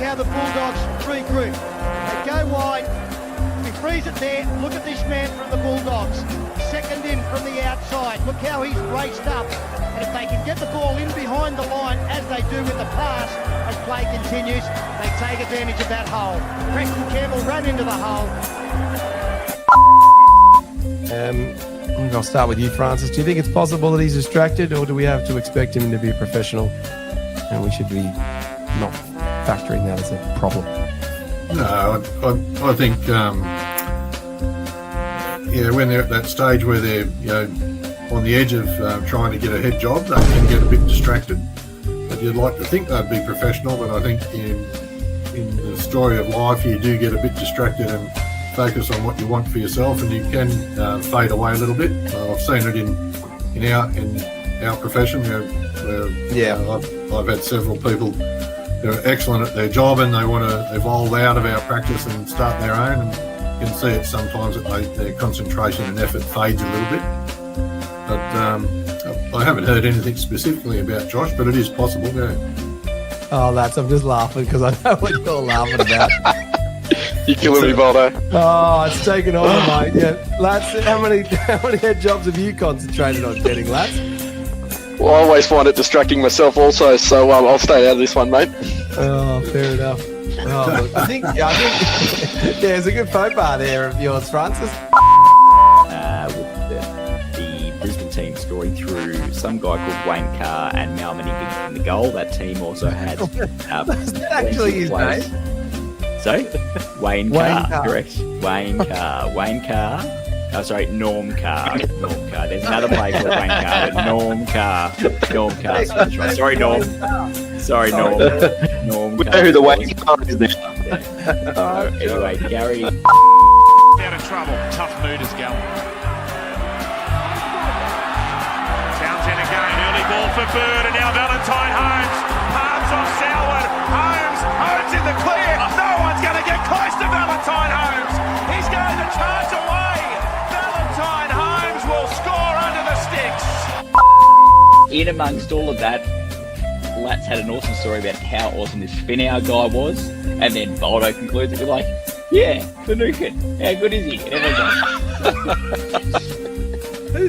how the Bulldogs regroup. They go wide. He frees it there. Look at this man from the Bulldogs. Second in from the outside. Look how he's raced up. And if they can get the ball in behind the line, as they do with the pass, as play continues, they take advantage of that hole. Preston Campbell ran into the hole. I'll start with you, Francis. Do you think it's possible that he's distracted, or do we have to expect him to be a professional and we should be not factoring that as a problem? No, I think, when they're at that stage where they're, on the edge of trying to get a head job, they can get a bit distracted. But you'd like to think they'd be professional, but I think in the story of life, you do get a bit distracted and focus on what you want for yourself, and you can fade away a little bit. I've seen it in our profession. I've had several people who are excellent at their job and they want to evolve out of our practice and start their own, and you can see it sometimes that their concentration and effort fades a little bit. But I haven't heard anything specifically about Josh, but it is possible. Yeah. Oh, lads, I'm just laughing because I know what you're laughing about. You're killing me, Boldo. Oh, it's taken over, mate. Yeah, lads, how many head jobs have you concentrated on getting, lads? Well, I always find it distracting myself also, so I'll stay out of this one, mate. Oh, fair enough. Oh, look, I think there's a good faux pas there of yours, Francis. With the Brisbane team scoring through some guy called Wayne Carr and Mal Meninga in the goal. That team also had Is that actually his name? So, Wayne Carr, correct. Wayne Carr. Oh, sorry, Norm Carr. There's another player called Wayne Carr, but Norm Carr. Right. Sorry, Norm. Norm We Carr. know who the Wayne Carr is now. Anyway, Gary. Out of trouble. Tough mood is going. Townsend again. Early ball for Bird, and now Valentine Holmes. Holmes off Selwood. Holmes in the clear. No one's going to get close to Valentine Holmes. He's going to charge away. Valentine Holmes will score under the sticks. In amongst all of that, Lats had an awesome story about how awesome this Finau guy was, and then Boldo concludes it with like, yeah, Finucane, how good is he? And everyone's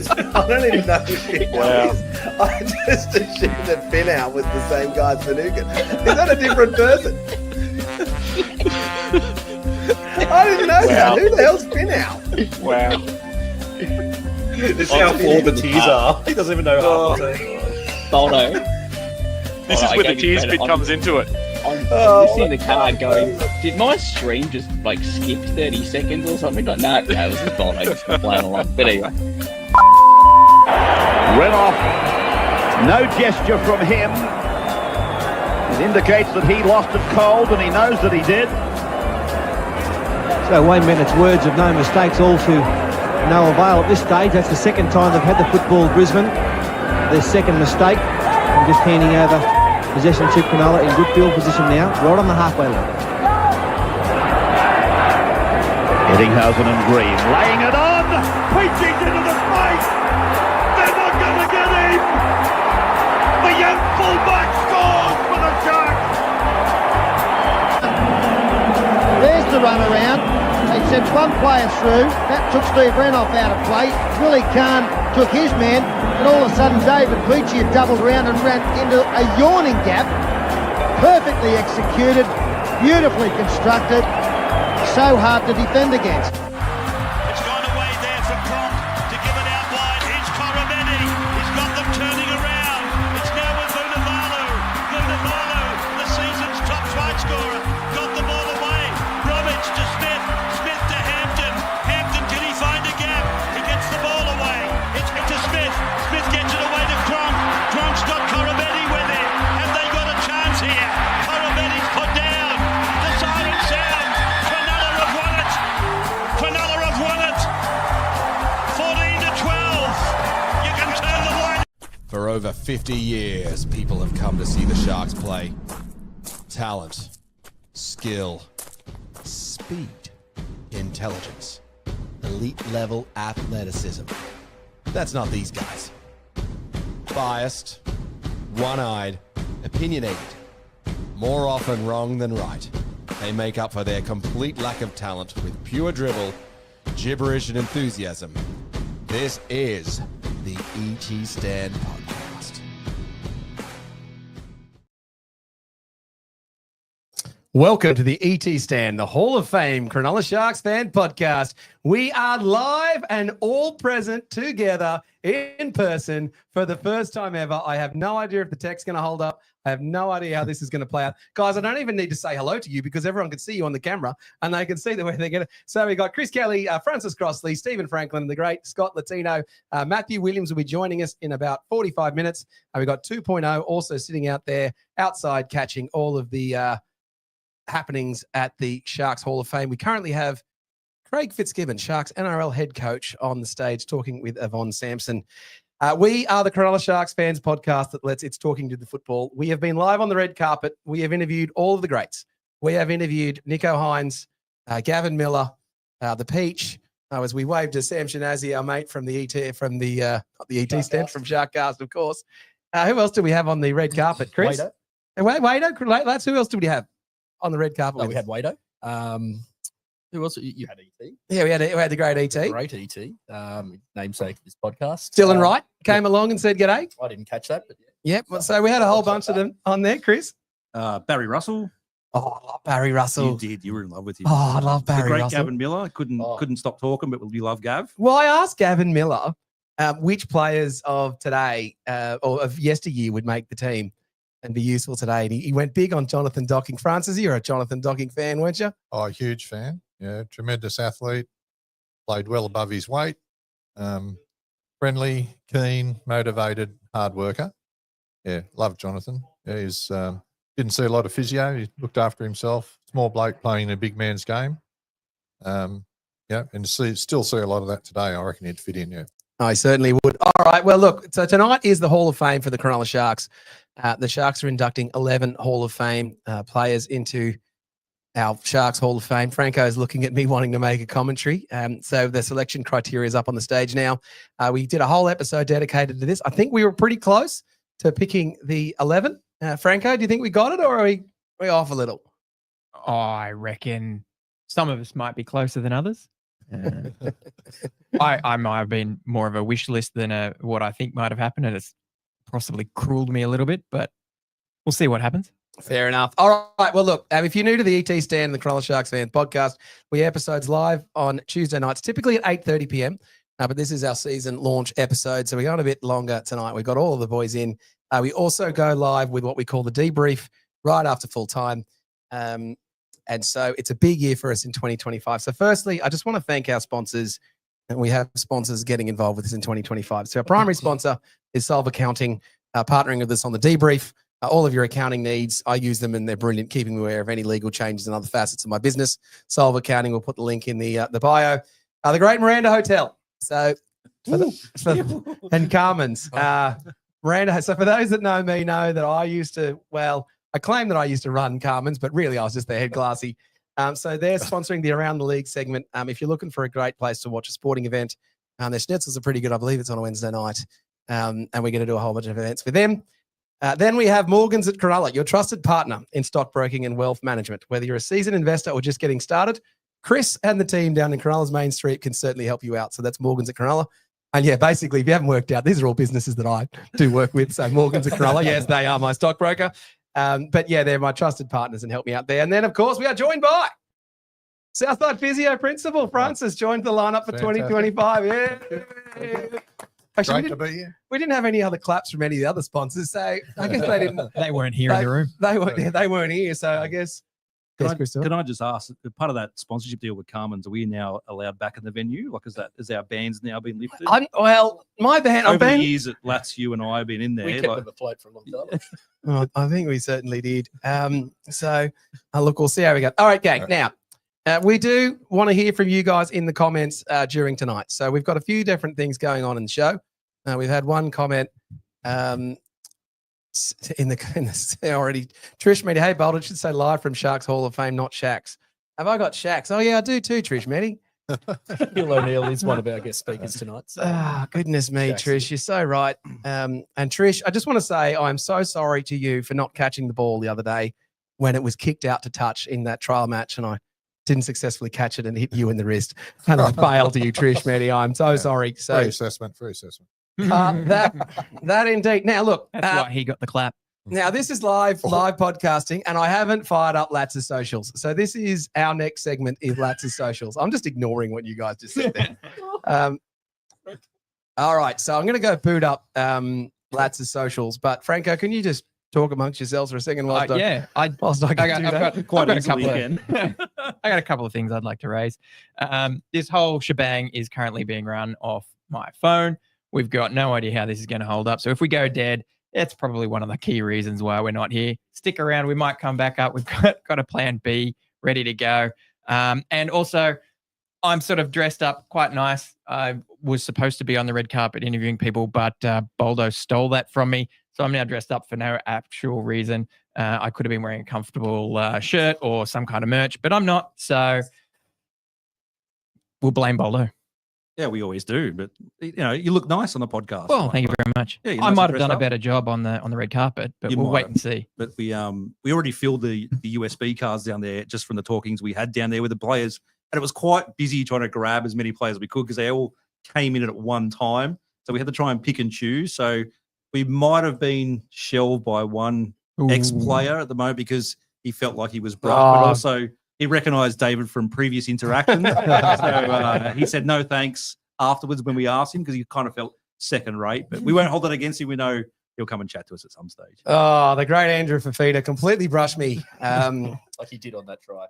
like, I don't even know who Finau is. I just assumed that Finau was the same guy as Finucane. Is that a different person? I didn't know that. Who the hell's Finau? Wow. This is how flawed the teas are. He doesn't even know how to say. Boldo. This is where the tears bit comes into it. I'm listening to the card going, did my stream just like skip 30 seconds or something? Like, no, it was just Boldo just playing along. But anyway. Went off. No gesture from him. It indicates that he lost it cold, and he knows that he did. So Wayne Bennett's words of no mistakes all to no avail at this stage. That's the second time they've had the football Brisbane. Their second mistake. I'm just handing over possession to Cronulla in good field position now, right on the halfway line. Eddinghausen and Green laying it on. Peaching into the space. They're not going to get him. The young fullback scores for the Sharks. There's the run around. They sent one player through. That took Steve Renouf out of play. Willie Kahn took his man. And all of a sudden, David Peachey had doubled around and ran into a yawning gap. Perfectly executed. Beautifully constructed. So hard to defend against. It's gone away there for Cronk to give it out wide. It's Coromeni. He's got them turning around. It's now with Vunivalu. The season's top try scorer. Got the ball away. Roberts to Smith. Smith to Hampton. Hampton, can he find a gap? He gets the ball away. It's to Smith. Smith gets it away to Cronk. Cronk's got Coromeni with him. Have they got a chance here? Coromeni's put down. The siren sounds. Cronulla have won it. Cronulla have won it. 14 to 12. You can turn the line. For over 50 years, people have come to see the Sharks play. Talent, skill, speed, intelligence, elite-level athleticism. That's not these guys. Biased, one-eyed, opinionated, more often wrong than right. They make up for their complete lack of talent with pure dribble, gibberish, and enthusiasm. This is the ET Stand Podcast. Welcome to the ET Stand, the Hall of Fame Cronulla Sharks Fan Podcast. We are live and all present together in person for the first time ever. I have no idea if the tech's going to hold up. I have no idea how this is going to play out. Guys, I don't even need to say hello to you because everyone can see you on the camera and they can see the way they're going to. So we got Chris Kelly, Francis Crossley, Stephen Franklin, the great Scott Latino. Matthew Williams will be joining us in about 45 minutes. We got 2.0 also sitting out there outside catching all of the happenings at the Sharks Hall of Fame. We currently have Craig Fitzgibbon, Sharks NRL head coach, on the stage talking with Yvonne Sampson. We are the Cronulla Sharks Fans Podcast that lets it's talking to the football. We have been live on the red carpet. We have interviewed all of the greats. We have interviewed Nico Hines, Gavin Miller, the Peach, as we waved to Sam Shanazi, our mate from the ET, from the ET stand, from Sharkcast, of course. Who else do we have on the red carpet, Chris? Wado. That's who else do we have on the red carpet? We had Wado. Who else? You had ET. Yeah, we had the great ET. Great ET. Namesake of this podcast. Dylan Wright came along and said g'day. I didn't catch that, but yeah. Well, so we had a whole bunch of them on there, Chris. Barry Russell. Oh, Barry Russell. You did. You were in love with him. Oh, I love Barry the great Russell. Gavin Miller. Couldn't stop talking, but we love Gav. Well, I asked Gavin Miller which players of today or of yesteryear would make the team and be useful today. And he went big on Jonathan Docking. Francis, you're a Jonathan Docking fan, weren't you? Oh, a huge fan. Yeah, tremendous athlete. Played well above his weight. Friendly, keen, motivated, hard worker. Yeah, loved Jonathan. Yeah, he's didn't see a lot of physio. He looked after himself. Small bloke playing a big man's game. Yeah, and still see a lot of that today. I reckon he'd fit in. Yeah. I certainly would. All right. Well, look, so tonight is the Hall of Fame for the Cronulla Sharks. The Sharks are inducting 11 Hall of Fame players into our Sharks Hall of Fame. Franco is looking at me wanting to make a commentary. So the selection criteria is up on the stage now. We did a whole episode dedicated to this. I think we were pretty close to picking the 11. Franco, do you think we got it, or are we off a little? Oh, I reckon some of us might be closer than others. I might have been more of a wish list than what I think might have happened, and it's possibly crueled me a little bit, but we'll see what happens. Fair enough. All right. Well, look, if you're new to the ET Stand, the Cronulla Sharks Fan Podcast, we episodes live on Tuesday nights, typically at 8:30 p.m. But this is our season launch episode, so we're going a bit longer tonight. We've got all of the boys in. We also go live with what we call the debrief right after full time. And so it's a big year for us in 2025. So firstly, I just want to thank our sponsors. And we have sponsors getting involved with us in 2025. So our primary sponsor is Solve Accounting, partnering with us on the debrief. All of your accounting needs, I use them and they're brilliant, keeping me aware of any legal changes and other facets of my business. Solve Accounting, we'll put the link in the bio. The Great Miranda Hotel. So, and Carmen's. Miranda. So for those that know me, know that I used to, I claim that I used to run Carmen's, but really I was just their head glassy. So they're sponsoring the Around the League segment. If you're looking for a great place to watch a sporting event, their schnitzels are pretty good. I believe it's on a Wednesday night. And we're going to do a whole bunch of events with them. Then we have Morgans at Cronulla, your trusted partner in stockbroking and wealth management. Whether you're a seasoned investor or just getting started, Chris and the team down in Cronulla's Main Street can certainly help you out. So that's Morgans at Cronulla. And yeah, basically, if you haven't worked out, these are all businesses that I do work with. So Morgans at Cronulla, yes, they are my stockbroker. But yeah, they're my trusted partners and help me out there. And then, of course, we are joined by Southside Physio Principal Francis, joined the lineup for 2025. Yeah. Actually, Great to be here. We didn't have any other claps from any of the other sponsors, so I guess they didn't. They weren't here in the room. They weren't here, so I guess. Can I just ask, part of that sponsorship deal with Carmen's, are we now allowed back in the venue? Like, is our bands now been lifted? My band. Over the years that Lats, you and I have been in there. We kept them afloat for a long time. Well, I think we certainly did. So look, we'll see how we go. All right, gang. Now, we do want to hear from you guys in the comments during tonight. So we've got a few different things going on in the show. We've had one comment in the already. Trish Meddy, hey Boldo, should say live from Sharks Hall of Fame, not Shacks. Have I got Shacks? Oh yeah, I do too, Trish Meddy. Bill O'Neill is one of our guest speakers tonight. So. Goodness me, Shacks. Trish, you're so right. And Trish, I just want to say I'm so sorry to you for not catching the ball the other day. when it was kicked out to touch in that trial match, and I didn't successfully catch it and hit you in the wrist, and I failed you, Trish, Matty. I'm so sorry. So Free assessment. that indeed. Now look, That's why he got the clap. now this is live podcasting, and I haven't fired up Latz's socials. So this is our next segment is Latz's socials. I'm just ignoring what you guys just said there. All right, so I'm going to go boot up Latz's socials, but Franco, can you just talk amongst yourselves for a second? Whilst I've got a couple of things I'd like to raise. This whole shebang is currently being run off my phone. We've got no idea how this is going to hold up. So if we go dead, it's probably one of the key reasons why we're not here. Stick around. We might come back up. We've got a plan B ready to go. And also, I'm sort of dressed up quite nice. I was supposed to be on the red carpet interviewing people, but Boldo stole that from me. So I'm now dressed up for no actual reason. I could have been wearing a comfortable shirt or some kind of merch, but I'm not. So we'll blame Boldo. Yeah, we always do. But you look nice on the podcast. Well, thank you very much. Yeah, I might have done a better job on the red carpet, but we'll wait and see. But we already filled the USB cards down there just from the talkings we had down there with the players, and it was quite busy trying to grab as many players as we could because they all came in at one time. So we had to try and pick and choose. So we might have been shelved by one ex-player at the moment because he felt like he was brushed, but also he recognised David from previous interactions. So he said no thanks afterwards when we asked him because he kind of felt second rate. But we won't hold that against him. We know he'll come and chat to us at some stage. Oh, the great Andrew Fafita completely brushed me. Like he did on that try.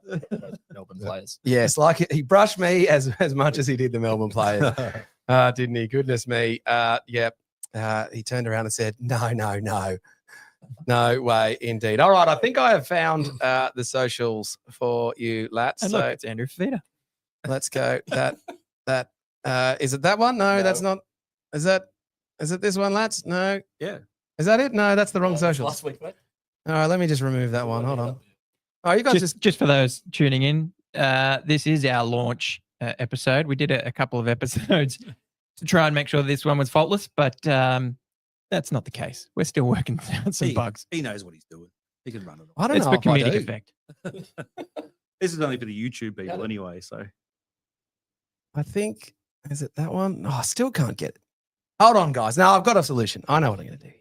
Melbourne players. Yes, like he brushed me as much as he did the Melbourne players. Didn't he? Goodness me. He turned around and said, no way, indeed. All right, I think I have found the socials for you, Lats. And so look, it's Andrew Fafita. let's go. Is it that one? No, that's not. Is it this one, Lats? No. Yeah. Is that it? No, that's the wrong socials. Last week, mate. All right, let me just remove that one. Hold on. Oh, you guys just for those tuning in, this is our launch episode. We did a couple of episodes to try and make sure this one was faultless, but that's not the case. We're still working out some bugs. He knows what he's doing. He can run it. I don't it's know. for comedic effect. This is only for the YouTube people anyway. So I think, is it that one? Oh, I still can't get it. Hold on, guys. Now I've got a solution. I know what I'm going to do.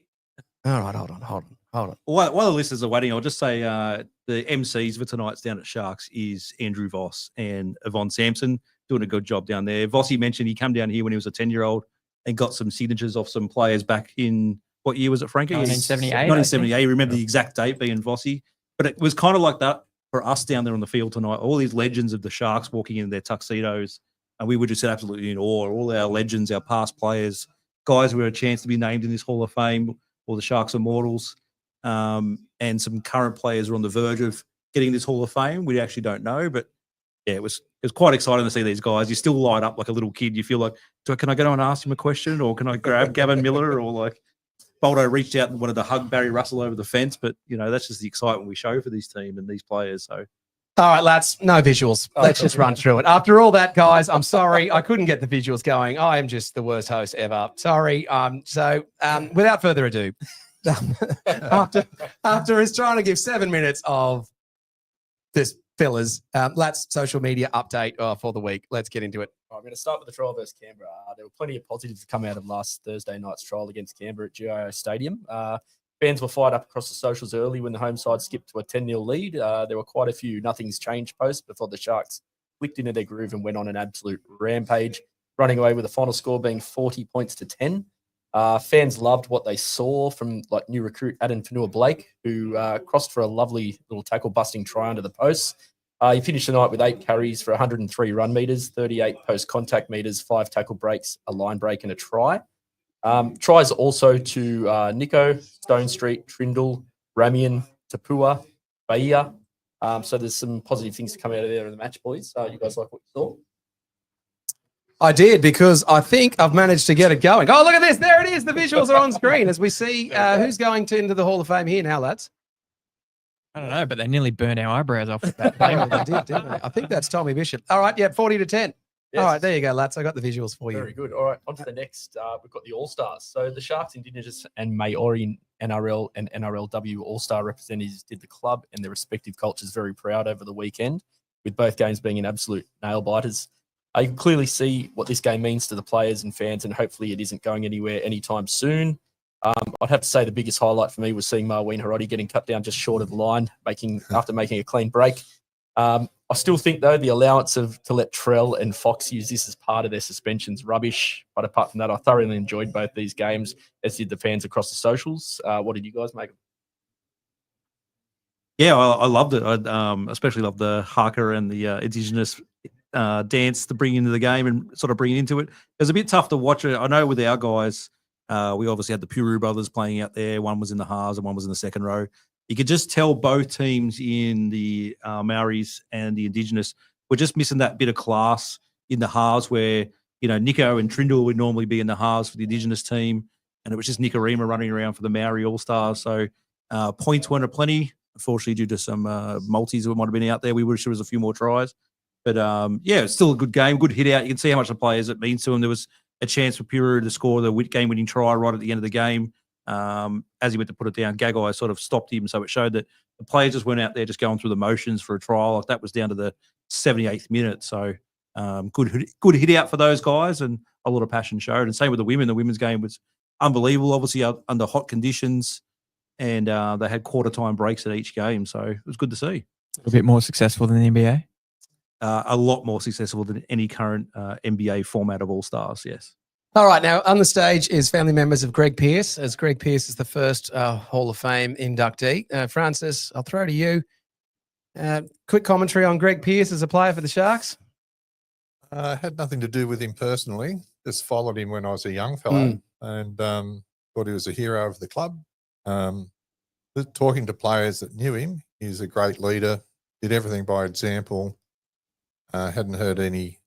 All right, hold on. While the listeners are waiting, I'll just say the MCs for tonight's down at Sharks is Andrew Voss and Yvonne Sampson doing a good job down there. Vossi mentioned he came down here when he was a 10-year-old and got some signatures off some players back in, what year was it, Frankie? 1978. 1978. You remember the exact date being Vossi. But it was kind of like that for us down there on the field tonight. All these legends of the Sharks walking in their tuxedos, and we were just absolutely in awe. All our legends, our past players, guys who had a chance to be named in this Hall of Fame or the Sharks Immortals, and some current players are on the verge of getting this Hall of Fame. We actually don't know, but yeah, it was quite exciting to see these guys. You still light up like a little kid. You feel like, can I go and ask him a question, or can I grab Gavin Miller, or like Boldo reached out and wanted to hug Barry Russell over the fence. But that's just the excitement we show for this team and these players. So. All right, lads, no visuals. Let's just run through it. After all that, guys, I'm sorry. I couldn't get the visuals going. I am just the worst host ever. Sorry. So without further ado, after us trying to give 7 minutes of this fillers, Lat's social media update for the week. Let's get into it. I'm going to start with the trial versus Canberra. There were plenty of positives to come out of last Thursday night's trial against Canberra at GIO Stadium. Fans were fired up across the socials early when the home side skipped to a 10-0 lead. There were quite a few nothing's changed posts before the Sharks clicked into their groove and went on an absolute rampage, running away with the final score being 40 points to 10. Fans loved what they saw from new recruit Adam Fanua-Blake, who crossed for a lovely little tackle-busting try under the posts. He finished the night with 8 carries for 103 run meters, 38 post-contact meters, 5 tackle breaks, a line break, and a try. Tries also to Nico, Stone Street, Trindle, Ramian, Tapua, Bahia. So there's some positive things to come out of there in the match, boys. You guys like what you saw? I did, because I think I've managed to get it going. Oh, look at this. There it is. The visuals are on screen as we see who's going into the Hall of Fame here now, lads. I don't know, but they nearly burned our eyebrows off. They did, didn't they? I think that's Tommy Bishop. All right, 40 to 10. All right, there you go, lads. I got the visuals for you. Very good. All right, on to the next. We've got the All-Stars. So the Sharks, Indigenous and Maori NRL and NRLW All-Star representatives did the club and their respective cultures very proud over the weekend, with both games being an absolute nail-biters. You can clearly see what this game means to the players and fans, and hopefully it isn't going anywhere anytime soon. I'd have to say the biggest highlight for me was seeing Marween Harodi getting cut down just short of the line, after making a clean break. I still think, though, the allowance to let Trell and Fox use this as part of their suspension's rubbish. But apart from that, I thoroughly enjoyed both these games, as did the fans across the socials. What did you guys make of it? Yeah, I loved it. I especially loved the haka and the Indigenous dance to bring into the game and sort of bring it into it. It was a bit tough to watch it. I know with our guys, we obviously had the Puru brothers playing out there. One was in the halves and one was in the second row. You could just tell both teams in the Maoris and the Indigenous were just missing that bit of class in the halves where, Nico and Trindle would normally be in the halves for the Indigenous team. And it was just Nicarima running around for the Maori All-Stars. So points weren't aplenty, unfortunately, due to some multis that might have been out there. We wish there was a few more tries. But, it's still a good game, good hit out. You can see how much the players it means to them. There was a chance for Puru to score the game-winning try right at the end of the game. As he went to put it down, Gagai sort of stopped him. So it showed that the players just went out there just going through the motions for a trial. Like that was down to the 78th minute. So good hit out for those guys and a lot of passion showed. And same with the women. The women's game was unbelievable, obviously under hot conditions. And they had quarter time breaks at each game. So it was good to see. A bit more successful than the NBA? A lot more successful than any current NBA format of All-Stars, yes. All right, now on the stage is family members of Greg Pearce, as Greg Pearce is the first Hall of Fame inductee. Francis, I'll throw to you. Quick commentary on Greg Pearce as a player for the Sharks. Had nothing to do with him personally. Just followed him when I was a young fellow and thought he was a hero of the club. Talking to players that knew him, he's a great leader, did everything by example. Hadn't heard any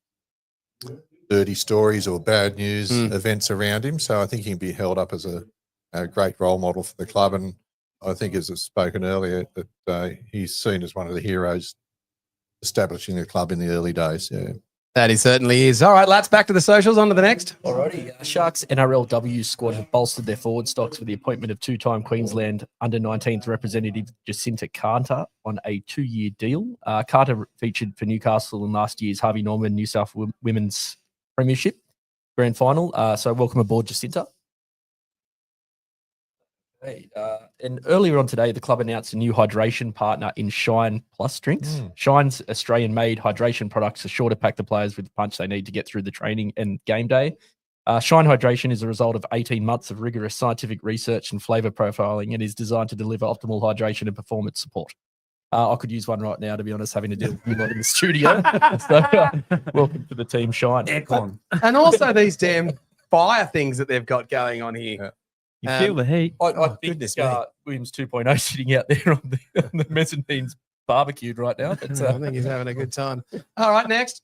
dirty stories or bad news events around him. So I think he can be held up as a great role model for the club. And I think, as I've spoken earlier, that he's seen as one of the heroes establishing the club in the early days. Yeah. That he certainly is. All right, lads, back to the socials. On to the next. Alrighty. Sharks NRLW squad have bolstered their forward stocks with the appointment of two-time Queensland under-19s representative Jacinta Carter on a 2-year deal. Carter featured for Newcastle in last year's Harvey Norman New South Women's Premiership Grand Final. So welcome aboard, Jacinta. Okay. And earlier on today, the club announced a new hydration partner in Shine Plus drinks. Shine's Australian-made hydration products are sure to pack the players with the punch they need to get through the training and game day. Shine Hydration is a result of 18 months of rigorous scientific research and flavour profiling and is designed to deliver optimal hydration and performance support. I could use one right now, to be honest, having to deal with you lot in the studio. So, welcome to the team, Shine. Aircon. And also these damn fire things that they've got going on here. Yeah. You feel the heat. I think Williams 2.0 sitting out there on the mezzanine's barbecued right now. But, I think he's having a good time. All right, next.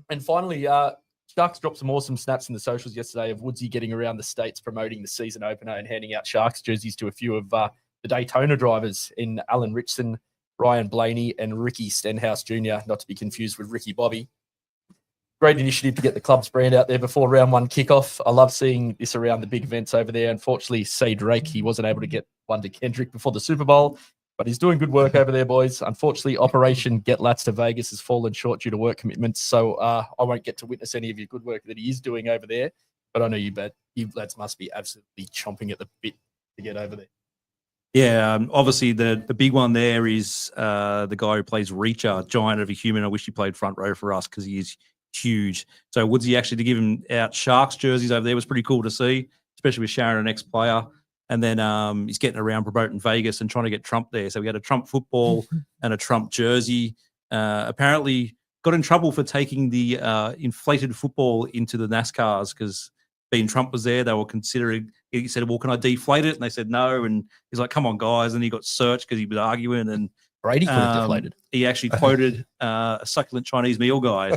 And finally, Sharks dropped some awesome snaps in the socials yesterday of Woodsy getting around the States promoting the season opener and handing out Sharks jerseys to a few of the Daytona drivers in Alan Richson, Ryan Blaney, and Ricky Stenhouse Jr., not to be confused with Ricky Bobby. Great initiative to get the club's brand out there before round one kickoff. I love seeing this around the big events over there. Unfortunately, say Drake, he wasn't able to get one to Kendrick before the Super Bowl, but he's doing good work over there, boys. Unfortunately, Operation Get Lats to Vegas has fallen short due to work commitments, so I won't get to witness any of your good work that he is doing over there. But I know you lads must be absolutely chomping at the bit to get over there. Yeah, obviously the big one there is the guy who plays Reacher, giant of a human. I wish he played front row for us because he is huge. So Woodsy actually to give him out Sharks jerseys over there was pretty cool to see, especially with Sharon, an ex-player. And then he's getting around promoting Vegas and trying to get Trump there. So we had a Trump football and a Trump jersey. Apparently got in trouble for taking the inflated football into the NASCARs because being Trump was there, they were considering, he said, well, can I deflate it? And they said no. And he's like, come on, guys. And he got searched because he was arguing. And Brady could have deflated. He actually quoted a succulent Chinese meal guy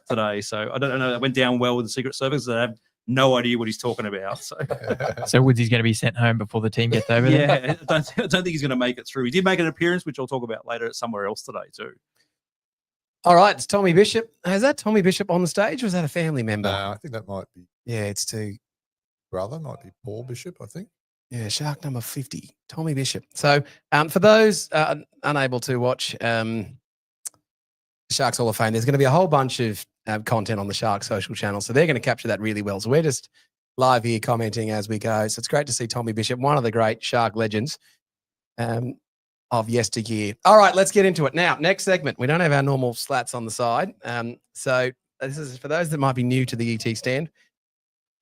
today. So I don't know. That went down well with the Secret Service. I have no idea what he's talking about. So Woodsy's going to be sent home before the team gets over there? Yeah, I don't think he's going to make it through. He did make an appearance, which I'll talk about later somewhere else today too. All right, it's Tommy Bishop. Is that Tommy Bishop on the stage, or is that a family member? No, I think that might be Yeah, it's two. brother, might be Paul Bishop, I think. Yeah, shark number 50, Tommy Bishop. So for those unable to watch Sharks Hall of Fame, there's going to be a whole bunch of content on the Sharks social channel. So they're going to capture that really well. So we're just live here commenting as we go. So it's great to see Tommy Bishop, one of the great Shark legends of yesteryear. All right, let's get into it. Now, next segment. We don't have our normal slats on the side. So this is for those that might be new to the ET stand.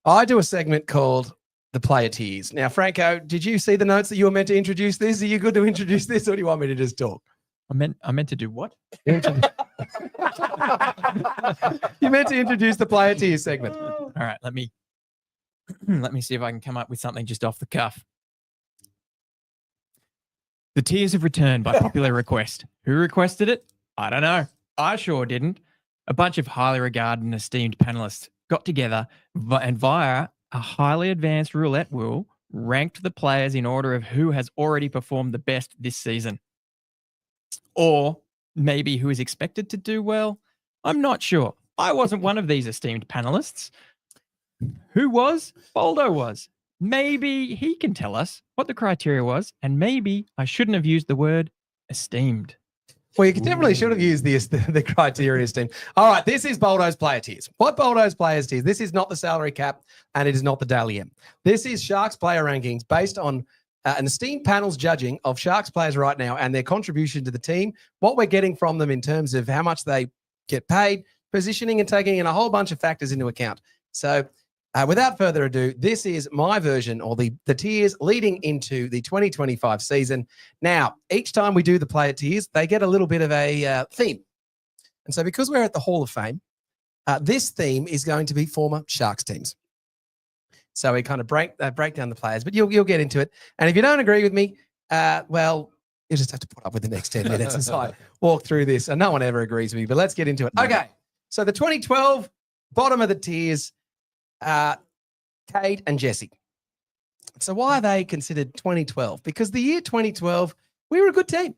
I do a segment called the Player Tiers. Now, Franco, did you see the notes that you were meant to introduce this? Are you good to introduce this, or do you want me to just talk? I meant to do what? You meant to introduce the Player Tiers segment. All right, let me see if I can come up with something just off the cuff. The tiers have returned by popular request. Who requested it? I don't know. I sure didn't. A bunch of highly regarded and esteemed panelists got together and via a highly advanced roulette wheel ranked the players in order of who has already performed the best this season. Or maybe who is expected to do well. I'm not sure. I wasn't one of these esteemed panelists. Who was? Boldo was. Maybe he can tell us what the criteria was, and maybe I shouldn't have used the word esteemed. Well, you definitely should have used the criteria esteemed. All right, this is Boldo's player tiers. What Boldo's players tiers? This is not the salary cap, and it is not the Daily M. This is Sharks player rankings based on an esteemed panel's judging of Sharks players right now and their contribution to the team, what we're getting from them in terms of how much they get paid, positioning, and taking in a whole bunch of factors into account. So without further ado, this is my version, or the tiers leading into the 2025 season. Now, each time we do the player tiers, they get a little bit of a theme. And so because we're at the Hall of Fame, this theme is going to be former Sharks teams. So we kind of break down the players, but you'll get into it. And if you don't agree with me, well, you just have to put up with the next 10 minutes as I walk through this. And no one ever agrees with me, but let's get into it. Okay, so the 2012, bottom of the tiers, Cade and Jesse. So why are they considered 2012? Because the year 2012, we were a good team,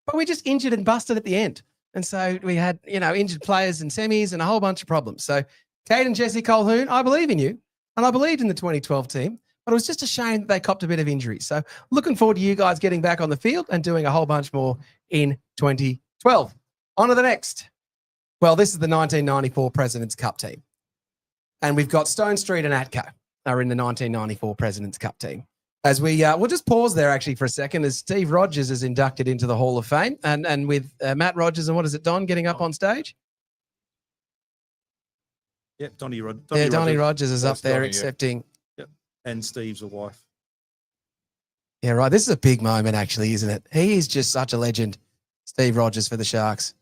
but we just injured and busted at the end. And so we had, injured players in semis and a whole bunch of problems. So Cade and Jesse Colquhoun, I believe in you. And I believed in the 2012 team, but it was just a shame that they copped a bit of injury. So looking forward to you guys getting back on the field and doing a whole bunch more in 2012. On to the next. Well, this is the 1994 President's Cup team. And we've got Stone Street and Atco are in the 1994 President's Cup team. As we'll just pause there actually for a second as Steve Rogers is inducted into the Hall of Fame. And with Matt Rogers and what is it, Don, getting up on stage? Yep, Donnie Rogers is up there Donnie, accepting. Yep, and Steve's wife. Yeah, right. This is a big moment, actually, isn't it? He is just such a legend, Steve Rogers for the Sharks.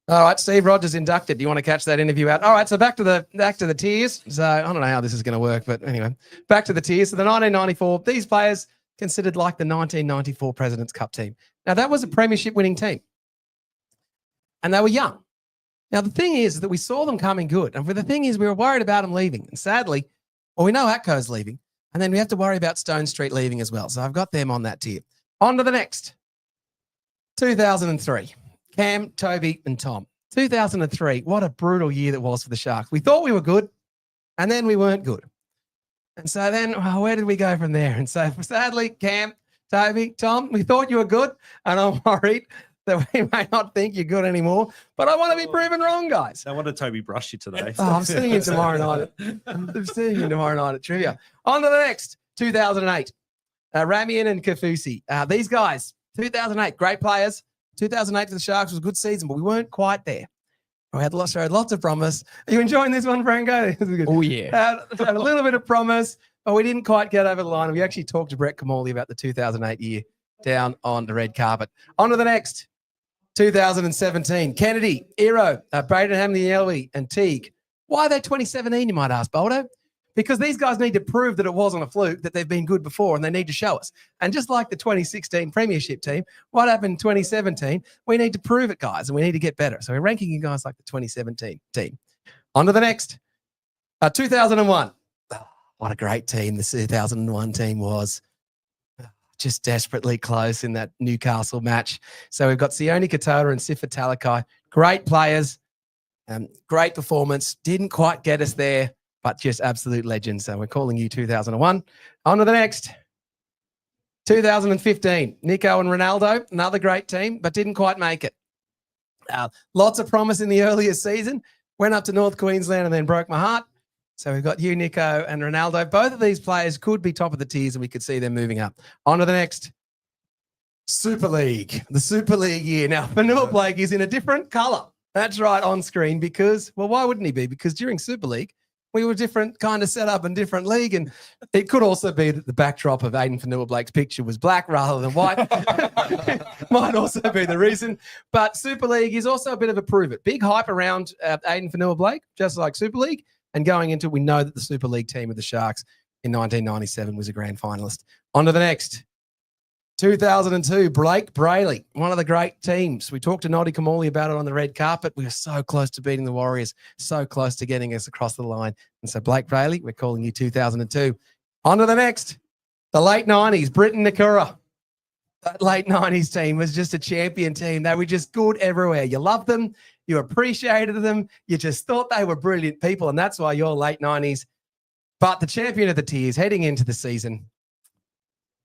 All right, Steve Rogers inducted. Do you want to catch that interview out? All right, so back to the tiers. So I don't know how this is going to work, but anyway, back to the tiers. So the 1994, these players considered like the 1994 President's Cup team. Now that was a premiership winning team, and they were young. Now, the thing is that we saw them coming good. And the thing is, we were worried about them leaving. And sadly, we know Atco's leaving. And then we have to worry about Stone Street leaving as well. So I've got them on that tier. On to the next. 2003. Cam, Toby, and Tom. 2003. What a brutal year that was for the Sharks. We thought we were good, and then we weren't good. And so then, where did we go from there? And so sadly, Cam, Toby, Tom, we thought you were good. And I'm worried that we may not think you're good anymore, but I want to be proven wrong, guys. I wanted Toby brush you today. Oh, I'm seeing you tomorrow night. I'm seeing you tomorrow night at trivia. On to the next, 2008. Ramian and Kafusi. These guys, 2008, great players. 2008 for the Sharks was a good season, but we weren't quite there. We had lots of promise. Are you enjoying this one, Franco? This is good. Oh, yeah. Had a little bit of promise, but we didn't quite get over the line. We actually talked to Brett Kamali about the 2008 year down on the red carpet. On to the next. 2017, Kennedy, Ero, Braden Hamley, and Teague. Why are they 2017, you might ask, Boldo? Because these guys need to prove that it wasn't a fluke, that they've been good before, and they need to show us. And just like the 2016 Premiership team, what happened in 2017, we need to prove it, guys, and we need to get better. So we're ranking you guys like the 2017 team. On to the next. 2001. Oh, what a great team the 2001 team was. just desperately close in that Newcastle match. So we've got Sione Katoa and Sifa Talakai. Great players, great performance. Didn't quite get us there, but just absolute legends. So we're calling you 2001. On to the next. 2015, Nico and Ronaldo, another great team, but didn't quite make it. Lots of promise in the earlier season. Went up to North Queensland and then broke my heart. So we've got you, Nico, and Ronaldo. Both of these players could be top of the tiers and we could see them moving up. On to the next. Super League. The Super League year. Now, Vanilla Blake is in a different colour. That's right, on screen because, well, why wouldn't he be? Because during Super League, we were different kind of setup and different league. And it could also be that the backdrop of Aiden Vanilla Blake's picture was black rather than white. Might also be the reason. But Super League is also a bit of a prove it. Big hype around Aiden Vanilla Blake, just like Super League. And going into it, we know that the Super League team of the Sharks in 1997 was a grand finalist. On to the next. 2002, Blake Brayley, one of the great teams. We talked to Noddy Kamali about it on the red carpet. We were so close to beating the Warriors, so close to getting us across the line. And so Blake Brayley, we're calling you 2002. On to the next. The late 90s, Britton Nakura. That late 90s team was just a champion team. They were just good everywhere. You loved them. You appreciated them. You just thought they were brilliant people. And that's why you're late 90s. But the champion of the tiers heading into the season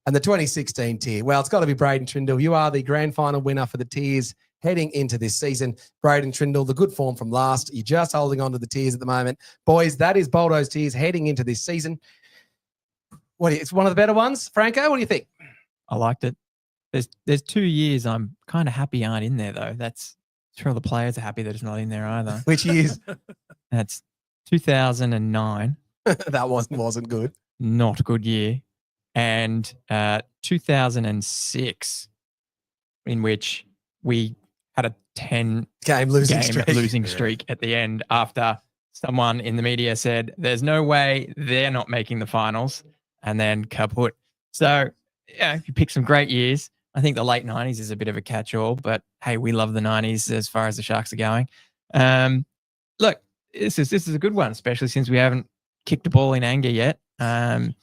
and the 2016 tier. Well, it's got to be Braden Trindle. You are the grand final winner for the tiers heading into this season. Braden Trindle, the good form from last. You're just holding on to the tiers at the moment. Boys, that is Boldo's tiers heading into this season. It's one of the better ones. Franco, what do you think? I liked it. There's 2 years I'm kind of happy aren't in there, though. That's sure the players are happy that it's not in there either. Which years? That's 2009. That wasn't good. Not a good year. And 2006, in which we had a 10-game losing streak at the end after someone in the media said, there's no way they're not making the finals, and then kaput. So, yeah, if you pick some great years, I think the late 90s is a bit of a catch-all, but hey, we love the 90s as far as the Sharks are going. Look, this is a good one, especially since we haven't kicked a ball in anger yet. Any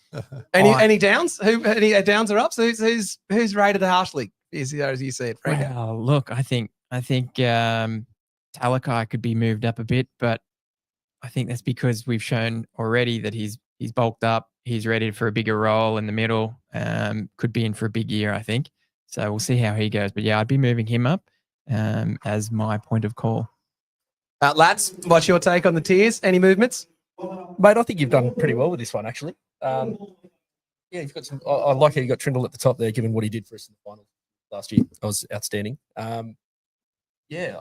downs? Any downs or ups? Who's rated harshly? As you see it, Frank? Well, look, I think Talakai could be moved up a bit, but I think that's because we've shown already that he's bulked up. He's ready for a bigger role in the middle. Could be in for a big year, I think. So we'll see how he goes. But yeah, I'd be moving him up as my point of call. Lats, what's your take on the tiers? Any movements? Mate, I think you've done pretty well with this one, actually. Yeah, you've got some. I like how you got Trindle at the top there, given what he did for us in the final last year. That was outstanding. I think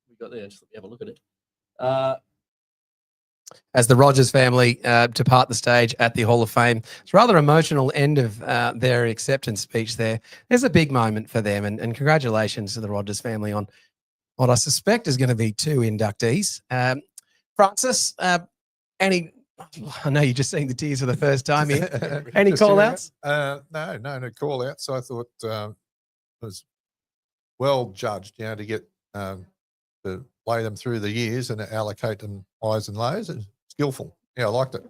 we got there. Just let me have a look at it. As the Rogers family depart the stage at the Hall of Fame, it's a rather emotional end of their acceptance speech there. There's a big moment for them, and congratulations to the Rogers family on what I suspect is going to be 2 inductees. Francis, I know you're just seeing the tiers for the first time here. Any call-outs? No call-outs. I thought it was well judged, to get to play them through the years and allocate them highs and lows. It's skillful. Yeah, I liked it.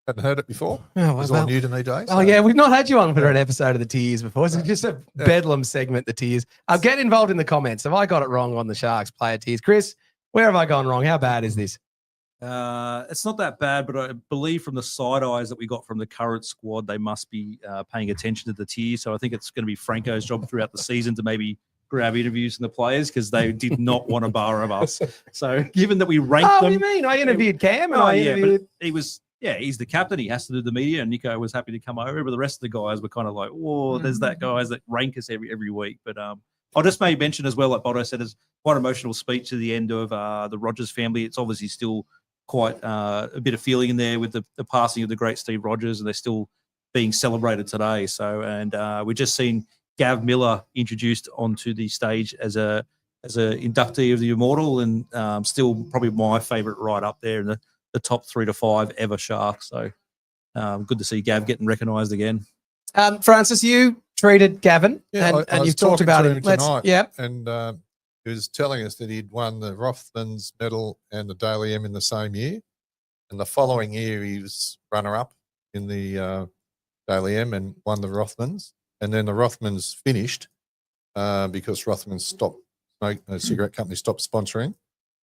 Hadn't heard it before. It was all new to me, Dave. Oh, yeah, we've not had you on for an episode of the tiers before. It's just a bedlam segment, the tiers. Get involved in the comments. Have I got it wrong on the Sharks player tiers? Chris, where have I gone wrong? How bad is this? It's not that bad, but I believe from the side eyes that we got from the current squad, they must be paying attention to the tier. So I think it's going to be Franco's job throughout the season to maybe grab interviews from the players because they did not want to borrow us. So given that we ranked them. What do you mean? I interviewed Cam. And but he's the captain. He has to do the media, and Nico was happy to come over. But the rest of the guys were kind of like, there's that guys that rank us every week. But I'll just maybe mention as well, like Boldo said, is quite an emotional speech at the end of the Rogers family. It's obviously still quite a bit of feeling in there with the passing of the great Steve Rogers, and they're still being celebrated today. So, and we've just seen Gav Miller introduced onto the stage as a inductee of the Immortal, and still probably my favourite right up there in the top 3 to 5 ever Sharks. So good to see Gav getting recognised again. Francis, you treated Gavin, and you've talked about him tonight. Yeah, and he was telling us that he'd won the Rothmans medal and the Daly M in the same year, and the following year he was runner-up in the Daly M and won the Rothmans. And then the Rothmans finished because Rothmans stopped the cigarette company stopped sponsoring,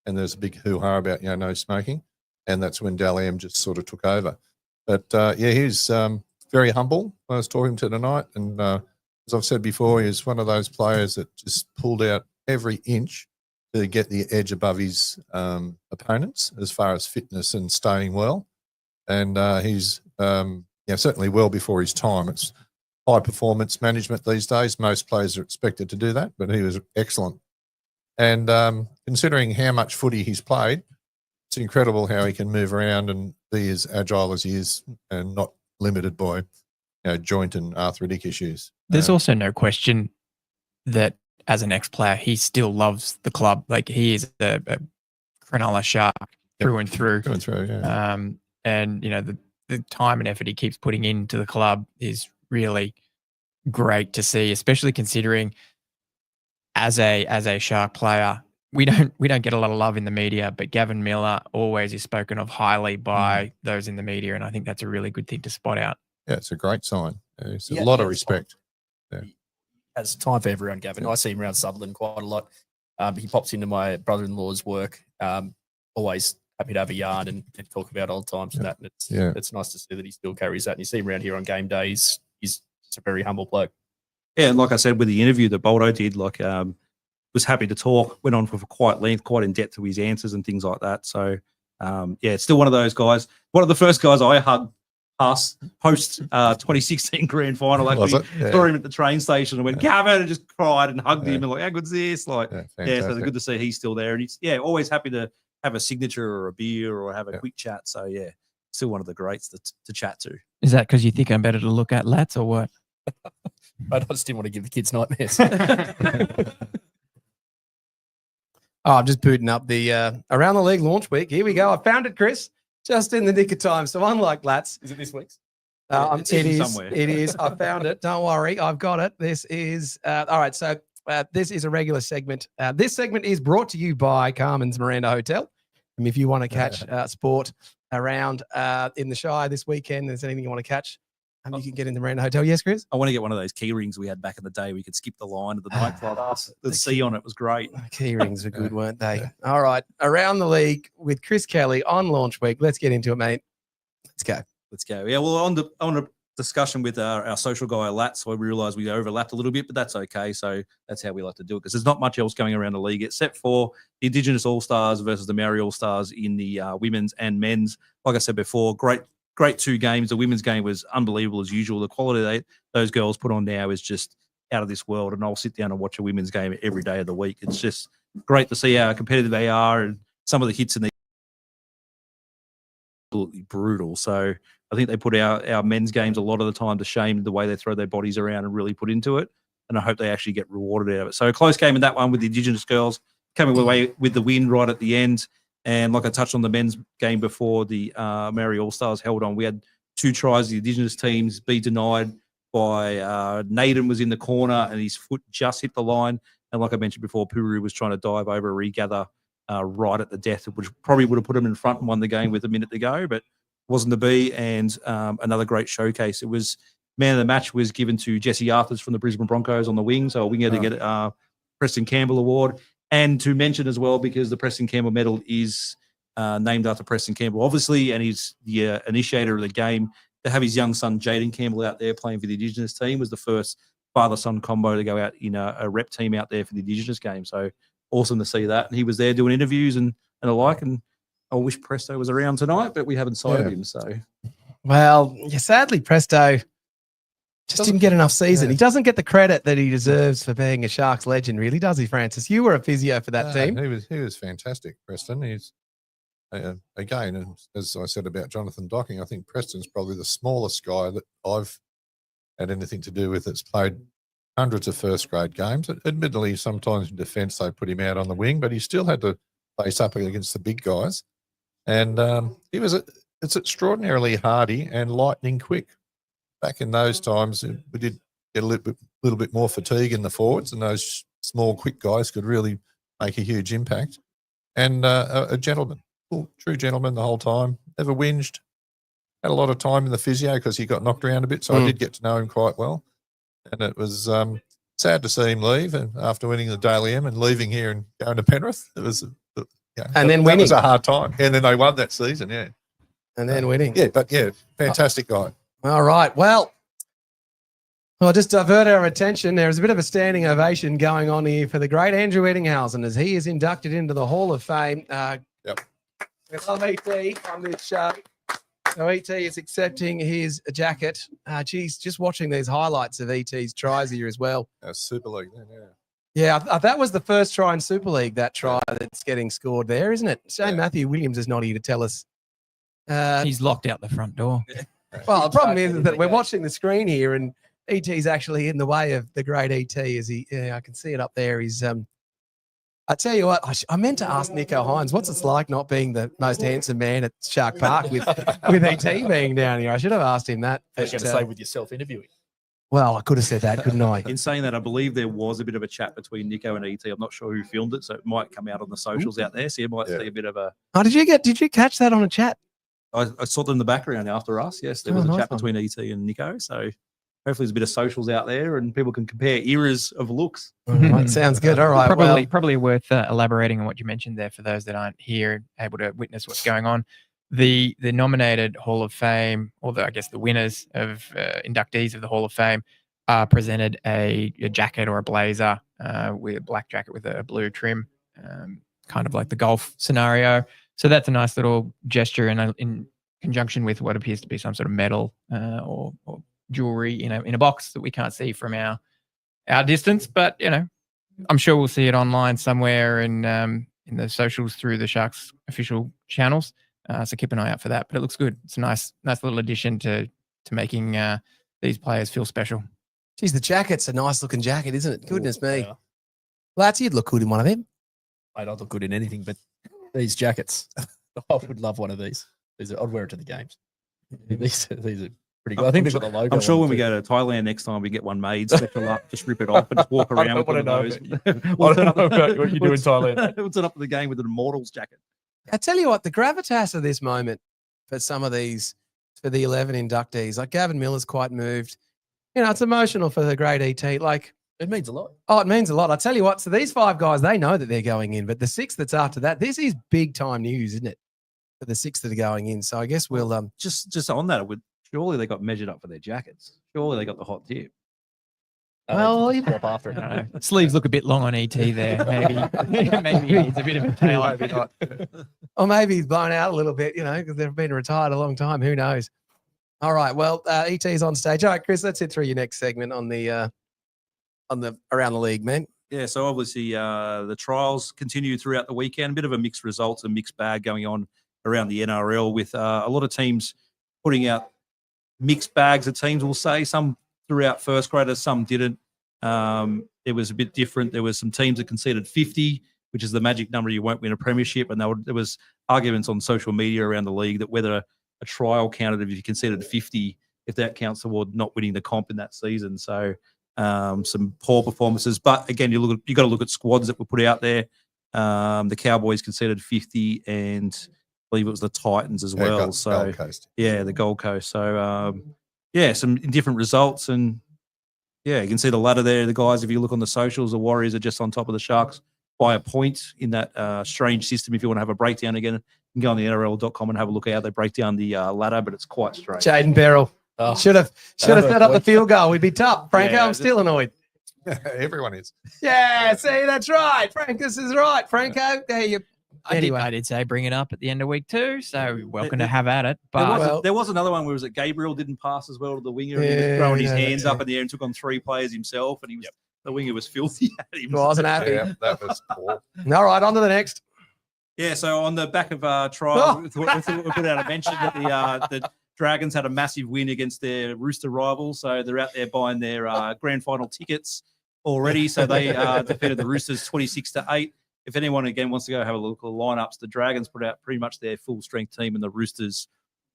and there's a big hoo-ha about no smoking, and that's when Daly M just sort of took over. But he's very humble. I was talking to tonight, and as I've said before, he's one of those players that just pulled out every inch to get the edge above his opponents as far as fitness and staying well. And he's certainly well before his time. It's high performance management these days. Most players are expected to do that, but he was excellent. And considering how much footy he's played, it's incredible how he can move around and be as agile as he is and not limited by joint and arthritic issues. There's also no question that as an ex-player, he still loves the club. Like, he is a Cronulla Shark through and through. Through and through, yeah. And, the time and effort he keeps putting into the club is really great to see, especially considering as a Shark player, we don't get a lot of love in the media, but Gavin Miller always is spoken of highly by those in the media, and I think that's a really good thing to spot out. Yeah, it's a great sign. It's a lot of respect. Yeah. Has time for everyone, Gavin. I see him around Sutherland quite a lot. He pops into my brother-in-law's work. Always happy to have a yarn and talk about old times and that. And it's nice to see that he still carries that. And you see him around here on game days. He's just a very humble bloke. Yeah, and like I said, with the interview that Boldo did, was happy to talk, went on for quite length, quite in depth to his answers and things like that. So, it's still one of those guys. One of the first guys I hugged post 2016 grand final. Actually, saw him at the train station and went, Gavin, and just cried and hugged him and like, how good's this? So it's good to see he's still there. And he's always happy to have a signature or a beer or have a quick chat. So still one of the greats to chat to. Is that because you think I'm better to look at, Lats, or what? I just didn't want to give the kids nightmares. I'm just booting up the Around the League launch week. Here we go. I found it, Chris, just in the nick of time. So unlike Lats. Is it this week's? It is. Somewhere. It is. I found it. Don't worry. I've got it. This is all right. So this is a regular segment. This segment is brought to you by Carmen's Miranda Hotel. And if you want to catch sport around in the Shire this weekend, there's anything you want to catch, you can get in the Miranda Hotel. Yes, Chris? I want to get one of those key rings we had back in the day. We could skip the line of the nightclub. The C on it was great. Key rings were good, weren't they? All right. Around the League with Chris Kelly on launch week. Let's get into it, mate. Let's go. Yeah, well, on the discussion with our social guy, Lats, we realised we overlapped a little bit, but that's okay. So that's how we like to do it because there's not much else going around the league except for the Indigenous All-Stars versus the Maori All-Stars in the women's and men's. Like I said before, great 2 games. The women's game was unbelievable as usual. The quality those girls put on now is just out of this world, and I'll sit down and watch a women's game every day of the week. It's just great to see how competitive they are, and some of the hits in the absolutely brutal. So I think they put our men's games a lot of the time to shame the way they throw their bodies around and really put into it, and I hope they actually get rewarded out of it. So a close game in that one with the Indigenous girls coming away with the win right at the end. And like I touched on the men's game before, the Maori All-Stars held on. We had 2 tries. The Indigenous teams be denied by Naden was in the corner and his foot just hit the line. And like I mentioned before, Puru was trying to dive over a regather right at the death, which probably would have put him in front and won the game with a minute to go, but wasn't to be. And another great showcase. It was man of the match was given to Jesse Arthurs from the Brisbane Broncos on the wing. So a winger to get Preston Campbell Award. And to mention as well, because the Preston Campbell medal is named after Preston Campbell, obviously, and he's the initiator of the game, to have his young son, Jaden Campbell, out there playing for the Indigenous team was the first father-son combo to go out in a rep team out there for the Indigenous game. So awesome to see that. And he was there doing interviews and the like. And I wish Presto was around tonight, but we haven't sighted him. So, well, sadly, Presto just didn't get enough season. He doesn't get the credit that he deserves for being a Sharks legend, really, does he, Francis? You were a physio for that team. He was fantastic, Preston. He's again, as I said about Jonathan Docking, I think Preston's probably the smallest guy that I've had anything to do with that's played hundreds of first grade games. Admittedly, sometimes in defence they put him out on the wing, but he still had to face up against the big guys. And it's extraordinarily hardy and lightning quick. Back in those times, we did get a little bit more fatigue in the forwards, and those small, quick guys could really make a huge impact. And a gentleman, true gentleman the whole time, never whinged, had a lot of time in the physio because he got knocked around a bit. So I did get to know him quite well. And it was sad to see him leave and after winning the Daily M and leaving here and going to Penrith. It was, then that winning. was a hard time. And then they won that season, yeah. And then winning. Yeah, but yeah, fantastic guy. All right. Well, I'll just divert our attention. There is a bit of a standing ovation going on here for the great Andrew Ettinghausen as he is inducted into the Hall of Fame. Yep. We love ET on this show. So ET is accepting his jacket. Geez, just watching these highlights of ET's tries here as well. Super League, yeah. Yeah, that was the first try in Super League, that try that's getting scored there, isn't it? Shane Matthew Williams is not here to tell us. He's locked out the front door. Well, the problem is that we're watching the screen here and ET's actually in the way of the great ET as I can see it up there. He's, I tell you what, I meant to ask Nico Hines, what's it like not being the most handsome man at Shark Park with ET being down here? I should have asked him that. I was going to say with yourself interviewing. Well, I could have said that, couldn't I? In saying that, I believe there was a bit of a chat between Nico and ET. I'm not sure who filmed it, so it might come out on the socials out there. So you might see a bit of a. Oh, did you catch that on a chat? I saw them in the background after us. Yes, there was a nice chat one. between ET and Nico. So hopefully there's a bit of socials out there and people can compare eras of looks. All right, sounds good. All right. Probably worth elaborating on what you mentioned there for those that aren't here able to witness what's going on. The nominated Hall of Fame, or I guess the winners of inductees of the Hall of Fame, are presented a jacket or a blazer with a black jacket with a blue trim, kind of like the golf scenario. So that's a nice little gesture in conjunction with what appears to be some sort of medal or jewelry in a box that we can't see from our distance. But I'm sure we'll see it online somewhere in the socials through the Sharks official channels. So keep an eye out for that. But it looks good. It's a nice little addition to making these players feel special. Geez, the jacket's a nice looking jacket, isn't it? Goodness me. Yeah. Lads, you'd look good in one of them. I don't look good in anything but these jackets. I would love one of these. I'd wear it to the games. These are pretty good. I think they've got the logo. I'm sure when we go to Thailand next time, we get one made, special up, just rip it off and just walk around with one of those. I don't know about what you do in Thailand. We'll turn up to the game with an Immortals jacket. I tell you what, the gravitas of this moment for some of these, for the 11 inductees, like Gavin Miller's quite moved. It's emotional for the great ET. Like, it means a lot. Oh, it means a lot. I tell you what, so these 5 guys, they know that they're going in, but the 6 that's after that, this is big time news, isn't it? For the 6 that are going in. So I guess we'll just on that, surely they got measured up for their jackets. Surely they got the hot tip. Well, after it. Sleeves look a bit long on ET there. Maybe he needs a bit of a tail. Maybe not. Or maybe he's blown out a little bit, because they've been retired a long time. Who knows? All right. Well, ET's on stage. All right, Chris, let's hit through your next segment on the around the league, man. Yeah, so obviously the trials continue throughout the weekend. A bit of a mixed results, a mixed bag going on around the NRL with a lot of teams putting out mixed bags of teams, we'll say. Some threw out first graders, some didn't. It was a bit different. There was some teams that conceded 50, which is the magic number you won't win a premiership. And there was arguments on social media around the league that whether a trial counted if you conceded 50, if that counts toward not winning the comp in that season. So some poor performances. But again, you got to look at squads that were put out there. The Cowboys conceded 50, and I believe it was the Titans as well. Gold Coast. Yeah, the Gold Coast. So some different results, and you can see the ladder there. The guys, if you look on the socials, the Warriors are just on top of the Sharks by a point in that strange system. If you want to have a breakdown again, you can go on the NRL.com and have a look at how they break down the ladder, but it's quite strange. Jaden Beryl. Should have set up the field goal. We'd be tough. Franco, I'm still annoyed. Everyone is. Yeah, see, that's right. This is right. Franco, there you. Anyway, I did say bring it up at the end of week 2, so welcome to have at it. But there was another one where Gabriel didn't pass as well to the winger. He was throwing his hands up in the air and took on 3 players himself, and the winger was filthy. He wasn't happy. Yeah, that was poor. All right, on to the next. Yeah, so on the back of trial, we put out a mention that the Dragons had a massive win against their Rooster rivals, so they're out there buying their grand final tickets already. So they defeated the Roosters 26-8. If anyone again wants to go have a look at the lineups, the Dragons put out pretty much their full strength team, and the Roosters,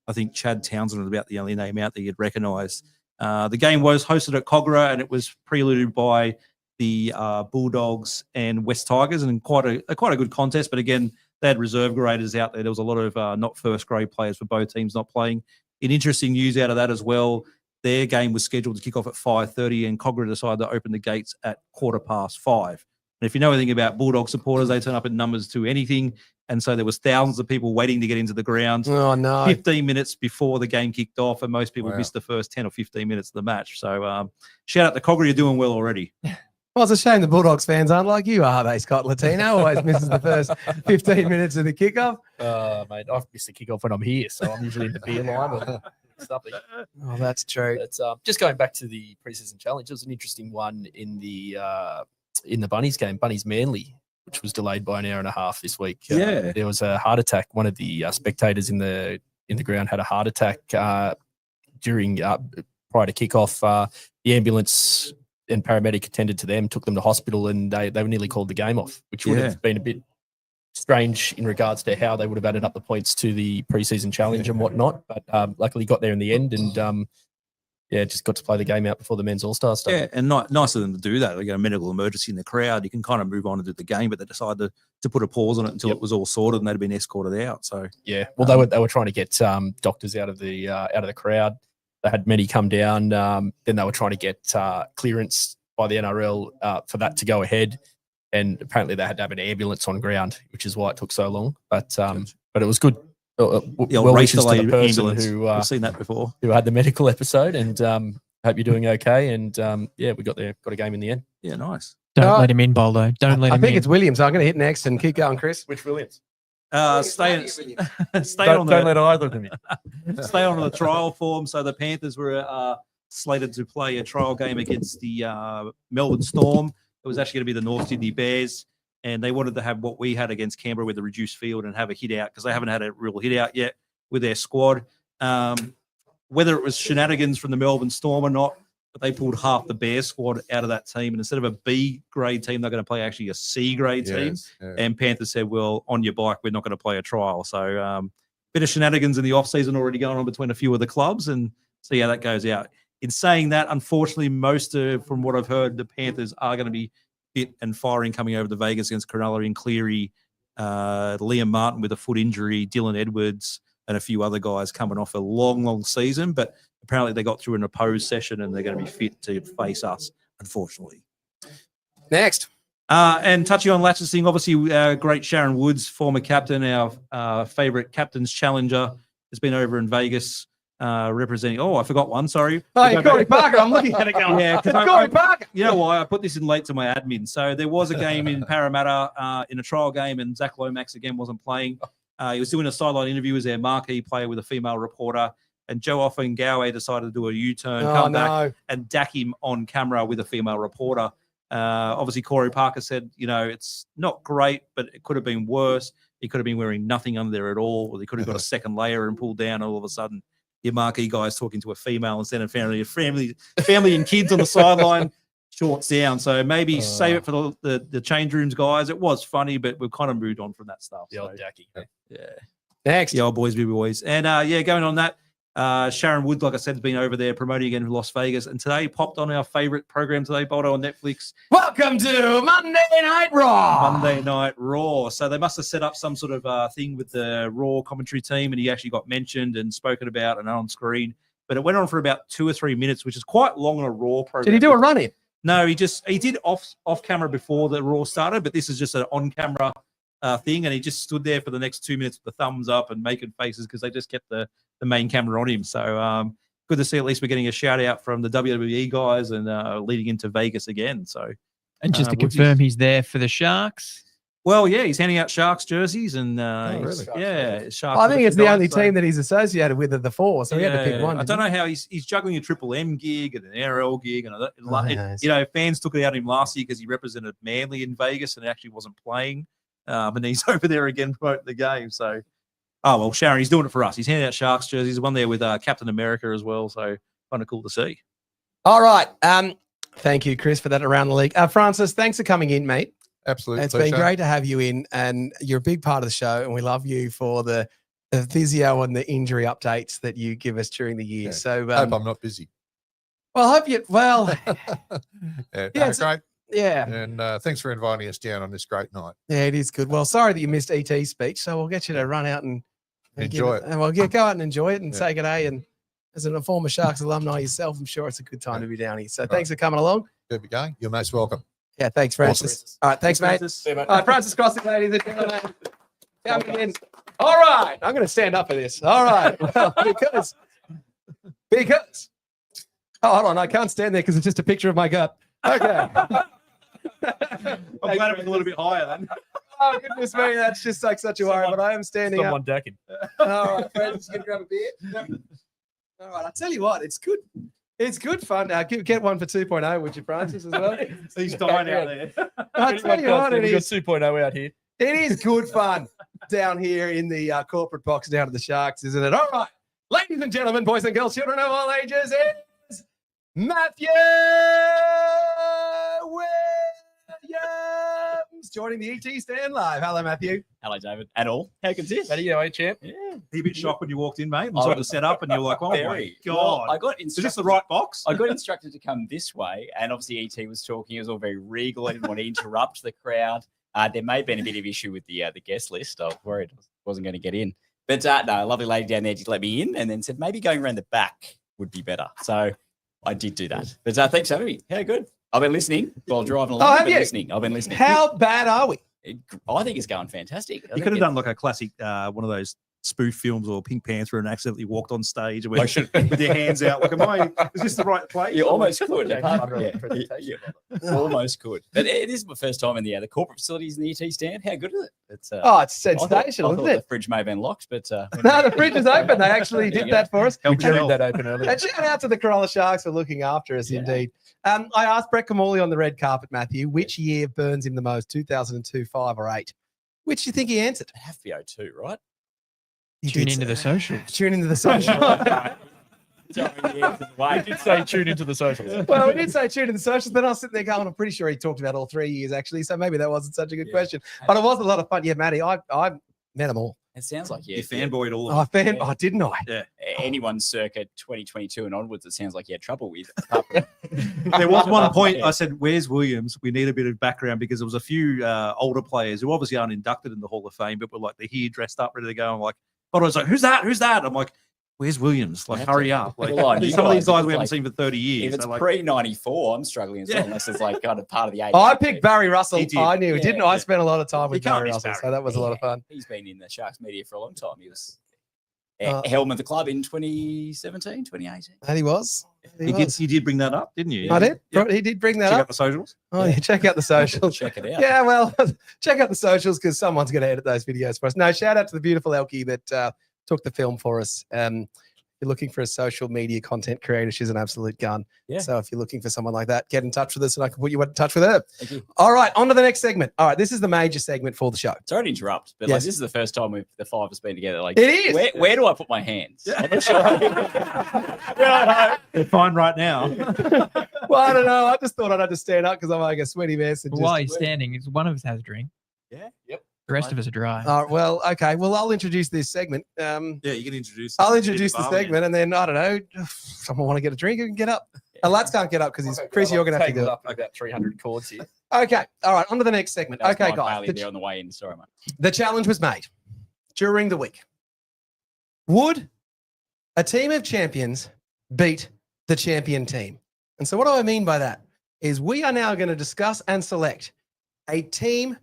I think Chad Townsend was about the only name out that you'd recognise. The game was hosted at Cogra, and it was preluded by the Bulldogs and West Tigers, and quite a good contest. But again, they had reserve graders out there. There was a lot of not first grade players for both teams not playing in interesting news out of that as well, their game was scheduled to kick off at 5:30, and Cogra decided to open the gates at 5:15. And if you know anything about Bulldog supporters, they turn up in numbers to anything. And so there was thousands of people waiting to get into the ground. Oh, no. 15 minutes before the game kicked off, and most people missed the first 10 or 15 minutes of the match. So shout out to Cogra, you're doing well already. Well, it's a shame the Bulldogs fans aren't like you are, they, Scott Latino. Always misses the first 15 minutes of the kickoff. Mate, I've missed the kickoff when I'm here, so I'm usually in the beer line or something. Oh, that's true. But just going back to the preseason challenge, it was an interesting one in the Bunnies game, Bunnies Manly, which was delayed by an hour and a half this week. There was a heart attack. One of the spectators in the ground had a heart attack during prior to kickoff. The ambulance and paramedic attended to them, took them to hospital, and they were nearly called the game off, which would have been a bit strange in regards to how they would have added up the points to the preseason challenge and whatnot. But luckily got there in the end, and just got to play the game out before the men's all-star stuff. Yeah, and nice of them to do that. They got a medical emergency in the crowd. You can kind of move on and do the game, but they decided to put a pause on it until it was all sorted and they'd been escorted out. So well, they were trying to get doctors out of the crowd. They had many come down. Then they were trying to get clearance by the NRL for that to go ahead, and apparently they had to have an ambulance on ground, which is why it took so long. But it was good. Well wishes to the person who I've seen that before, who had the medical episode, and hope you're doing okay. And we got a game in the end. Yeah, nice. Don't let him in, Boldo. Don't let him in. I think it's Williams. I'm going to hit next and keep going, Chris. Which Williams? Stay don't let either of them in. Stay on the trial form. So the Panthers were slated to play a trial game against the Melbourne Storm. It was actually going to be the North Sydney Bears, and they wanted to have what we had against Canberra with the reduced field and have a hit out, because they haven't had a real hit out yet with their squad. Whether it was shenanigans from the Melbourne Storm or not, but they pulled half the Bears squad out of that team, and instead of a B grade team, they're going to play actually a C grade team. And Panthers said, well, on your bike, we're not going to play a trial. So bit of shenanigans in the off season already going on between a few of the clubs, and see how that goes out. In saying that, unfortunately, from what I've heard, the Panthers are going to be fit and firing coming over to Vegas against Cronulla in Cleary, Liam Martin with a foot injury, Dylan Edwards, and a few other guys coming off a long season. But apparently they got through an opposed session and they're going to be fit to face us, unfortunately. Next. And touching on Latching, obviously, great Sharon Woods, former captain, our favourite captain's challenger, has been over in Vegas representing. Oh, I forgot one. Sorry. Oh, Corey Parker. I'm looking at it going. Yeah, Corey Parker. You know why? I put this in late to my admin. So there was a game in Parramatta in a trial game, and Zach Lomax again wasn't playing. He was doing a sideline interview as their marquee player with a female reporter, and Joe Offengawe decided to do a U-turn, come back and dack him on camera with a female reporter. Obviously, Corey Parker said, it's not great, but it could have been worse. He could have been wearing nothing under there at all, or he could have got a second layer and pulled down. All of a sudden, your marquee guy is talking to a female instead of family and kids on the sideline. Shorts down. So maybe save it for the change rooms, guys. It was funny, but we've kind of moved on from that stuff. The old Dacky. Yeah. Next. The old boys, baby boys. And going on that, Sharon Wood, like I said, has been over there promoting again in Las Vegas. And today popped on our favorite program today, Boldo, on Netflix. Welcome to Monday Night Raw. Monday Night Raw. So they must have set up some sort of thing with the Raw commentary team, and he actually got mentioned and spoken about and on screen. But it went on for about 2 or 3 minutes, which is quite long on a Raw program. Did he do a run-in? No, he did off camera before the Raw started, but this is just an on camera thing, and he just stood there for the next 2 minutes with the thumbs up and making faces because they just kept the main camera on him. So good to see at least we're getting a shout out from the WWE guys and leading into Vegas again. So and just to confirm, he's there for the Sharks. Well, yeah, he's handing out Sharks jerseys and really? Sharks. I think it's the only team that he's associated with of the four, so he had to pick one. I don't know how he's juggling a Triple M gig and an NRL gig, and fans took it out of him last year because he represented Manly in Vegas and actually wasn't playing, and he's over there again promoting the game. So, Sharon, he's doing it for us. He's handing out Sharks jerseys. One there with Captain America as well, so kind of cool to see. All right, thank you, Chris, for that around the league. Francis, thanks for coming in, mate. Absolutely. It's been great to have you in, and you're a big part of the show, and we love you for the physio and the injury updates that you give us during the year. Yeah. So hope I'm not busy. Well, hope you. Well, great. Yeah, and thanks for inviting us down on this great night. Yeah, it is good. Well, sorry that you missed ET's speech, so we'll get you to run out and enjoy it. And we'll go out and enjoy it and say good day and as a former Sharks alumni yourself, I'm sure it's a good time to be down here. So thanks for coming along. Good to be going. You're most welcome. Yeah, thanks, Francis. All right, thanks, mate. See you, mate. All right, Francis Crossing, ladies and gentlemen. Coming in. All right, I'm going to stand up for this. All right, well, because. Oh, hold on, I can't stand there because it's just a picture of my gut. Okay. I'm glad it was a little bit higher then. Oh, goodness me, that's just like such a worry, but I am standing Someone up. decking. All right, Francis, you can grab a beer. All right, I'll tell you what, it's good. It's good fun. Get one for 2.0, would you, Francis, as well? He's dying out there. I'll tell you what, it We've got is. 2.0 out here. It is good fun down here in the corporate box down to the Sharks, isn't it? All right, ladies and gentlemen, boys and girls, children of all ages, is Matthew Williams joining the ET Stand Live. Hello, Matthew. Hello, David. At all? How good is this? How do you go, champ? Yeah. He a bit shocked when you walked in, mate, and saw the setup, and you're like, oh, Very. my Well, God. I got Is this the right box? I got instructed to come this way, and obviously ET was talking. It was all very regal. I didn't want to interrupt the crowd. There may have been a bit of issue with the guest list. I was worried I wasn't going to get in. But no, a lovely lady down there did let me in and then said maybe going around the back would be better. So I did do that. But thanks for having me. How good. I've been listening while driving along. have you? I've been listening. How bad are we? I think it's going fantastic. You could have done like a classic, one of those spoof films or Pink Panther and accidentally walked on stage with your hands out. Like, is this the right place? You almost could. Yeah. Almost could. But it is my first time in the corporate facilities in the ET stand. How good is it? It's It's I thought sensational, isn't the it? fridge may have been locked, but No, the fridge is open. They actually did that for us. We carried that open earlier. And shout out to the Cronulla Sharks for looking after us, indeed. I asked Brett Kamali on the red carpet, Matthew, which year burns him the most, 2002, 5 or 8? Which do you think he answered? It'd have to be 02, right? Tune into the socials. Tune into the social. I did say tune into the socials. Well, we did say tune into the socials, but I was sitting there going, I'm pretty sure he talked about all 3 years, actually. So maybe that wasn't such a good question. But it was a lot of fun. Yeah, Matty, I met them all. It sounds like You fanboyed all of them. Oh, didn't I? Yeah. Anyone circa 2022 and onwards, it sounds like you had trouble with. There was one point I said, where's Williams? We need a bit of background because there was a few older players who obviously aren't inducted in the Hall of Fame, but were like, they're here dressed up, ready to go. I'm like, but I was like, who's that? Who's that? I'm like, where's Williams? Like, hurry up. Like, some of these guys we haven't seen for 30 years. If it's like, pre-94, I'm struggling as well, unless it's like kind of part of the 80s. I picked Barry Russell. He did. I knew, didn't I? Yeah. I spent a lot of time with You can't Barry miss Russell, Barry. so that was a lot of fun. He's been in the Sharks media for a long time. He was helm of the club in 2017, 2018. And he was. You did bring that up, didn't you? I did. Yep. He did bring that Check up. out the socials. Oh, yeah, check out the socials. Check it out. Yeah, well, check out the socials because someone's going to edit those videos for us. No, shout out to the beautiful Elkie that took the film for us. If you're looking for a social media content creator, she's an absolute gun. Yeah. So if you're looking for someone like that, get in touch with us and I can put you in touch with her. Thank you. All right, on to the next segment. All right, this is the major segment for the show. Sorry to interrupt, but Yes. like this is the first time the five of us been together. Like It is. Where do I put my hands? I'm not sure. They're fine right now. Well, I don't know. I just thought I'd have to stand up because I'm like a sweaty mess. And But while he's standing, one of us has a drink. Yeah. Yep. The rest of us are dry. All right, well, okay. Well, I'll introduce this segment. Yeah, you can introduce. I'll introduce the segment, and then I don't know. If someone want to get a drink, you can get up. Lads can't get up because he's Chris. You're going to have to do it. Up about 300 chords here. Okay. All right. On to the next segment. That was Okay, my guys. failure there on the way in. Sorry, mate. The challenge was made during the week. Would a team of champions beat the champion team? And so what do I mean by that is we are now going to discuss and select a team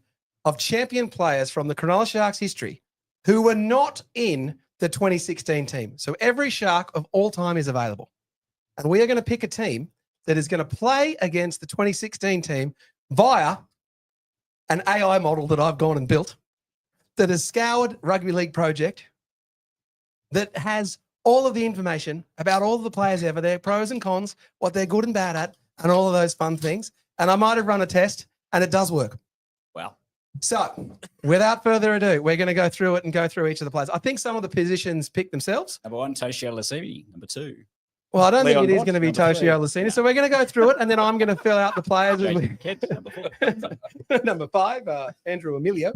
of champion players from the Cronulla Sharks history who were not in the 2016 team. So every Shark of all time is available. And we are going to pick a team that is going to play against the 2016 team via an AI model that I've gone and built that has scoured Rugby League Project, that has all of the information about all of the players ever, their pros and cons, what they're good and bad at, and all of those fun things. And I might have run a test, and it does work. Wow. So, without further ado, we're going to go through it and go through each of the players. I think some of the positions pick themselves. Number 1, Toshio Lasimi. Number 2. Well, I don't Leon think it is Watt, going to be number 3. Toshio Lasina. So we're going to go through it, and then I'm going to fill out the players. Jason Kent, number 4. Number 5, Andrew Emilio.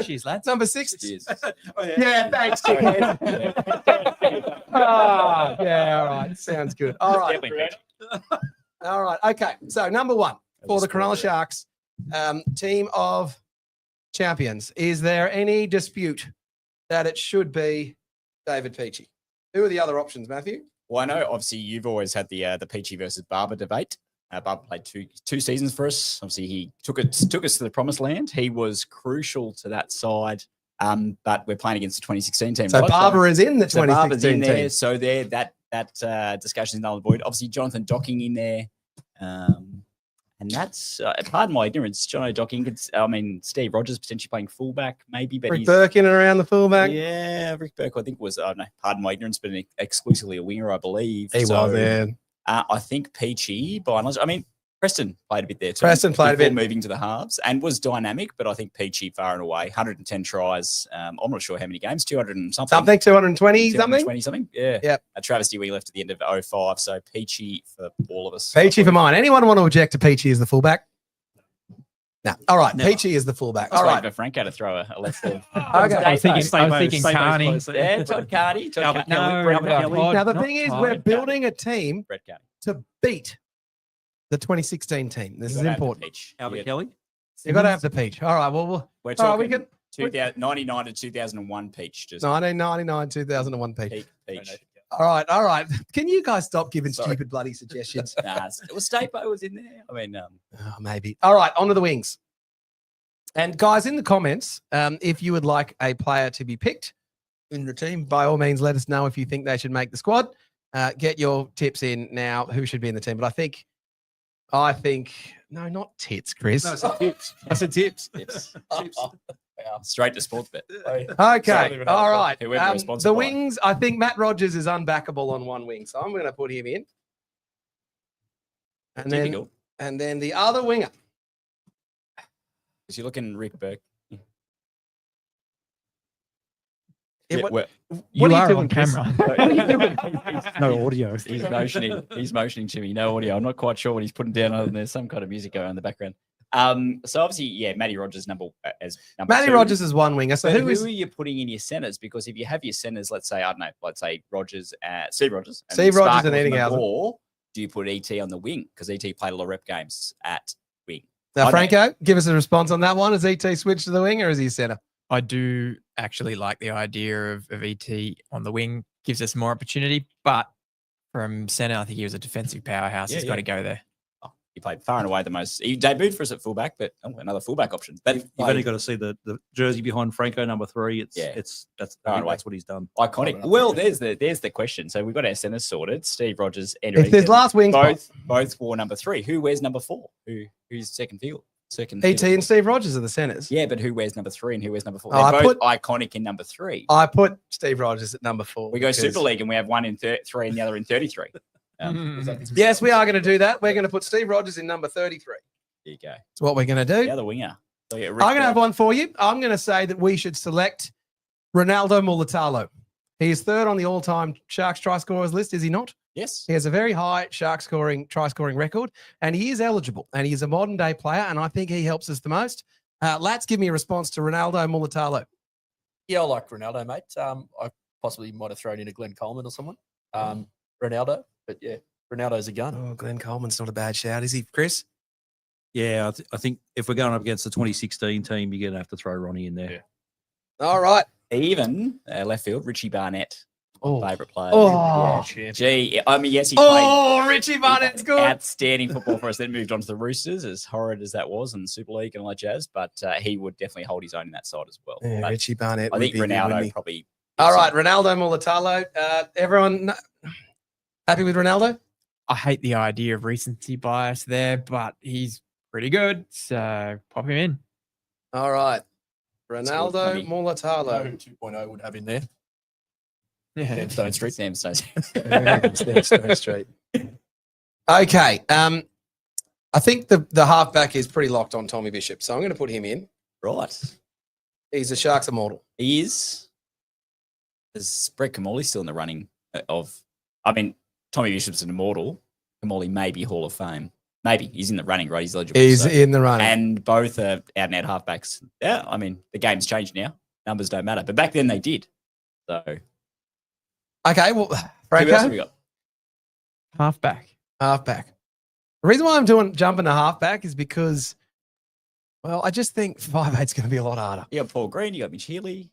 Cheers, lads. Number 6. Cheers. Yeah, thanks, chicken. Ah, yeah, all right. Sounds good. All right. All right. Okay. So, number 1 for the Cronulla Sharks team of champions. Is there any dispute that it should be David Peachy? Who are the other options, Matthew? Well, I know obviously you've always had the Peachy versus Barber debate. Barber played two seasons for us. Obviously, he took us to the promised land. He was crucial to that side. But we're playing against the 2016 team. So right? Barber is in the 2016 Barber's in there. team. So there, that discussion is null and void. Obviously, Jonathan Docking in there. And that's, pardon my ignorance, John Docking. Steve Rogers potentially playing fullback, maybe. But Rick Burke in and around the fullback. Yeah, Rick Burke, I think was, I don't know, pardon my ignorance, but exclusively a winger, I believe. He was there. I think Peachy, by and large, Preston played a bit there too. Preston played a bit. Moving to the halves and was dynamic, but I think Peachy far and away, 110 tries. I'm not sure how many games, 200 and something. 220 something? 220 something, yeah. Yep. A travesty we left at the end of 05, so Peachy for all of us. Peachy for mine. Anyone want to object to Peachy as the fullback? No. All right. Never. Peachy is the fullback. All All right. For Franco to throw a left ball. Okay. I was thinking Carney. Yeah, Todd Carney. Now, the thing is, we're building a team Brett Carney. to beat the 2016 team. This is important. Albert Kelly. You've got to have the peach. All right. Well, We're all right, talking we can 99 to 2001 Peach. Just 1999, 2001 peach. Peach. All right. All right. Can you guys stop giving stupid bloody suggestions? It was Stapo was in there. Maybe. All right. On to the wings. And guys, in the comments, if you would like a player to be picked in the team, by all means, let us know if you think they should make the squad. Get your tips in now. Who should be in the team? But I think no, not tits, Chris. No, it's tips. I said tips. Tips. Straight to sports bet. Okay. All right. Whoever we're sponsored the by. wings, I think Matt Rogers is unbackable on one wing. So I'm going to put him in. Typical. And then the other winger. Is you looking Rick Burke? Yeah, what You are you are doing, on Chris? camera. No audio. He's motioning to me. No audio. I'm not quite sure what he's putting down other than there's some kind of music going on in the background. So obviously, yeah, Matty Rogers number Matty two. Rogers is one winger. So But who is are you putting in your centers? Because if you have your centers, let's say, I don't know, let's say Rogers, Steve Rogers. Steve Rogers and Sparkles Eddinghausen. Or do you put ET on the wing? Because ET played a lot of rep games at wing. now, Franco? Give us a response on that one. Is ET switched to the wing or is he centre? I do actually like the idea of ET on the wing. Gives us more opportunity, but from centre, I think he was a defensive powerhouse. He's got to go there. He played far and away the most. He debuted for us at fullback, but another fullback option. But You've only got to see the jersey behind Franco, number 3. That's what he's done. Iconic. Well, there's the question. So we've got our centers sorted. Steve Rogers and If there's last wing both wore number 3. Who wears number 4? Who's second field? ET and Steve Rogers are the centres. Yeah, but who wears number 3 and who wears number 4? Oh, They're both iconic in number 3. I put Steve Rogers at number 4. We go Super League and we have one in 3 and the other in 33. Yes, we are going to do that. We're going to put Steve Rogers in number 33. There you go. That's what we're going to do. The other winger. So I'm going to have one for you. I'm going to say that we should select Ronaldo Mulatalo. He is third on the all-time Sharks try scorers list, is he not? Yes. He has a very high try scoring record, and he is eligible, and he is a modern day player, and I think he helps us the most. Let's give me a response to Ronaldo Mulatalo. Yeah, I like Ronaldo, mate. I possibly might have thrown in a Glenn Coleman or someone. Ronaldo, but yeah, Ronaldo's a gun. Oh, Glenn Coleman's not a bad shout, is he, Chris? Yeah, I think if we're going up against the 2016 team, you're going to have to throw Ronnie in there. Yeah. All right. Even left field, Richie Barnett. Favourite player. Oh, yeah. Gee, I mean, yes, he played. played Richie Barnett's good. Outstanding football for us. Then moved on to the Roosters, as horrid as that was, and the Super League and all that jazz. But he would definitely hold his own in that side as well. Yeah, But Richie Barnett. I think Ronaldo probably. All right, Ronaldo Mulatalo. Everyone happy with Ronaldo? I hate the idea of recency bias there, but he's pretty good. So pop him in. All right. Ronaldo Mulatalo. 2.0 would have in there. Yeah. Sandstone Street. Sandstone Street. Okay. I think the halfback is pretty locked on Tommy Bishop, so I'm going to put him in. Right. He's a Sharks immortal. He is. Is Brett Kamali still in the running of? I mean, Tommy Bishop's an immortal. Kamali may be Hall of Fame. Maybe he's in the running, right? He's eligible. He's in the running, and both are out-and-out halfbacks. Yeah, I mean, the game's changed now. Numbers don't matter, but back then they did. So. Okay, well, Franco? Who else have we got? Halfback. The reason why I'm jumping to halfback is because, well, I just think 5'8's going to be a lot harder. You got Paul Green, you got Mitch Healy.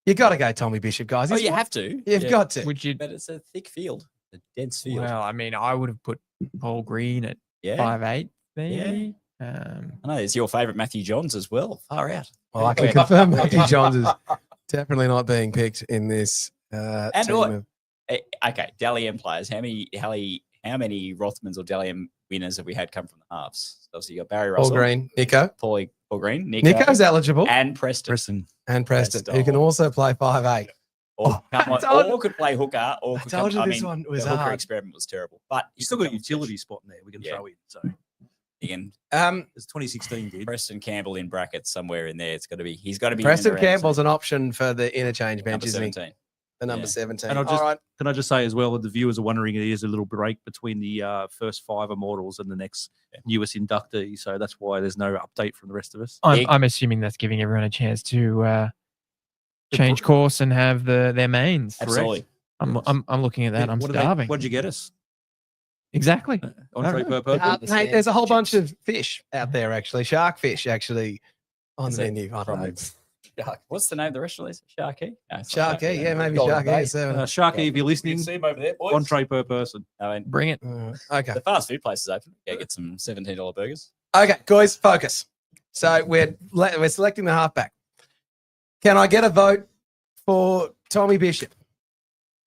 You got to go Tommy Bishop, guys. Oh, He's you one- have to. You've Yeah. got to. Would you? But it's a thick field, a dense field. Well, I mean, I would have put Paul Green at Yeah. 5'8", maybe. I know it's your favourite Matthew Johns as well. Far out. Well, I can confirm Matthew Johns is definitely not being picked in this And team. what- Of, Okay, Dally M players. How many Rothmans or Dally M winners have we had come from the halves? So obviously you got Barry Paul Russell, Green, Nico. Paul Green, Nico, Nico's eligible. and Preston. And Preston, who can also play 5'8". Or, come on, or could play hooker, or could told come, you this one was the hooker hard. experiment was terrible. But You still got a utility spot in there we can throw in. So again, it's 2016 did. Preston Campbell in brackets somewhere in there. It's got to be. He's got to be. in Preston and around Campbell's an option for the interchange bench, number isn't he? 17. The number Yeah. 17. And All right. can I just say as well that the viewers are wondering, there's a little break between the first 5 immortals and the next newest inductee. So that's why there's no update from the rest of us. I'm assuming that's giving everyone a chance to change course and have their mains. Absolutely. I'm looking at that. I'm What starving. What'd you get us? Exactly. Entree per person? Mate, there's a whole bunch of fish out there, actually. Shark fish, actually, on Is the it? menu. I don't know. Shark. What's the name of the restaurant? Is it Sharky? No, it's not Sharky, yeah, maybe Golden Sharky. Bay. So, Sharky, if you're listening, see him over there, boys. entree per person. I mean, Bring it. okay. the fast food place is open. Yeah, get some $17 burgers. Okay, guys, focus. So we're selecting the halfback. Can I get a vote for Tommy Bishop?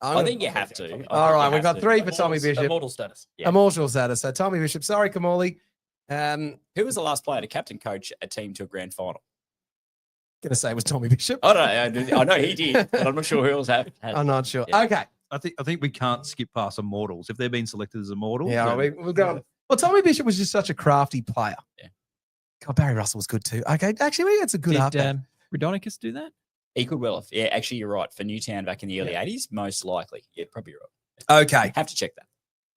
I think you have to. All right, we've got 3 for Tommy Bishop. Immortal status. Immortal status. So Tommy Bishop. Sorry, Kamali. Who was the last player to captain coach a team to a grand final? Gonna say it was Tommy Bishop. I don't know. I know he did, but I'm not sure who else had. I'm not sure. Yeah. Okay. I think we can't skip past immortals. If they're being selected as immortals. Yeah, then- we'll go. Well, Tommy Bishop was just such a crafty player. Yeah. God, Barry Russell was good too. Okay, actually, we had some good Did halfback. Rhodonicus do that? He could well have. Yeah, actually, you're right. For Newtown back in the early 80s, most likely. Yeah, probably right. Okay. Have to check that.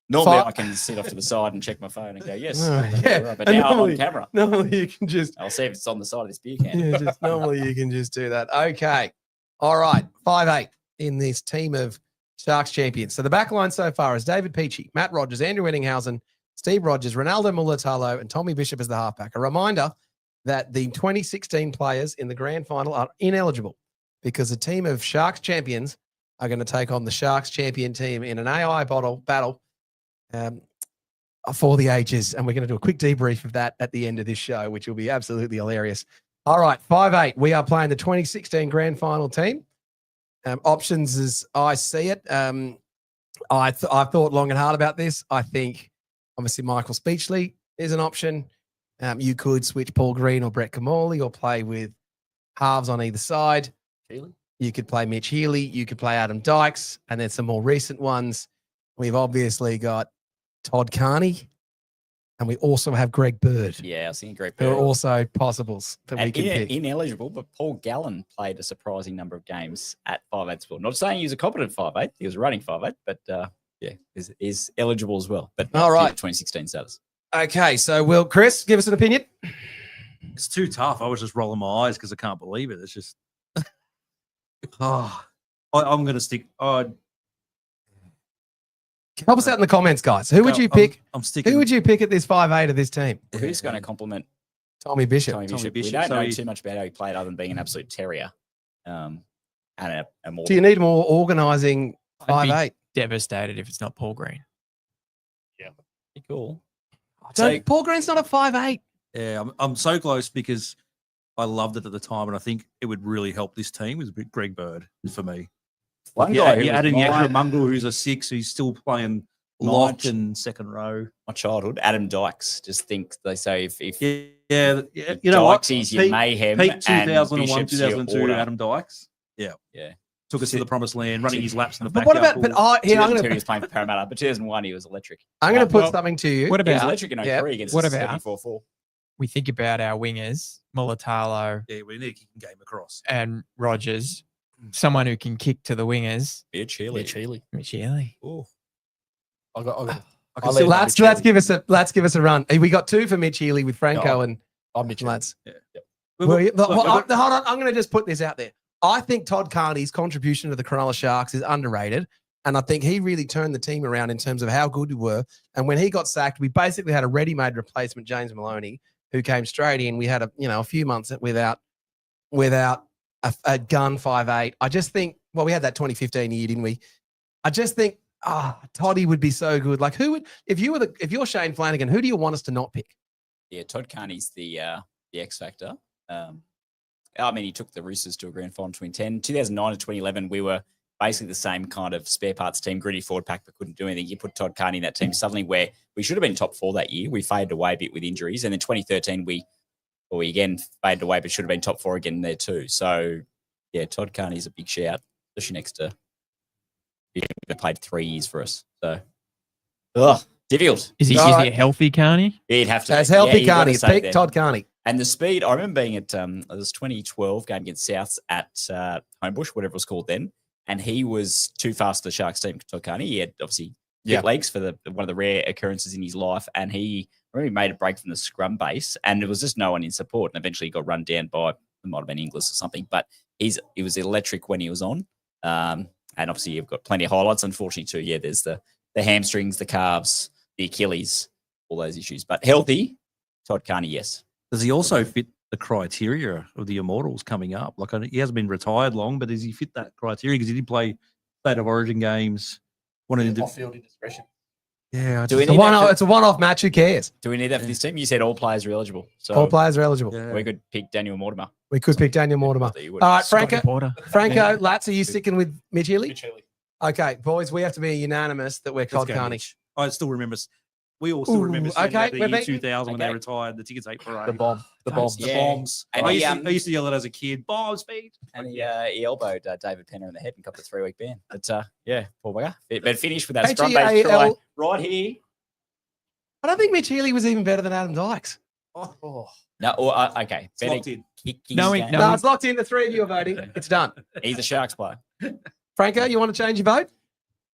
Normally, Fi- I can sit off to the side and check my phone and go, yes. Oh, you're yeah. right. But And now I'm normally- on camera. Normally, you can just I'll see if it's on the side of this beer can. yeah, just normally you can just do that. Okay. All right. 5'8" in this team of Sharks champions. So the back line so far is David Peachy, Matt Rogers, Andrew Eddinghausen, Steve Rogers, Ronaldo Mulatalo, and Tommy Bishop as the halfback. A reminder that the 2016 players in the grand final are ineligible because the team of Sharks champions are going to take on the Sharks champion team in an AI battle for the ages. And we're going to do a quick debrief of that at the end of this show, which will be absolutely hilarious. All right, 5'8". We are playing the 2016 grand final team. Options as I see it. I've thought long and hard about this. I think obviously Michael Speechley is an option. You could switch Paul Green or Brett Kamali or play with halves on either side. Healy? You could play Mitch Healy. You could play Adam Dykes. And then some more recent ones. We've obviously got Todd Carney. And we also have Greg Bird. Yeah, I was thinking Greg Who are Bird. also possibles that we And can pick. ineligible, but Paul Gallen played a surprising number of games at 5'8" sport. Not saying he was a competent 5'8", he was running 5'8", but yeah, is eligible as well. But All right. 2016 status. Okay, so will Chris give us an opinion? It's too tough. I was just rolling my eyes because I can't believe it. It's just, I'm going to stick. Help us out in the comments, guys. Who would you pick? I'm sticking. Who would you pick at this 5'8" of this team? Who's going to compliment Tommy Bishop. Tommy Bishop? We Bishop, don't so know he- too much about how he played other than being an absolute terrier. And a more. Do you need more organising I'd be 5'8"? devastated if it's not Paul Green. Pretty cool. Paul Green's not a 5'8". Yeah, I'm so close because I loved it at the time, and I think it would really help this team with Greg Bird for me. One Yeah, guy who you're was adding the extra my- Mungle, who's a 6, who's still playing lock and second row. My childhood, Adam Dykes. Just think they say if Yeah, you know what? Dykes is your mayhem Peak and 2001, Bishop's your 2002, order. Adam Dykes. Yeah. Yeah. Took us to the promised land, running his laps in the But back. what about? But here, I'm 2002 going he to was playing for Parramatta, but 2001 he was electric. I'm going to put well, something to you. What He was about electric in 03 Yeah. against What us, about- 74-4. we think about our wingers, Mulatalo Yeah, we need a kicking game across. and Rogers, someone who can kick to the wingers. Mitch Healy. Mitch Healy. Oh, I got. So let's give us a run. We got 2 for Mitch Healy with Franco and I'm Mitch Healy. Lads. Yeah. Well, hold on. I'm going to just put this out there. I think Todd Carney's contribution to the Cronulla Sharks is underrated. And I think he really turned the team around in terms of how good we were. And when he got sacked, we basically had a ready-made replacement, James Maloney, who came straight in. We had a few months without a gun 5'8". I just think, well, we had that 2015 year, didn't we? I just think, Toddy would be so good. Like, who would, if you're Shane Flanagan, who do you want us to not pick? Yeah, Todd Carney's the X factor. I mean, he took the Roosters to a grand final 2009 and 2011. We were basically the same kind of spare parts team, gritty forward pack, but couldn't do anything. You put Todd Carney in that team suddenly where we should have been top 4 that year. We faded away a bit with injuries. And then 2013, we again faded away, but should have been top 4 again there too. So, yeah, Todd Carney's a big shout, especially next to he played 3 years for us. So, difficult. Is he a healthy Carney? He'd have to. That's healthy Carney. It's peak Todd Carney. And the speed, I remember being at it was 2012 game against Souths at Homebush, whatever it was called then, and he was too fast for the Sharks team. Todd Carney, he had obviously quick legs for one of the rare occurrences in his life, and I remember he made a break from the scrum base, and there was just no one in support, and eventually he got run down by, it might have been Inglis or something, but he was electric when he was on, and obviously you've got plenty of highlights. Unfortunately, too, yeah, there's the hamstrings, the calves, the Achilles, all those issues, but healthy, Todd Carney, yes. Does he also fit the criteria of the Immortals coming up? Like, he hasn't been retired long, but does he fit that criteria? Because he did play State of Origin games. Off-field indiscretion. Yeah, it's a one-off match. Who cares? Do we need that for this team? You said all players are eligible. So all players are eligible. Yeah. We could pick Daniel Mortimer. We could pick Daniel Mortimer. All right, Franco, Lats, are you sticking with Mitch Healy? Mitch Healy. Okay, boys, we have to be unanimous that we're Todd Carney. I still remember. We all still remember the year 2000 when they Okay. retired. The tickets 8 for 8. The bomb. The bomb. The bombs. And I he, used to yell it as a kid. Bomb speed. And he elbowed David Penner in the head and got the 3-week ban. But yeah, poor bugger. But finished with that scrum base try right here. I don't think Mitch Healy was even better than Adam Dykes. No, okay. It's locked in. No, it's locked in. The 3 of you are voting. It's done. He's a Sharks player. Franco, you want to change your vote?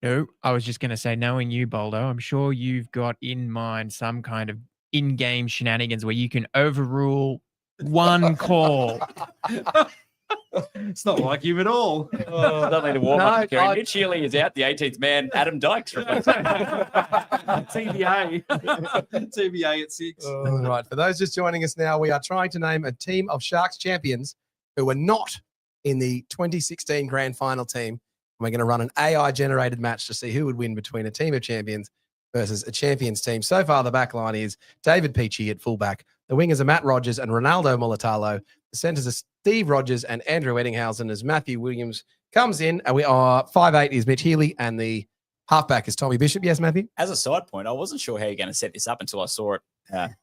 No, I was just going to say, knowing you, Boldo, I'm sure you've got in mind some kind of in-game shenanigans where you can overrule one call. It's not like you at all. Don't need to warm up. Mitch Healy is out. The 18th man, Adam Dykes. TBA. TBA at 6. All right. For those just joining us now, we are trying to name a team of Sharks champions who were not in the 2016 grand final team. We're going to run an AI-generated match to see who would win between a team of champions versus a champions team. So far, the back line is David Peachey at fullback. The wingers are Matt Rogers and Ronaldo Mulatalo. The centers are Steve Rogers and Andrew Eddinghausen as Matthew Williams comes in. And we are 5'8" is Mitch Healy and the halfback is Tommy Bishop. Yes, Matthew? As a side point, I wasn't sure how you're going to set this up until I saw it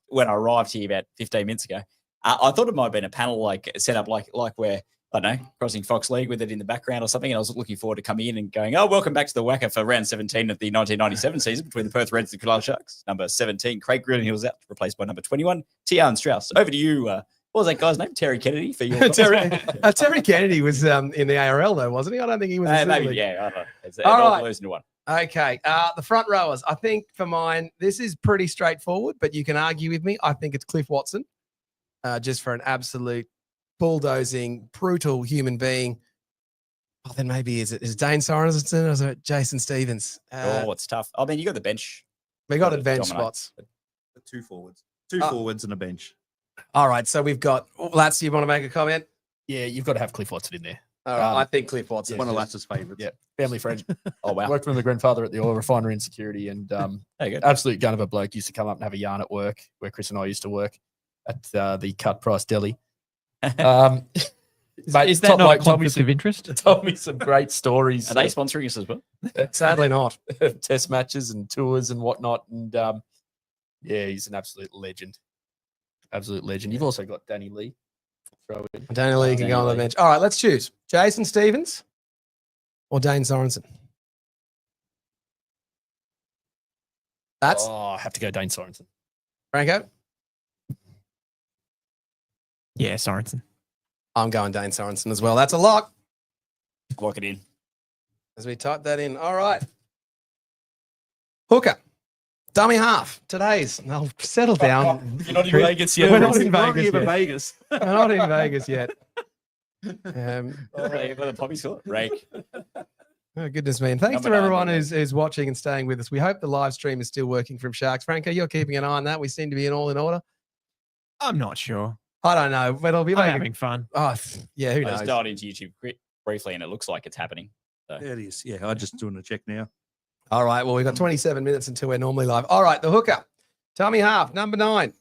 when I arrived here about 15 minutes ago. I thought it might have been a panel set up like where, I don't know, crossing Fox League with it in the background or something. And I was looking forward to coming in and going, oh, welcome back to the Wacker for round 17 of the 1997 season between the Perth Reds and the Cronulla Sharks. Number 17, Craig Greenhill's out, replaced by number 21, Tian Strauss. Over to you. What was that guy's name? Terry Kennedy for your Terry Kennedy was in the ARL though, wasn't he? I don't think he was. Maybe, yeah. I don't know. It's all all right. blues into one. Okay. The front rowers. I think for mine, this is pretty straightforward, but you can argue with me. I think it's Cliff Watson, just for an absolute bulldozing, brutal human being. Oh, then maybe is Dane Sorensen or is it Jason Stevens? It's tough. I mean, you got the bench. We got bench spots. 2 forwards. 2 forwards and a bench. All right. So we've got Lats. You want to make a comment? Yeah, you've got to have Cliff Watson in there. All right. I think Cliff Watson. One of Lats's favourites. Yeah, family friend. Oh, wow. Worked with my grandfather at the oil refinery in security and absolute gun of a bloke. Used to come up and have a yarn at work where Chris and I used to work at the cut price deli. Mate, is that not a conflict of interest? Told me some great stories. Are they sponsoring us as well? Sadly not. Test matches and tours and whatnot. And yeah, he's an absolute legend. Absolute legend. You've also got Danny Lee. Danny Lee can go on the bench. All right, let's choose Jason Stevens or Dane Sorensen. I have to go Dane Sorensen. Franco? Yeah, Sorensen. I'm going Dane Sorensen as well. That's a lock. Lock it in. As we type that in. All right. Hooker. Dummy half. Today's. I'll settle down. You're not in Vegas yet. We're not in Vegas yet. Vegas. We're not in Vegas yet. What the Poppy score? Rake. Oh, goodness me. And thanks to everyone who's watching and staying with us. We hope the live stream is still working from Sharks. Franco, you're keeping an eye on that. We seem to be in all in order. I'm not sure. I don't know, but it'll be I'm like having fun. Oh, yeah, who I just knows? dialed into YouTube briefly, and it looks like it's happening. So. There it is. Yeah, I'm just doing a check now. All right, well, we've got 27 minutes until we're normally live. All right, the hooker, Tommy Half, number 9.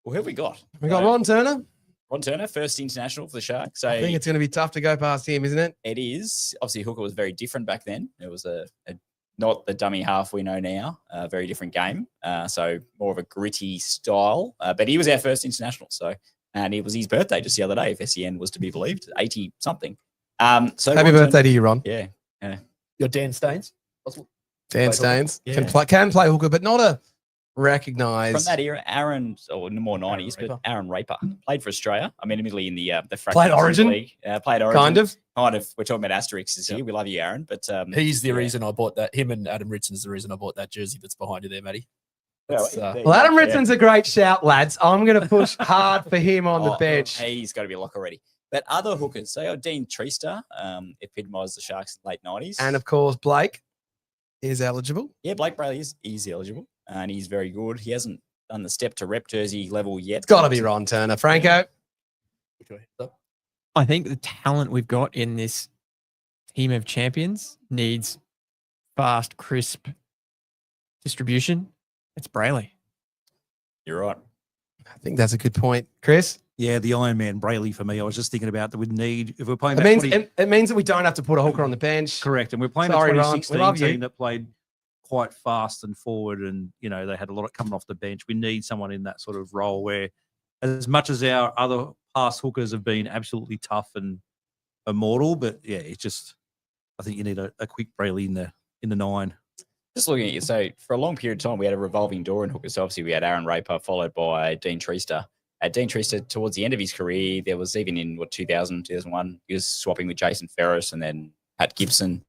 Well, who have we got? We got Ron Turner. Ron Turner, first international for the Sharks. So I think it's going to be tough to go past him, isn't it? it is. Obviously, hooker was very different back then. It was a not the dummy half we know now. A very different game. So more of a gritty style. But he was our first international. So and it was his birthday just the other day, if SEN was to be believed, 80 something. So Happy birthday to you, Ron. Yeah. Your Dan Staines. Dan Staines Yeah. can play hooker, but not a recognised. From that era, Aaron, or more 90s, but Aaron Raper played for Australia. I mean, admittedly in the Played Origin? League. Played Origin. Kind of. We're talking about asterisks here. We love you, Aaron. But He's the reason I bought that. Him and Adam Ritson is the reason I bought that jersey that's behind you there, Matty. Well, Adam Ritson's a great shout, lads. I'm going to push hard for him on the bench. He's got to be a lock already. But other hookers, so Dean Treester, epitomised the Sharks in the late 90s. And of course, Blake is eligible. Yeah, Blake Brayley is eligible, and he's very good. He hasn't done the step to rep jersey level yet. It's got to be Ron Turner. Franco? I think the talent we've got in this team of champions needs fast, crisp distribution. It's Brayley. You're right. I think that's a good point. Chris? Yeah, the Iron Man Brayley for me. I was just thinking about that we'd need, if we're playing It that means, 20 it means that we don't have to put a hooker on the bench. correct, and we're playing Sorry, a Ron. We 2016 love you. team that played quite fast and forward, and they had a lot of coming off the bench. We need someone in that sort of role where, as much as our other past hookers have been absolutely tough and immortal, but yeah, it's just I think you need a quick Brayley in the 9. Just looking at you, so for a long period of time, we had a revolving door in hookers. So obviously, we had Aaron Raper, followed by Dean Treester. Dean Treester, towards the end of his career, there was even in 2000, 2001, he was swapping with Jason Ferris and then Pat Gibson.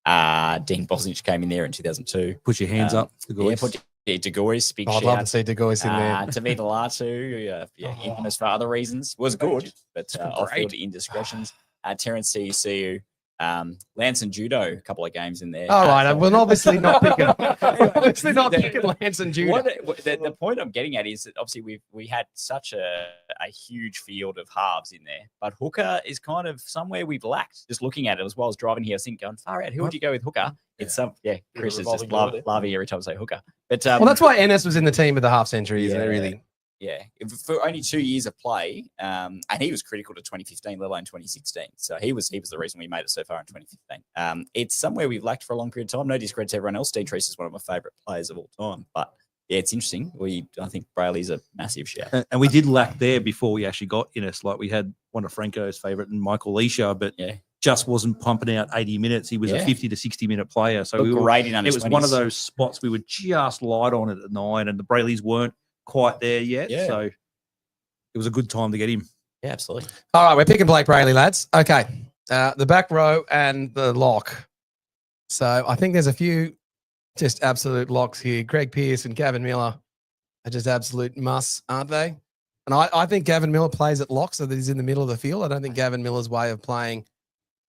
Dean Bosnich came in there in 2002. Put your hands up, DeGoyce. DeGoyce, big I'd shout. love to see DeGoyce in there. Tavita Latu, infamous for other reasons, was good, but off-field indiscretions. Terence CUCU, Lance and Judo, a couple of games in there. All right, we're obviously not picking. Obviously not picking Lance and Judah. The point I'm getting at is that obviously we had such a huge field of halves in there, but hooker is kind of somewhere we've lacked. Just looking at it as well as driving here, I think going far out. Who would you go with hooker? It's Chris is just loving every time I say hooker. But Well, that's why Ennis was in the team of the half century, isn't it? Really. Yeah, for only 2 years of play, and he was critical to 2015, let alone 2016. So he was the reason we made it so far in 2015. It's somewhere we've lacked for a long period of time. No discredit to everyone else. Dean Treese is one of my favourite players of all time. But yeah, it's interesting. I think Brayley's a massive shout. And we did lack there before we actually got Innes. Like we had one of Franco's favourite and Michael Leisha, but just wasn't pumping out 80 minutes. He was a 50 to 60 minute player. So Looked great in under it was 20s. one of those spots we were just light on at the 9, and the Brayleys weren't quite there yet. Yeah. So it was a good time to get him. Yeah, absolutely. All right, we're picking Blake Brayley, lads. Okay, the back row and the lock. So I think there's a few just absolute locks here. Greg Pearce and Gavin Miller are just absolute musts, aren't they? And I think Gavin Miller plays at lock, so that he's in the middle of the field. I don't think Gavin Miller's way of playing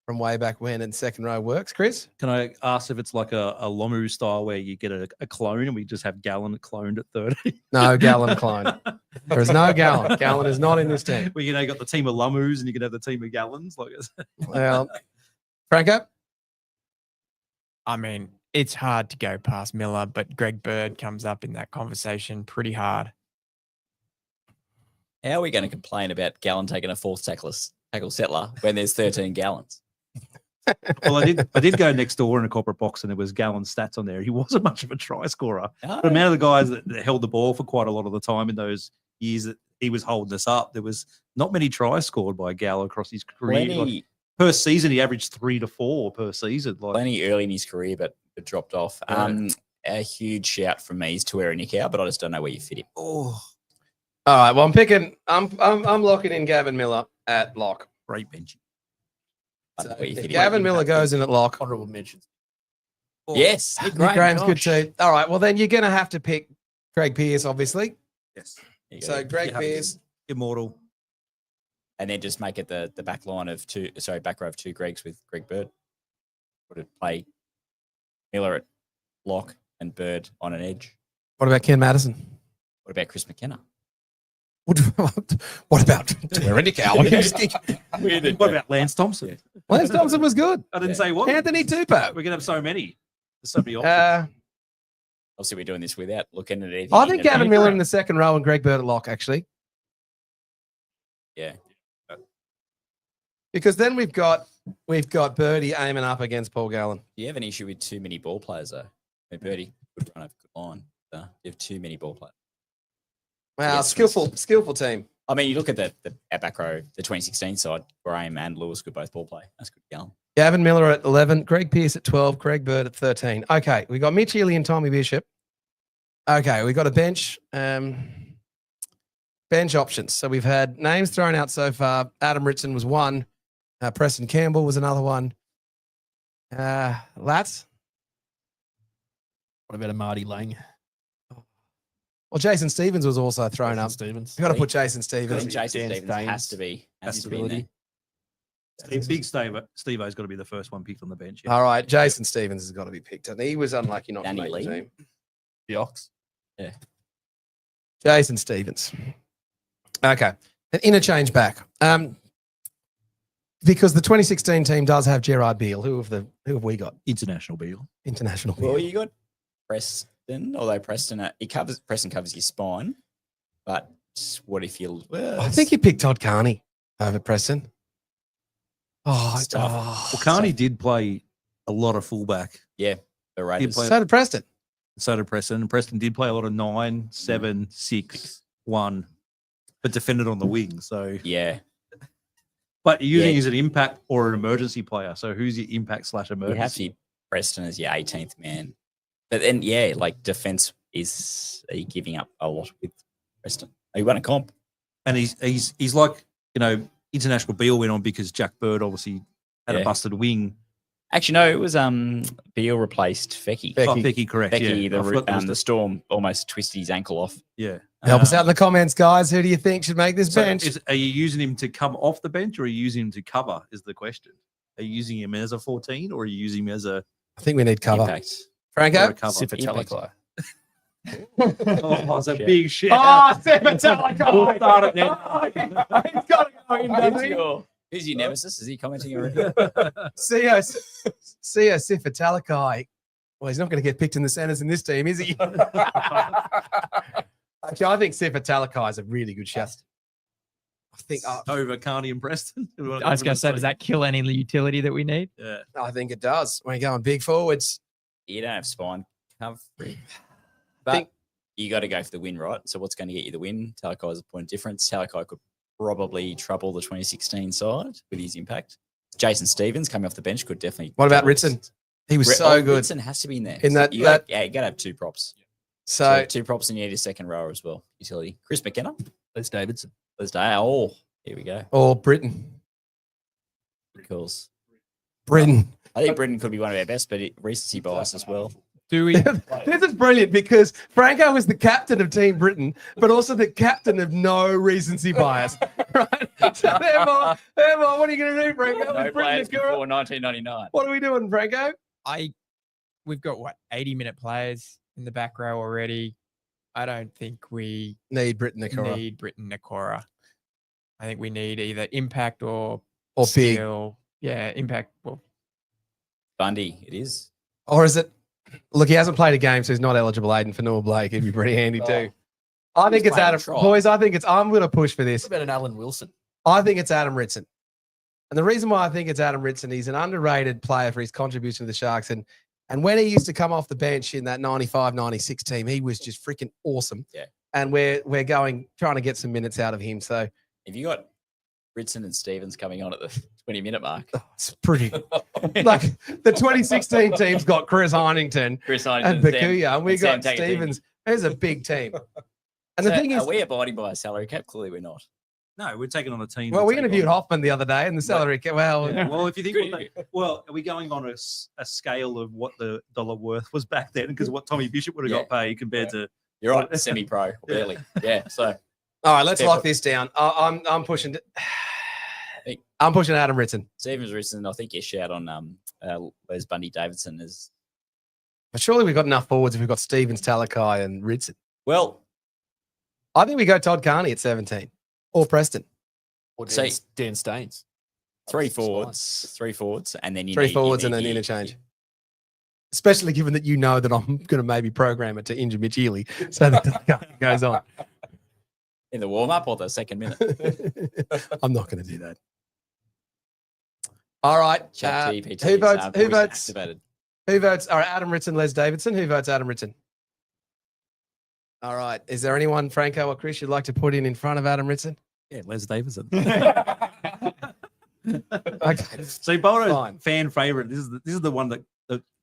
from way back when in second row works. Chris? Can I ask if it's like a Lomu style where you get a clone and we just have Gallon cloned at 30? No, Gallon clone. There is no Gallon. Gallon is not in this team. Well, you got the team of Lomus and you can have the team of Gallons. Well, Franco? I mean, it's hard to go past Miller, but Greg Bird comes up in that conversation pretty hard. How are we going to complain about Gallon taking a fourth tackle settler when there's 13 Gallons? Well, I did go next door in a corporate box and there was Gallon stats on there. He wasn't much of a try scorer. No. The amount of the guys that held the ball for quite a lot of the time in those years that he was holding us up, there was not many tries scored by Gallo across his career. Plenty- Per season, he averaged 3 to 4 per season. Plenty early in his career, but it dropped off. A huge shout from me is Tuera Nikau, but I just don't know where you fit him. Oh. All right. Well, I'm locking in Gavin Miller at lock. Great bench. So if Gavin Miller goes in at lock. Honourable mentions. Yes. Nick Graham's good too. All right. Well, then you're going to have to pick Greg Pearce, obviously. Yes. So Greg Pearce. Immortal. And then just make it the back line of back row of 2 Gregs with Greg Bird. Would it play Miller at lock and Bird on an edge? What about Ken Madison? What about Chris McKenna? What about Terenicow? What about Lance Thompson? Lance Thompson was good. I didn't say what. Anthony Tupou. We're going to have so many. There's so many options. Obviously, we're doing this without looking at anything. I think Gavin Miller in the second row and Greg Bird at lock, actually. Yeah. Because then we've got Birdie aiming up against Paul Gallen. You have an issue with too many ball players, though. I mean, Birdie could run a good line. You have too many ball players. Wow, skillful team. I mean, you look at our back row, the 2016 side, Graham and Lewis could both ball play. That's good Gallen. Gavin Miller at 11, Greg Pearce at 12, Craig Bird at 13. Okay, we got Mitch Healy and Tommy Bishop. Okay, we got a bench. Bench options. So we've had names thrown out so far. Adam Ritson was one. Preston Campbell was another one. Lats? What about a Marty Lang? Well, Jason Stevens was also thrown up. Stevens. We've got to put Jason I Stevens. think Jason Stevens has to be in there. Big Steve-O's got to be the first one picked on the bench. Yeah. All right, Jason Stevens has got to be picked. And he was unlucky not Danny to make Lee. the team. The Ox. Yeah. Jason Stevens. Okay. An interchange back. Because the 2016 team does have Gerard Beale. Who have we got? International Beale. International Beale. Well, you got Preston, although Preston covers your spine. But what if you? Well, I think you picked Todd Carney over Preston. Tough. Well, Carney did play a lot of fullback. Yeah, the Raiders. So did Preston. So did Preston. And Preston did play a lot of 9, 7, 6, 1, but defended on the wing. So yeah. But you're using as an impact or an emergency player. So who's your impact / emergency? You have to be Preston as your 18th man. But then, yeah, like defense are you giving up a lot with Preston? Are you won a comp? And he's like, international Beale went on because Jack Bird obviously had a busted wing. Actually, no, it was Beale replaced Fecky. Fecky, correct. Fecky, yeah. the Storm almost twisted his ankle off. Yeah. Help us out in the comments, guys. Who do you think should make this bench? Are you using him to come off the bench or are you using him to cover is the question. Are you using him as a 14 or are you using him as a... I think we need cover. Impact. Franco? Sifatelicai. Oh, it's a big shit. Oh, Sifatelicai. We'll start it now. He's got to go in, doesn't he? Who's your nemesis? Is he commenting already? Sia Sifatelicai. Well, he's not going to get picked in the centers in this team, is he? Actually, I think Sifatelicai is a really good shot. I think over Carney and Preston. I was going to say, does that kill any utility that we need? Yeah, I think it does. We're going big forwards. You don't have spine coverage, but you got to go for the win, right? So what's going to get you the win? Talakai is a point of difference. Talakai could probably trouble the 2016 side with his impact. Jason Stevens coming off the bench could definitely. What about Ritson? He was so good. Ritson has to be in there. In that, you got to have 2 props. So 2 props and you need a second rower as well. Utility. Chris McKenna. Les Davidson. Oh, here we go. Or Britain. Cool. Britain. I think Britain could be one of our best, but recency bias as well. Do we? This is brilliant because Franco was the captain of Team Britain, but also the captain of no recency bias. Right? So therefore, what are you going to do, Franco? No players before 1999. What are we doing, Franco? We've got 80-minute players in the back row already. I don't think we need Britain Nakora. I think we need either impact or big. Yeah, impact. Well, Bundy, it is. Or is it? Look, he hasn't played a game, so he's not eligible. Aiden for Noah Blake, he'd be pretty handy too. I think it's Adam. Boys, I'm going to push for this. What about an Alan Wilson? I think it's Adam Ritson. And the reason why I think it's Adam Ritson, he's an underrated player for his contribution to the Sharks. And when he used to come off the bench in that 95-96 team, he was just freaking awesome. Yeah. And we're trying to get some minutes out of him. So if you got Ritson and Stevens coming on at the 20-minute mark. It's pretty like the 2016 team's got Chris Heinington and Bakuya, and we got Stevens. There's a big team. And the thing is, are we abiding by a salary cap? Clearly, we're not. No, we're taking on a team. Well, we interviewed Hoffman the other day, and the salary cap. Well, if you think, are we going on a scale of what the dollar worth was back then? Because what Tommy Bishop would have got paid compared to you're right, semi-pro, barely. Yeah. So, all right, let's lock this down. I'm pushing. I'm pushing Adam Ritson. Stevens Ritson, I think you shout on Les Bundy Davidson is. But surely we've got enough forwards if we've got Stevens, Talakai, and Ritson. Well, I think we go Todd Carney at 17 or Preston. Or So- Dan Staines. Three forwards, and then you Three need- forwards you and need an your- interchange. Especially given that you know that I'm going to maybe program it to injure Mitch Ely so that Todd Carney goes on. in the warm up or the second minute. I'm not going to do that. All right. ChatGPT Who votes? Who voice votes? activated. Who votes? All right, Adam Ritson, Les Davidson. Who votes Adam Ritson? All right. Is there anyone, Franco or Chris, you'd like to put in front of Adam Ritson? Yeah, Les Davidson. Okay. So Boldo's Fine. fan favorite. This is the one that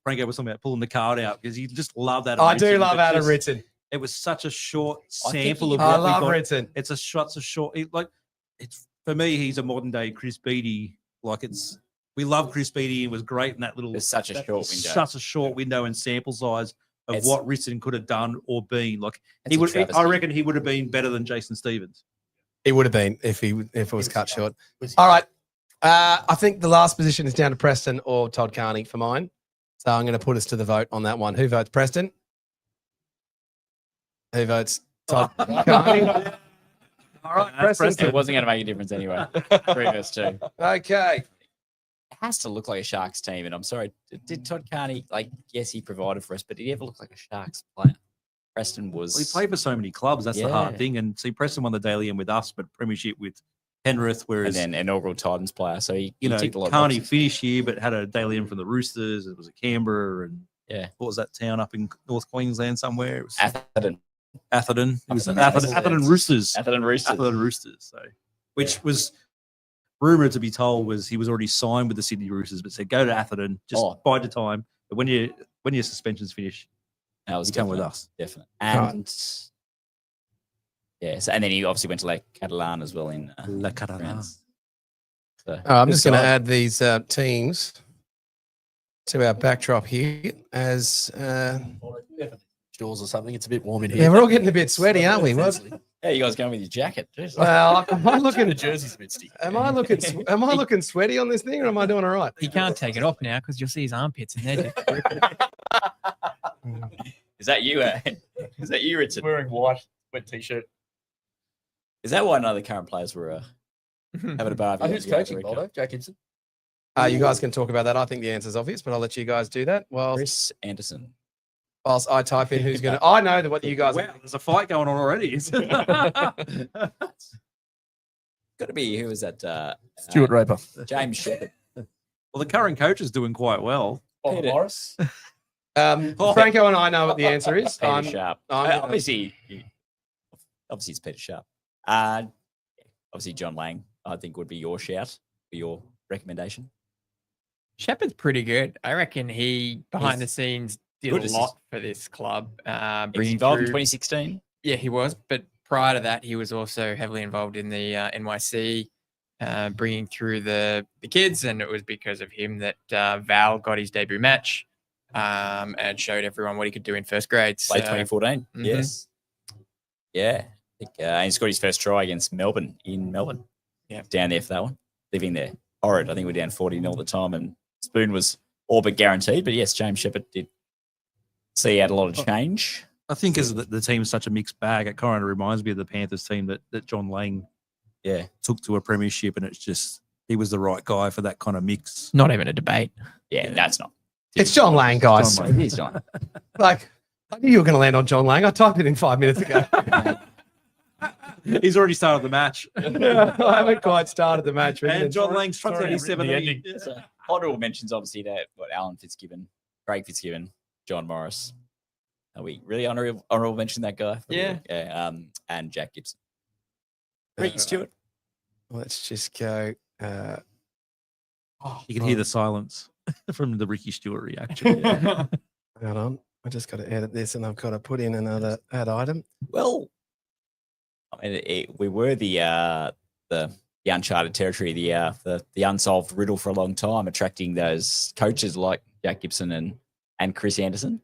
Franco was talking about pulling the card out because you just love that. I do love Adam Ritson. It was such a short I think sample he- of I what we love got. Ritson. It's a short. It's for me. He's a modern day Chris Beattie. We love Chris Beattie and was great in that little. It's such a short window. Such a short window and sample size of It's- what Ritson could have done or been. Like It's he a would. travesty. I reckon he would have been better than Jason Stevens. It would have been if it was cut short. All right. I think the last position is down to Preston or Todd Carney for mine. So I'm going to put us to the vote on that one. Who votes Preston? Who votes Todd Carney? All right, Preston. It wasn't going to make a difference anyway. 3 versus 2. Okay. It has to look like a Sharks team, and I'm sorry, did Todd Carney, yes, he provided for us, but did he ever look like a Sharks player? Preston was. Well, he played for so many clubs. That's the hard Yeah. thing. And see, Preston won the Daily M with us, but Premiership with Penrith, whereas and then inaugural Titans player. So he ticked a lot of Carney boxes. finished here, but had a Daily M from the Roosters. It was at Canberra, and what was that town up in North Queensland somewhere? It was Atherton. It was Atherton. Atherton Roosters. Atherton Roosters. Atherton Roosters. So, which was rumored to be told was he was already signed with the Sydney Roosters, but said go to Atherton, just bide the time. But when your suspensions finish, That was you come with definite, us. Definitely. And and then he obviously went to La Catalan as well in La Catalan. France. So, I'm just going to add these teams to our backdrop here as Doors or something. It's a bit warm in here. yeah, we're all getting a bit sweaty, aren't we? What? yeah, you guys going with your jacket? Jeez. Well, am I looking? The jersey's a bit sticky. Am I looking sweaty on this thing, or am I doing all right? He can't take it off now because you'll see his armpits and they're just Is that you? Is that you, Richard? Wearing white wet t-shirt. Is that why none of the current players were having a bar? Who's coaching, Boldo? Jack Gibson. You guys can talk about that. I think the answer's obvious, but I'll let you guys do that. Well, Chris Anderson. Whilst I type in who's going to, I know that what you guys. Wow, there's a fight going on already. Got to be who was that? Stuart Raper. James Shepherd. Well, the current coach is doing quite well. Bob Morris. Franco and I know what the answer is. Peter Sharp. I'm obviously, it's Peter Sharp. Obviously, John Lang, I think, would be your shout for your recommendation. Shepard's pretty good. I reckon he behind the scenes did good a assist. lot for this club. He was Bringing involved in through- 2016. Yeah, he was. But prior to that, he was also heavily involved in the NYC, bringing through the kids. And it was because of him that Val got his debut match and showed everyone what he could do in first grade. Late So- 2014. Mhm. Yes. Yeah. I think, and he's got his first try against Melbourne in Melbourne. Yeah. Down there for that one. Living there. Horrid. I think we're down 40-0 at the time, and Spoon was all but guaranteed. But yes, James Shepherd did see he had a lot of change. I think as the team's such a mixed bag, it kind of reminds me of the Panthers team that John Lang took to a premiership, and it's just he was the right guy for that kind of mix. Not even a debate. Yeah, that's not. It's John Lang, guys. John Lang. It is John. Like, I knew you were going to land on John Lang. I typed it in 5 minutes ago. He's already started the match. Yeah, I haven't quite started the match. And John Lang struck Sorry, out his I've written the 70. ending. So, honourable mentions, obviously, that Alan Fitzgibbon, Craig Fitzgibbon, John Morris. Are we really honourable mention that guy? Yeah. Yeah. And Jack Gibson. Ricky Stewart. Let's just go. You can hear the silence from the Ricky Stewart reaction. Yeah. Hold on. I just got to edit this, and I've got to put in another add item. Well, I mean, we were the uncharted territory, the unsolved riddle for a long time, attracting those coaches like Jack Gibson and Chris Anderson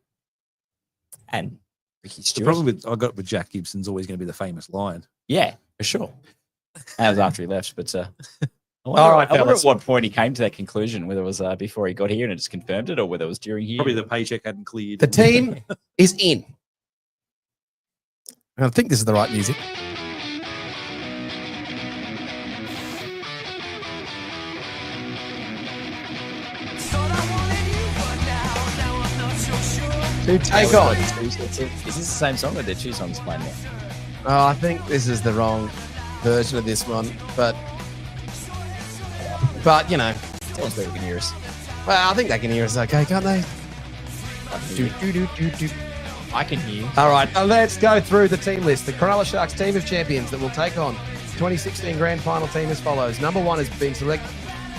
and Ricky The Stewart. problem I got with Jack Gibson's always going to be the famous line. Yeah, for sure. That was after he left, but I All right, wonder fellas. at what point he came to that conclusion, whether it was before he got here and it just confirmed it, or whether it was during here. Probably the paycheck hadn't cleared. The team is in. I think this is the right music. To take on. Is this the same song or are there two songs playing there? Oh, I think this is the wrong version of this one, but you know, Someone's better can hear us. well, I think they can hear us okay, can't they? I can hear. All right, let's go through the team list. The Cronulla Sharks team of champions that will take on 2016 grand final team as follows. Number 1 has been selected.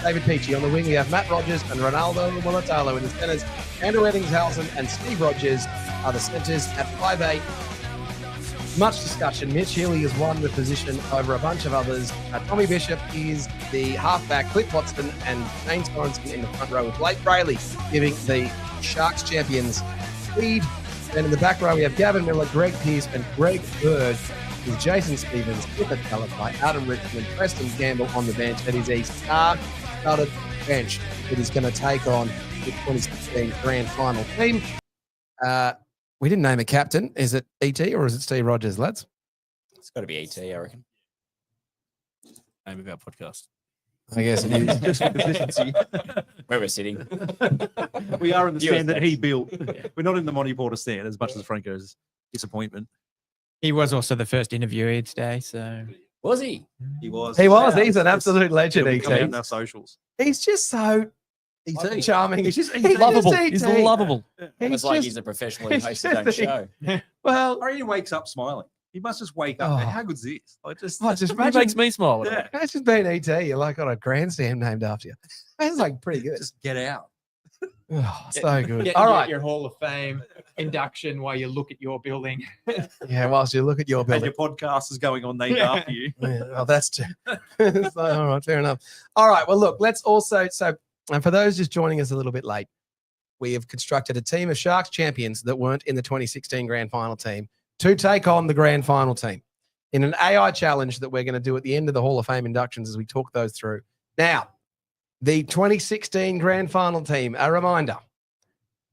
David Peachy. On the wing, we have Matt Rogers and Ronaldo Mulatalo. In the centres, Andrew Eddingshausen and Steve Rogers are the centres at 5'8". Much discussion. Mitch Healy has won the position over a bunch of others. Tommy Bishop is the halfback. Cliff Watson and Shane Sorensen in the front row with Blake Brayley giving the Sharks champions speed. Then in the back row, we have Gavin Miller, Greg Pearce, and Greg Bird with Jason Stevens, with a talent by Adam Richmond, Preston Gamble on the bench. That is a star-studded bench that is going to take on the 2016 grand final team. We didn't name a captain. Is it ET or is it Steve Rogers, lads? It's got to be ET, I reckon. Name of our podcast. I guess it is. Just for consistency. Where we're sitting. We are in the US stand that he next. built. We're not in the Monty Porter stand as much as Franco's disappointment. He was also the first interviewee today, so Was he? He was. He was. He's an absolute legend, It'll be coming out ET. in our socials. He's just so ET. charming. He's just He's lovable. just He's ET. lovable. Almost like he's a professional who hosts his own show. Well, Or he wakes up smiling. He must just wake up. Oh. How good's this? Like just just It makes me smile. yeah. imagine being ET. You're like on a grandstand named after you. That's like pretty good. Just get out. Oh, so good. Get All your- right. your Hall of Fame induction while you look at your building. Yeah, whilst you look at your And building. your podcast is going on named after you. Yeah, well, that's true. So, all right, fair enough. All right, well, look, let's also, and for those just joining us a little bit late, we have constructed a team of Sharks champions that weren't in the 2016 grand final team to take on the grand final team in an AI challenge that we're going to do at the end of the Hall of Fame inductions as we talk those through. Now, the 2016 grand final team, a reminder,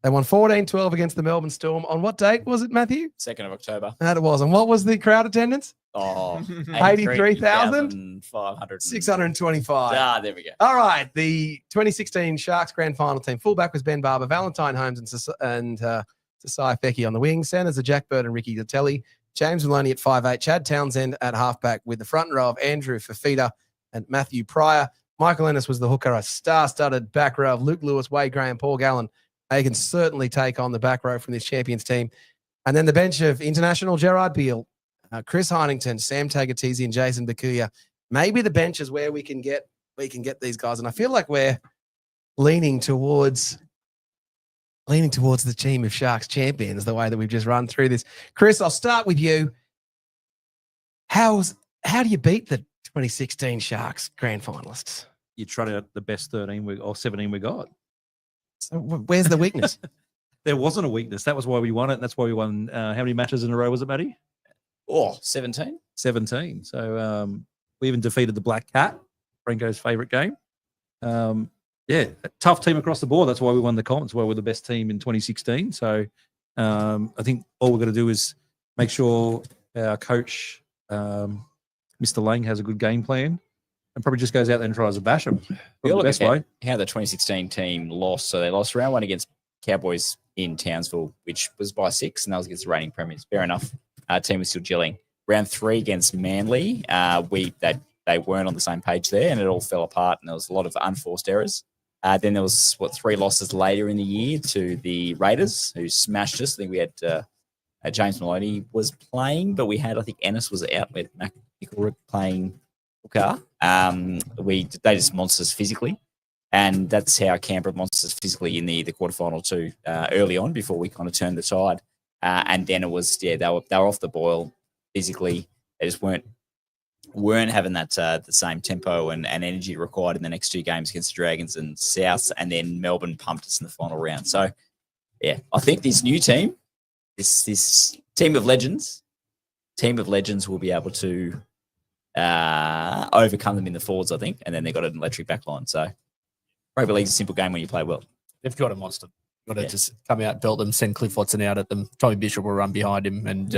they won 14-12 against the Melbourne Storm. On what date was it, Matthew? 2nd of October. That it was. And what was the crowd attendance? Oh, 83,000? 500. 625. Ah, there we go. All right. The 2016 Sharks grand final team. Fullback was Ben Barber, Valentine Holmes, and Sasai Feki on the wing. Centers are Jack Bird and Ricky Latelli. James Maloney at 5'8". Chad Townsend at halfback with the front row of Andrew Fafita and Matthew Pryor. Michael Ennis was the hooker, a star-studded back row of Luke Lewis, Wade Graham, Paul Gallen. They can certainly take on the back row from this champions team. And then the bench of international Gerard Beale, Chris Heinington, Sam Tagatese, and Jason Bakuya. Maybe the bench is where we can get these guys. And I feel like we're leaning towards the team of Sharks champions, the way that we've just run through this. Chris, I'll start with you. How do you beat the 2016 Sharks grand finalists? You trot out the best 13 or 17 we got. So where's the weakness? There wasn't a weakness. That was why we won it. And that's why we won. How many matches in a row was it, Matty? Oh, 17. 17. So we even defeated the Black Cat, Franco's favourite game. Yeah, a tough team across the board. That's why we won the comp. That's why we're the best team in 2016. So I think all we've got to do is make sure our coach, Mr. Lang, has a good game plan and probably just goes out there and tries to bash them. We The look best at way. how the 2016 team lost. So they lost round 1 against Cowboys in Townsville, which was by 6, and that was against the reigning premiers. Fair enough. Team was still gelling. Round 3 against Manly, they weren't on the same page there, and it all fell apart, and there was a lot of unforced errors. Then there was 3 losses later in the year to the Raiders, who smashed us. I think we had James Maloney was playing, but we had, I think Ennis was out with Mac Nickelrook playing hooker. They just monsters physically, and that's how Canberra monsters physically in the quarterfinal too. Early on, before we kind of turned the tide, and then it was they were off the boil physically. They just weren't having that the same tempo and energy required in the next 2 games against the Dragons and South, and then Melbourne pumped us in the final round. So, yeah, I think this new team, this team of legends will be able to overcome them in the forwards, I think, and then they've got an electric back line. So, rugby league's a simple game when you play well. They've got a monster. Got to just come out, belt them, send Cliff Watson out at them. Tommy Bishop will run behind him, and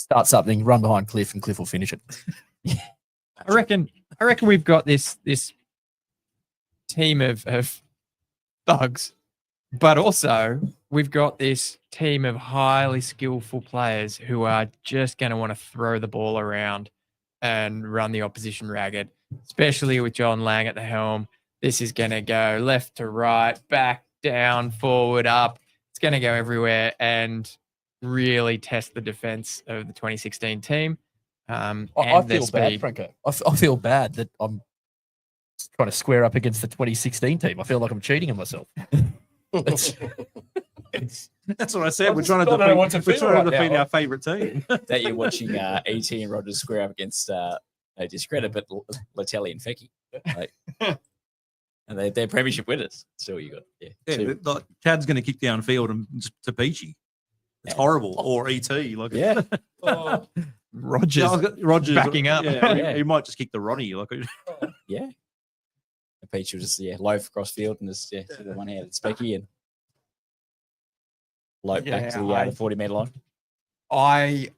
start something, run behind Cliff, and Cliff will finish it. I reckon we've got this team of thugs, but also we've got this team of highly skillful players who are just going to want to throw the ball around and run the opposition ragged, especially with John Lang at the helm. This is going to go left to right, back, down, forward, up. It's going to go everywhere and really test the defense of the 2016 team. I And their feel bad, speed. Franco. I feel bad that I'm trying to square up against the 2016 team. I feel like I'm cheating on myself. That's what I said. We're trying don't know what to to feel right defeat now. our favourite team. That you're watching ET and Rogers square up against no discredit, but Latelli and Fecky. Like, and they're premiership winners. So you got two. But, like, Chad's going to kick downfield and just to Peachy. It's horrible. Or ET. Like, Rogers backing up. Yeah, he might just kick the Ronnie. Like, Yeah. And Peach will just loaf across field and just to the one hand at Specky and lope back to the 40-metre line. I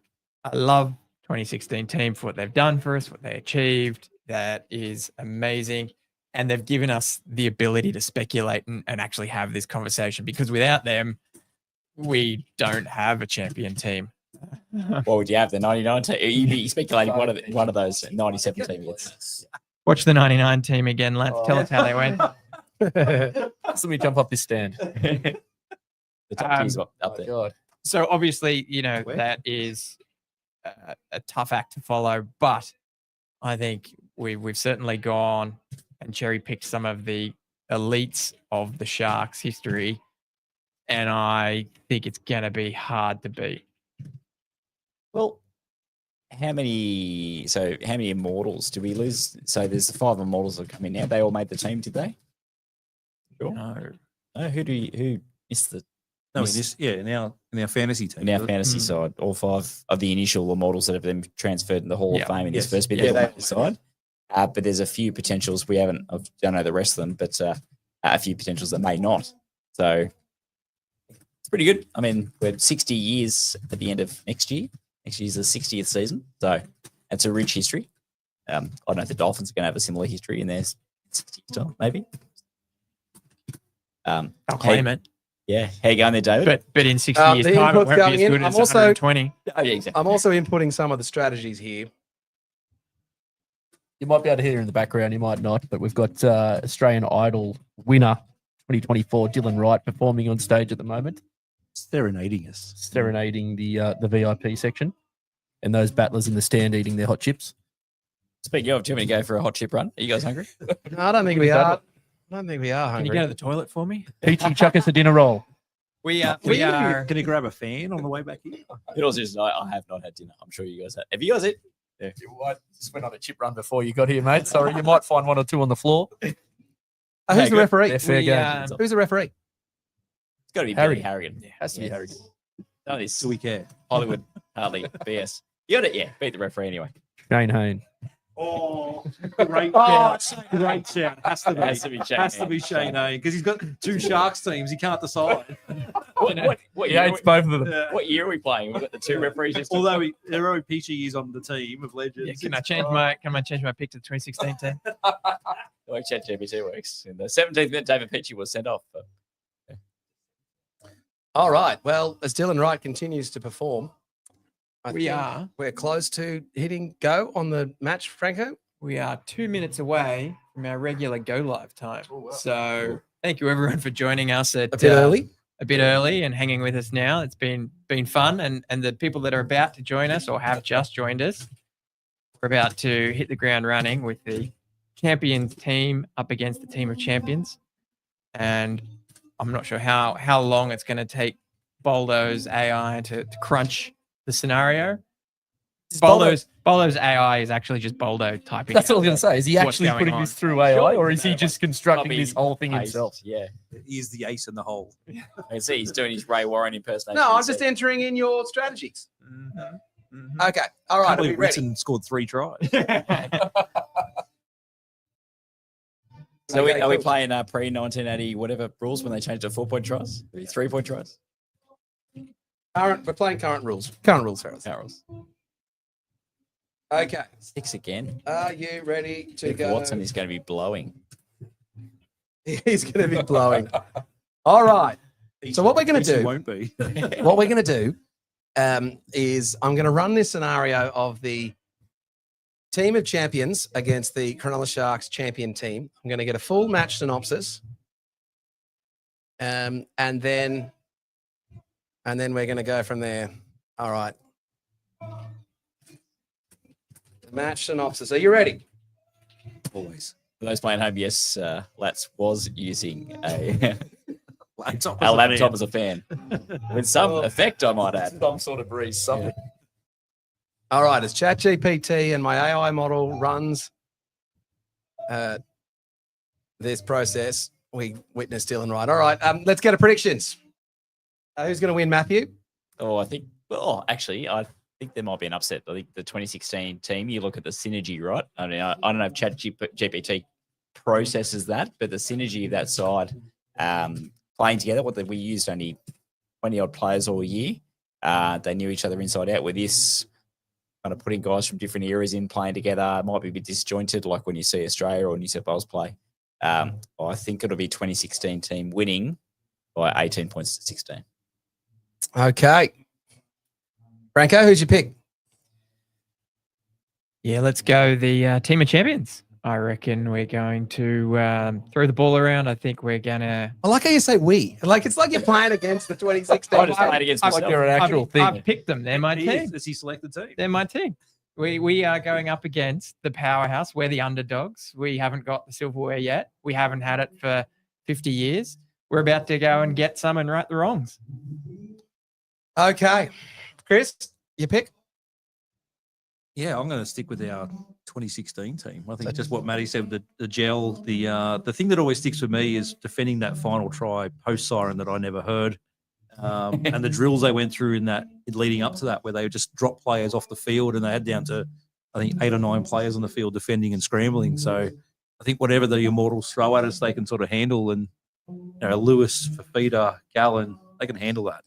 love 2016 team for what they've done for us, what they achieved. That is amazing. And they've given us the ability to speculate and actually have this conversation, because without them, we don't have a champion team. What would you have? The 99 team? You'd be speculating one of those 97 teams. Watch the 99 team again, lads. Tell us how they went. Let me jump up this stand. The top team's up there. God. So obviously, that is a tough act to follow, but I think we've certainly gone and cherry-picked some of the elites of the Sharks' history, and I think it's going to be hard to beat. Well, how many immortals do we lose? So there's the 5 immortals that come in now. They all made the team, did they? Sure. No. Who missed the? no, in our fantasy team. In our fantasy side, all 5 of the initial immortals that have been transferred in the Hall of Fame in this first bit of the side. But there's a few potentials we haven't. I don't know the rest of them, but a few potentials that may not. So it's pretty good. I mean, we're 60 years at the end of next year. Next year's the 60th season, so it's a rich history. I don't know if the Dolphins are going to have a similar history in their 60 years time, maybe. I'll claim it. Yeah, how you going there, David? But in 60 years' time, it won't be as good as 120. Oh, yeah, exactly. I'm also inputting some of the strategies here. You might be able to hear in the background, you might not, but we've got Australian Idol winner 2024, Dylan Wright, performing on stage at the moment. Serenading us. Serenading the VIP section. And those battlers in the stand eating their hot chips. Speaking of, do you want me to go for a hot chip run? Are you guys hungry? No, I don't think we are. I don't think we are Can hungry. you go to the toilet for me? Peachy, chuck us a dinner roll. We are. Can you grab a fan on the way back here? It also is, I have not had dinner. I'm sure you guys have. Have you guys eaten? Yeah. I just went on a chip run before you got here, mate. Sorry, you might find 1 or 2 on the floor. Who's the referee? They're fair game. Who's the referee? It's got to be Harry. Billy Harrigan. Yeah, has to be Harry. None of this Do we care? Hollywood hardly BS. You got it, yeah. Beat the referee anyway. Shane Hayne. Oh, great shout. Great shout. Has to be. Has to be Shane Has to Hayne. be Shane Hayne, because he's got 2 Sharks teams. He can't decide. What He year? hates both of them. What year are we playing? We've got the 2 referees. Although Peachy is on the team of legends. Yeah, can I change my pick to the 2016 team? The way ChatGPT works. In the 17th minute, David Peachy was sent off. But All right. Well, as Dylan Wright continues to perform, We are. We're close to hitting go on the match, Franco. We are 2 minutes away from our regular go live time. So thank you everyone for joining us at A bit early. A bit early and hanging with us now. It's been fun, and the people that are about to join us or have just joined us, we're about to hit the ground running with the champions team up against the team of champions, and I'm not sure how long it's going to take Boldo's AI to crunch the scenario. Boldo's AI is actually just Boldo typing. That's what I out was going to say. Is he what's actually going putting on. this through AI, Sure. or is he just constructing Copy, this whole thing paste. himself? Yeah. He is the ace in the hole. I can see he's doing his Ray Warren impersonation. No, I'm just entering in your strategies. Okay. All right. I Are we believe ready? Ritson scored 3 tries. So Okay, are we cool. playing pre-1980 whatever rules when they changed to 4-point tries? 3-point tries? We're playing current rules. Current rules, Harold. Barrels. Okay. 6 again. Are you ready to Cliff go? Watson is going to be blowing. He's going to be blowing. All right. So what we're going to He do? won't be. What we're going to do is I'm going to run this scenario of the team of champions against the Cronulla Sharks champion team. I'm going to get a full match synopsis, and then we're going to go from there. All right. Match synopsis. Are you ready? Always. For those playing home, yes, Lats was using a laptop as a fan. With some effect, I might add. Some sort of breeze, something. All right. As ChatGPT and my AI model runs this process, we witness Dylan Wright. All right. Let's get a predictions. Who's going to win, Matthew? Oh, I think. Well, actually, I think there might be an upset. I think the 2016 team. You look at the synergy, right? I mean, I don't know if ChatGPT processes that, but the synergy of that side playing together. We used only 20 odd players all year. They knew each other inside out. With this kind of putting guys from different eras in playing together, it might be a bit disjointed, like when you see Australia or New South Wales play. I think it'll be 2016 team winning by 18 points to 16. Okay. Franco, who's your pick? Yeah, let's go the team of champions. I reckon we're going to throw the ball around. I think we're going to... I like how you say we. Like, it's like you're playing against the 2016. I just played against myself. Like you're an actual thing. I've picked them. They're my team. Does he select the team? They're my team. We are going up against the powerhouse. We're the underdogs. We haven't got the silverware yet. We haven't had it for 50 years. We're about to go and get some and right the wrongs. Okay. Chris, your pick? Yeah, I'm going to stick with our 2016 team. I think just what Matty said, the gel, the thing that always sticks with me is defending that final try post siren that I never heard, and the drills they went through in that leading up to that, where they would just drop players off the field and they had down to I think 8 or 9 players on the field defending and scrambling. So I think whatever the Immortals throw at us, they can sort of handle. And Lewis, Fafita, Gallen, they can handle that.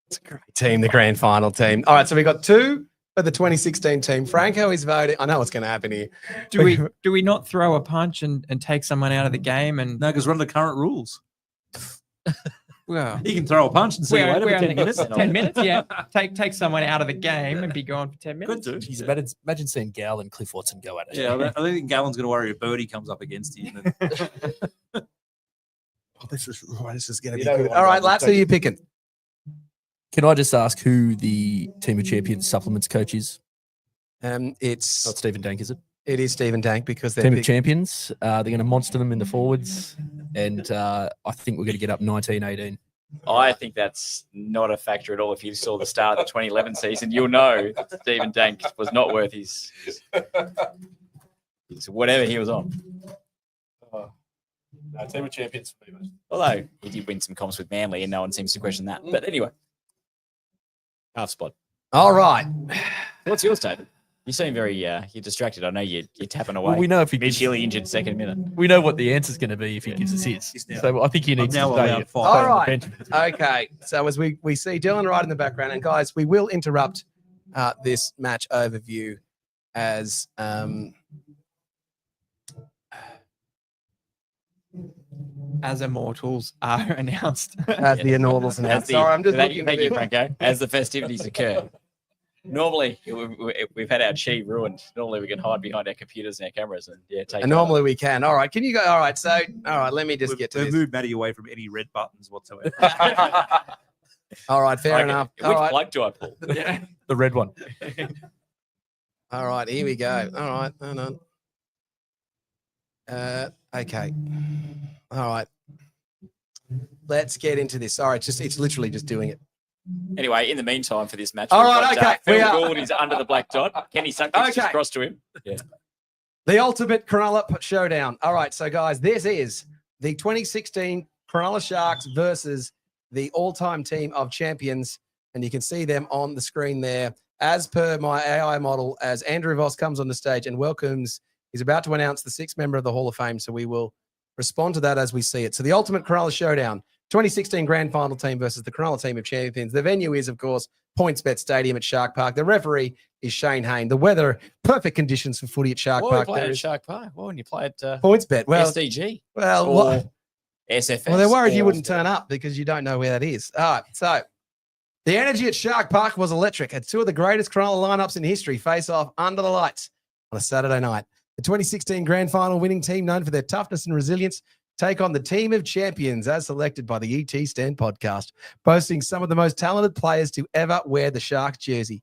It's a great team, the grand final team. All right, so we got 2 for the 2016 team. Franco is voting. I know what's going to happen here. Do we not throw a punch and take someone out of the game? And no, because we're under current rules. Well, he can throw a punch and see you later for 10 minutes. 10 minutes, yeah. Take someone out of the game and be gone for 10 minutes. Good, dude. Jeez, imagine seeing Gal and Cliff Watson go at it. Yeah, I think Gallen's going to worry if Birdie comes up against him. This is going to be good. All right, Lats, who are you picking? Can I just ask who the Team of Champions supplements coach is? It's not Stephen Dank, is it? It is Stephen Dank because they're Team of Champions. They're going to monster them in the forwards, and I think we're going to get up 19-18. I think that's not a factor at all. If you saw the start of the 2011 season, you'll know that Stephen Dank was not worth his whatever he was on. No, Team of Champions for me, mate. Although he did win some comps with Manly, and no one seems to question that. But anyway, half spot. All right. What's yours, David? You seem very you're distracted. I know you're tapping away. Well, we know if he Mitch Healy injured second minute. We know what the answer's going to be if he gives us his. So I think he needs to stay. All right. Okay. So as we see Dylan Wright in the background, and guys, we will interrupt this match overview as Immortals are announced. As the Immortals announced. Sorry, I'm just looking. Thank you, Franco. As the festivities occur. Normally, we've had our chi ruined. Normally, we can hide behind our computers and our cameras and take. And normally we can. All right. Can you go? All right. So, all right. Let me just get to this. Move Matty away from any red buttons whatsoever. All right. Fair enough. Which All right. plug do I pull? Yeah. The red one. All right. Here we go. All right. Hold on. Okay. All right. Let's get into this. All right. It's literally just doing it. Anyway, in the meantime, for this match, all right, okay. Phil Gould is under the black dot. Kenny Sutcliffe just crossed to him. Yeah. The ultimate Cronulla showdown. All right, so guys, this is the 2016 Cronulla Sharks versus the all-time team of champions, and you can see them on the screen there. As per my AI model, as Andrew Voss comes on the stage and welcomes, he's about to announce the 6th member of the Hall of Fame, so we will respond to that as we see it. So the ultimate Cronulla showdown. 2016 grand final team versus the Cronulla team of champions. The venue is, of course, PointsBet Stadium at Shark Park. The referee is Shane Hayne. The weather, perfect conditions for footy at Shark Why Park. play There at is Shark Park? Why wouldn't you play at PointsBet. Well, SDG? Well, or SFS? Well, they're worried you or- wouldn't turn up because you don't know where that is. All right, so the energy at Shark Park was electric. At two of the greatest Cronulla lineups in history face off under the lights on a Saturday night. The 2016 grand final winning team, known for their toughness and resilience, take on the team of champions as selected by the ET Stand podcast, boasting some of the most talented players to ever wear the Sharks jersey.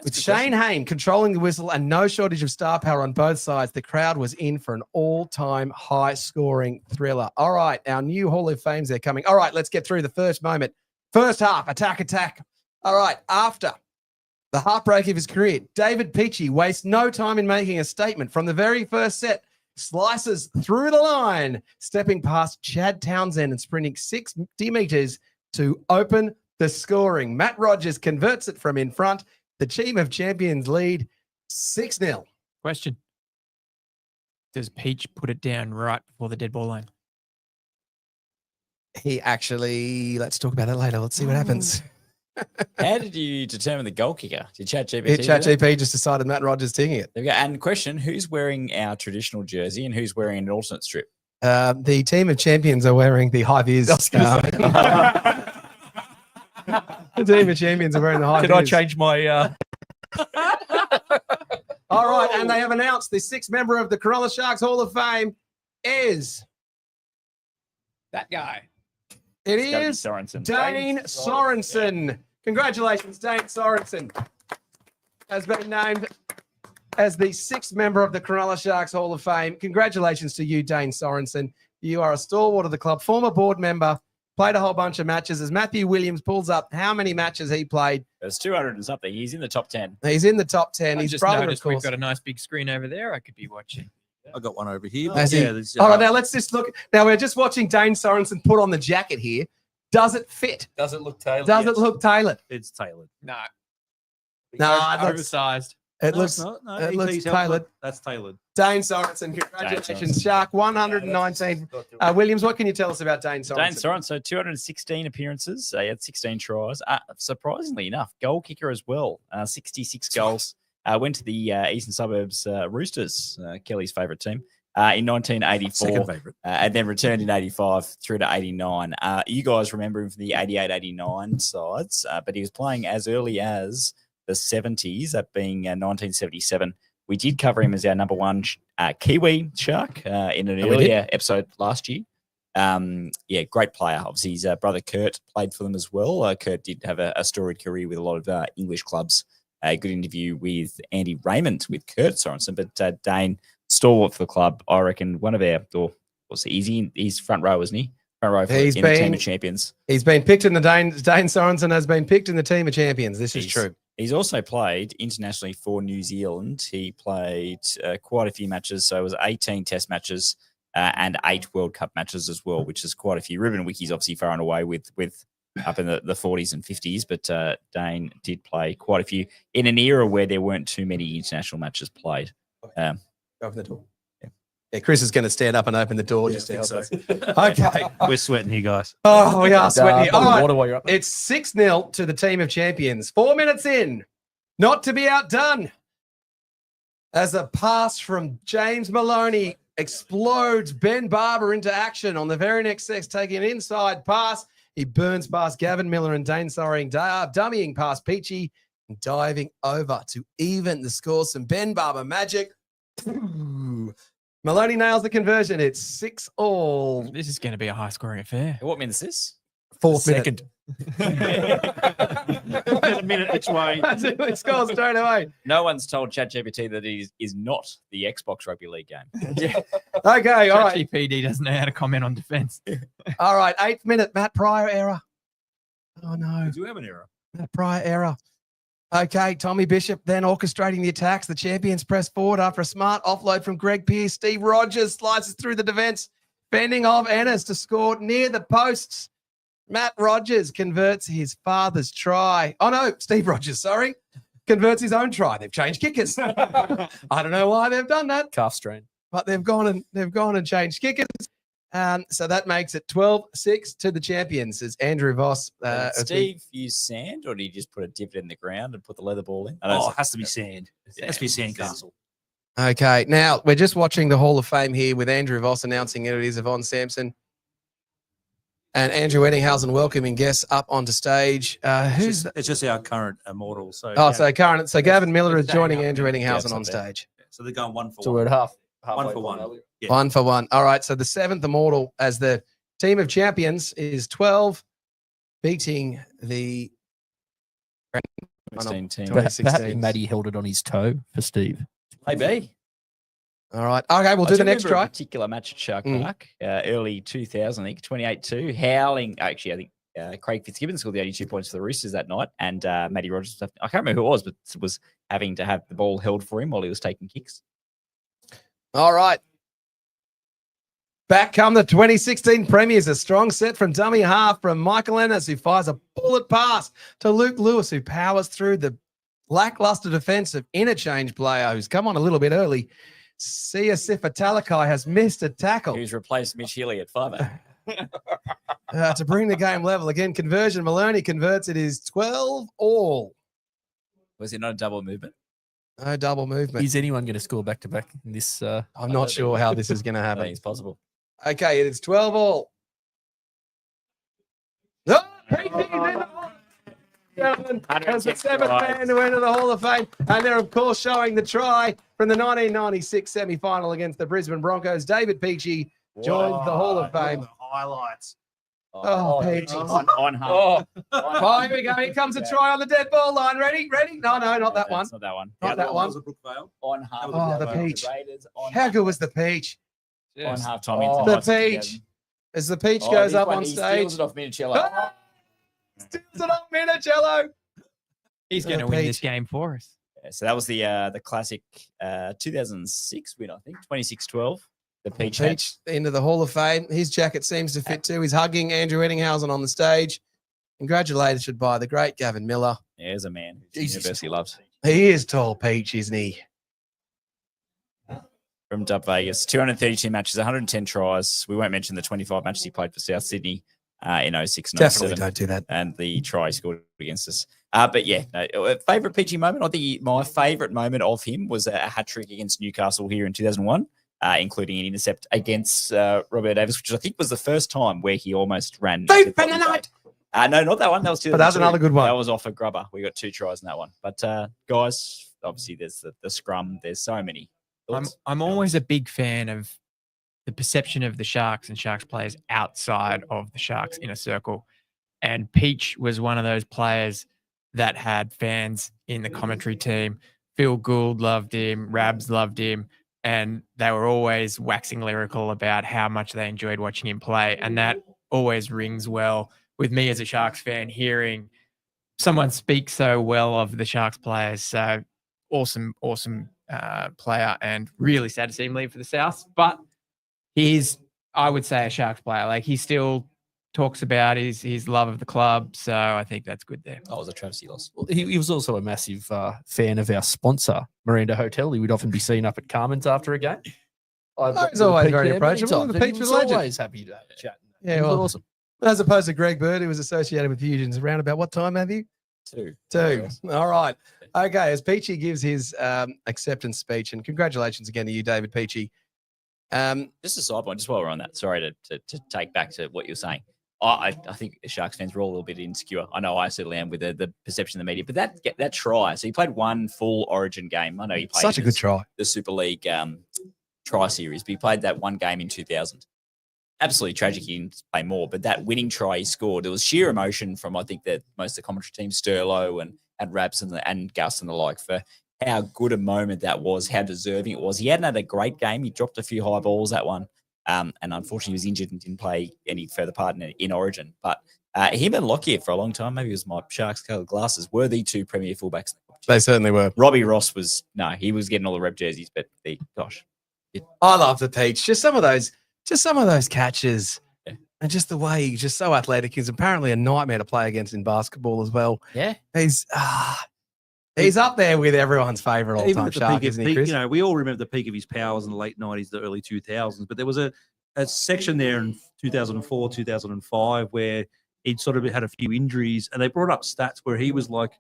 With Shane Hayne controlling the whistle and no shortage of star power on both sides, the crowd was in for an all-time high-scoring thriller. All right, our new Hall of Fames, they're coming. All right, let's get through the first moment. First half, attack. All right, after the heartbreak of his career, David Peachey wastes no time in making a statement from the very first set, slices through the line, stepping past Chad Townsend and sprinting 60 meters to open the scoring. Matt Rogers converts it from in front. The team of champions lead 6-0. Question. Does Peach put it down right before the dead ball line? He actually, let's talk about that later. Let's see what happens. How did you determine the goal kicker? Did ChatGPT? Yeah, ChatGPT just decided Matt Rogers taking it. There we go. And question, who's wearing our traditional jersey and who's wearing an alternate strip? The team of champions are wearing the high vis. The team of champions are wearing the high vis. Did I change my... All right, and they have announced the sixth member of the Cronulla Sharks Hall of Fame is that guy. It It's gotta be is Sorensen. Dane Sorensen. Congratulations, Dane Sorensen has been named as the sixth member of the Cronulla Sharks Hall of Fame. Congratulations to you, Dane Sorensen. You are a stalwart of the club, former board member, played a whole bunch of matches. As Matthew Williams pulls up how many matches he played. There's 200 and something. He's in the top 10. He's in the top 10. I His just brother, of noticed we've course. got a nice big screen over there I could be watching. I got one over here. Has he? there's, All right, now let's just look. Now we're just watching Dane Sorensen put on the jacket here. Does it fit? Does it look tailored? Does it look tailored? It's tailored. No. No, it looks, Oversized. it No, looks, it's not. No, it ET's looks helped tailored. look. That's tailored. Dane Sorensen, congratulations, Sorensen. Shark 119. Williams, what can you tell us about Dane Sorensen? Dane Sorensen, so 216 appearances. He had 16 tries. Surprisingly enough, goal kicker as well. 66 goals. Went to the Eastern Suburbs Roosters, Kelly's favourite team, in 1984. Second favourite. And then returned in 85 through to 89. You guys remember him from the 88-89 sides, but he was playing as early as the 70s, that being 1977. We did cover him as our number one Kiwi Shark in an earlier episode last year. Yeah, great player. Obviously, his brother Kurt played for them as well. Kurt did have a storied career with a lot of English clubs. A good interview with Andy Raymond with Kurt Sorensen, but Dane, stalwart for the club. I reckon one of our, or what's he? He's front row, isn't he? Front row for in the team of champions. He's been picked in the Dane Sorensen has been picked in the team of champions. This is true. He's also played internationally for New Zealand. He played quite a few matches. So it was 18 test matches and 8 World Cup matches as well, which is quite a few. Ruben Wiki's obviously far and away with up in the 40s and 50s, but Dane did play quite a few in an era where there weren't too many international matches played. Open the door. Yeah, Chris is going to stand up and open the door just now. So. Okay. We're sweating here, guys. Oh, we are sweating here. All right. Water while you're up there. It's 6-0 to the team of champions. 4 minutes in. Not to be outdone. As a pass from James Maloney explodes Ben Barber into action on the very next sex, taking an inside pass. He burns past Gavin Miller and Dane Sorensen, dummying past Peachy and diving over to even the score. Some Ben Barber magic. Maloney nails the conversion. It's 6-all. This is going to be a high-scoring affair. What minute is this? Fourth minute. Second. A minute each way. It scores straight away. No one's told ChatGPT that it is not the Xbox Rugby League game. Yeah. Okay, all right. ChatGPT doesn't know how to comment on defense. All right, 8th minute. Matt Pryor error. Oh, no. Do you have an error? Matt Pryor error. Okay, Tommy Bishop then orchestrating the attacks. The champions press forward after a smart offload from Greg Pearce. Steve Rogers slices through the defense, fending off Ennis to score near the posts. Matt Rogers converts his father's try. Oh, no, Steve Rogers, sorry. Converts his own try. They've changed kickers. I don't know why they've done that. Calf strain. But they've gone and changed kickers. So that makes it 12-6 to the champions as Andrew Voss. Did Steve use sand, or did he just put a divot in the ground and put the leather ball in? Oh, it has to be sand. It has to be sandcastle. Okay, now we're just watching the Hall of Fame here with Andrew Voss announcing it is Yvonne Sampson and Andrew Ettinghausen welcoming guests up onto stage. It's just our current immortal. So So Gavin Miller is joining Andrew Ettinghausen on stage. So they're going 1 for 1. So we're at half. One for one. Yeah. 1 for 1. All right, so the 7th immortal as the team of champions is 12, beating the 2016. 2016. Perhaps Matty held it on his toe for Steve. Maybe. All right. Okay, we'll do the next try. A particular match at Shark Park, early 2000, I think, 28-2. Howling. Actually, I think Craig Fitzgibbon scored the 82 points for the Roosters that night, and Matty Rogers, I can't remember who it was having to have the ball held for him while he was taking kicks. All right. Back come the 2016 Premiers. A strong set from dummy half from Michael Ennis, who fires a bullet pass to Luke Lewis, who powers through the lackluster defensive interchange player who's come on a little bit early. Sia Sifatalakai has missed a tackle. Who's replaced Mitch Healy at 5 to bring the game level. Again, conversion. Maloney converts. It is 12 all. Was it not a double movement? No double movement. Is anyone going to score back-to-back in this? I'm not sure how this is going to happen. I think it's possible. Okay, it is 12 all. Oh, as the 7th man to enter the Hall of Fame. And they're, of course, showing the try from the 1996 semi-final against the Brisbane Broncos. David Peachey joins the Hall of Fame. The highlights. Oh, Peachey. On half. Oh, here we go. Here comes a try on the dead ball line. Ready? No, not that one. It's not that one. Not that one. On half. Oh, the Peach. How good was the Peach? On half time. The Peach. As the Peach goes up on stage. Steals it off Minicello. Steals it off Minicello. He's going to win this game for us. Yeah, so that was the classic 2006 win, I think, 26-12. The Peach into the Hall of Fame. His jacket seems to fit too. He's hugging Andrew Ettinghausen on the stage. Congratulations by the great Gavin Miller. Yeah, there's a man who university loves. He is tall, Peach, isn't he? From Dub Vegas, 232 matches, 110 tries. We won't mention the 25 matches he played for South Sydney in 06 and Definitely 07, don't do that. And the try he scored against us. But yeah, favourite Peachy moment? I think my favourite moment of him was a hat-trick against Newcastle here in 2001. Including an intercept against Robert Davis, which I think was the first time where he almost ran. Deep in the night. No, not that one. That was 2002. But that's another good one. That was off a grubber. We got 2 tries in that one. But guys, obviously there's the scrum. There's so many. I'm always a big fan of the perception of the Sharks and Sharks players outside of the Sharks inner circle. And Peach was one of those players that had fans in the commentary team. Phil Gould loved him. Rabs loved him. And they were always waxing lyrical about how much they enjoyed watching him play. And that always rings well with me as a Sharks fan, hearing someone speak so well of the Sharks players. So awesome player, and really sad to see him leave for the South. But he's, I would say, a Sharks player. Like, he still talks about his love of the club. So I think that's good there. That was a travesty loss. Well, he was also a massive fan of our sponsor, Miranda Hotel. He would often be seen up at Carmen's after a game. He's always very approachable. The Peach was always happy to have a chat. Yeah, well, awesome. As opposed to Greg Bird, who was associated with Fusions around about what time have you? 2. All right. Okay, as Peachy gives his acceptance speech, and congratulations again to you, David Peachy. Just a side point, just while we're on that, sorry to take back to what you're saying. I think Sharks fans were all a little bit insecure. I know I certainly am with the perception of the media, but that try. So he played one full Origin game. I know he played such a good try, the Super League try series, but he played that one game in 2000. Absolutely tragic. He didn't play more, but that winning try he scored, there was sheer emotion from I think that most of the commentary team, Sterlo and Raps and Gus and the like, for how good a moment that was, how deserving it was. He hadn't had a great game. He dropped a few high balls that one. And unfortunately, he was injured and didn't play any further part in Origin. But him and Lockyer for a long time, maybe it was my Sharks-coloured glasses, were the 2 premier fullbacks. They certainly were. Robbie Ross he was getting all the rep jerseys, but I love the Peach. Just some of those catches, and just the way he's just so athletic. He's apparently a nightmare to play against in basketball as well. Yeah, he's up there with everyone's favourite all-time Shark, isn't he, Chris? We all remember the peak of his powers in the late 90s, the early 2000s, but there was a a section there in 2004, 2005 where he'd sort of had a few injuries, and they brought up stats where he was like,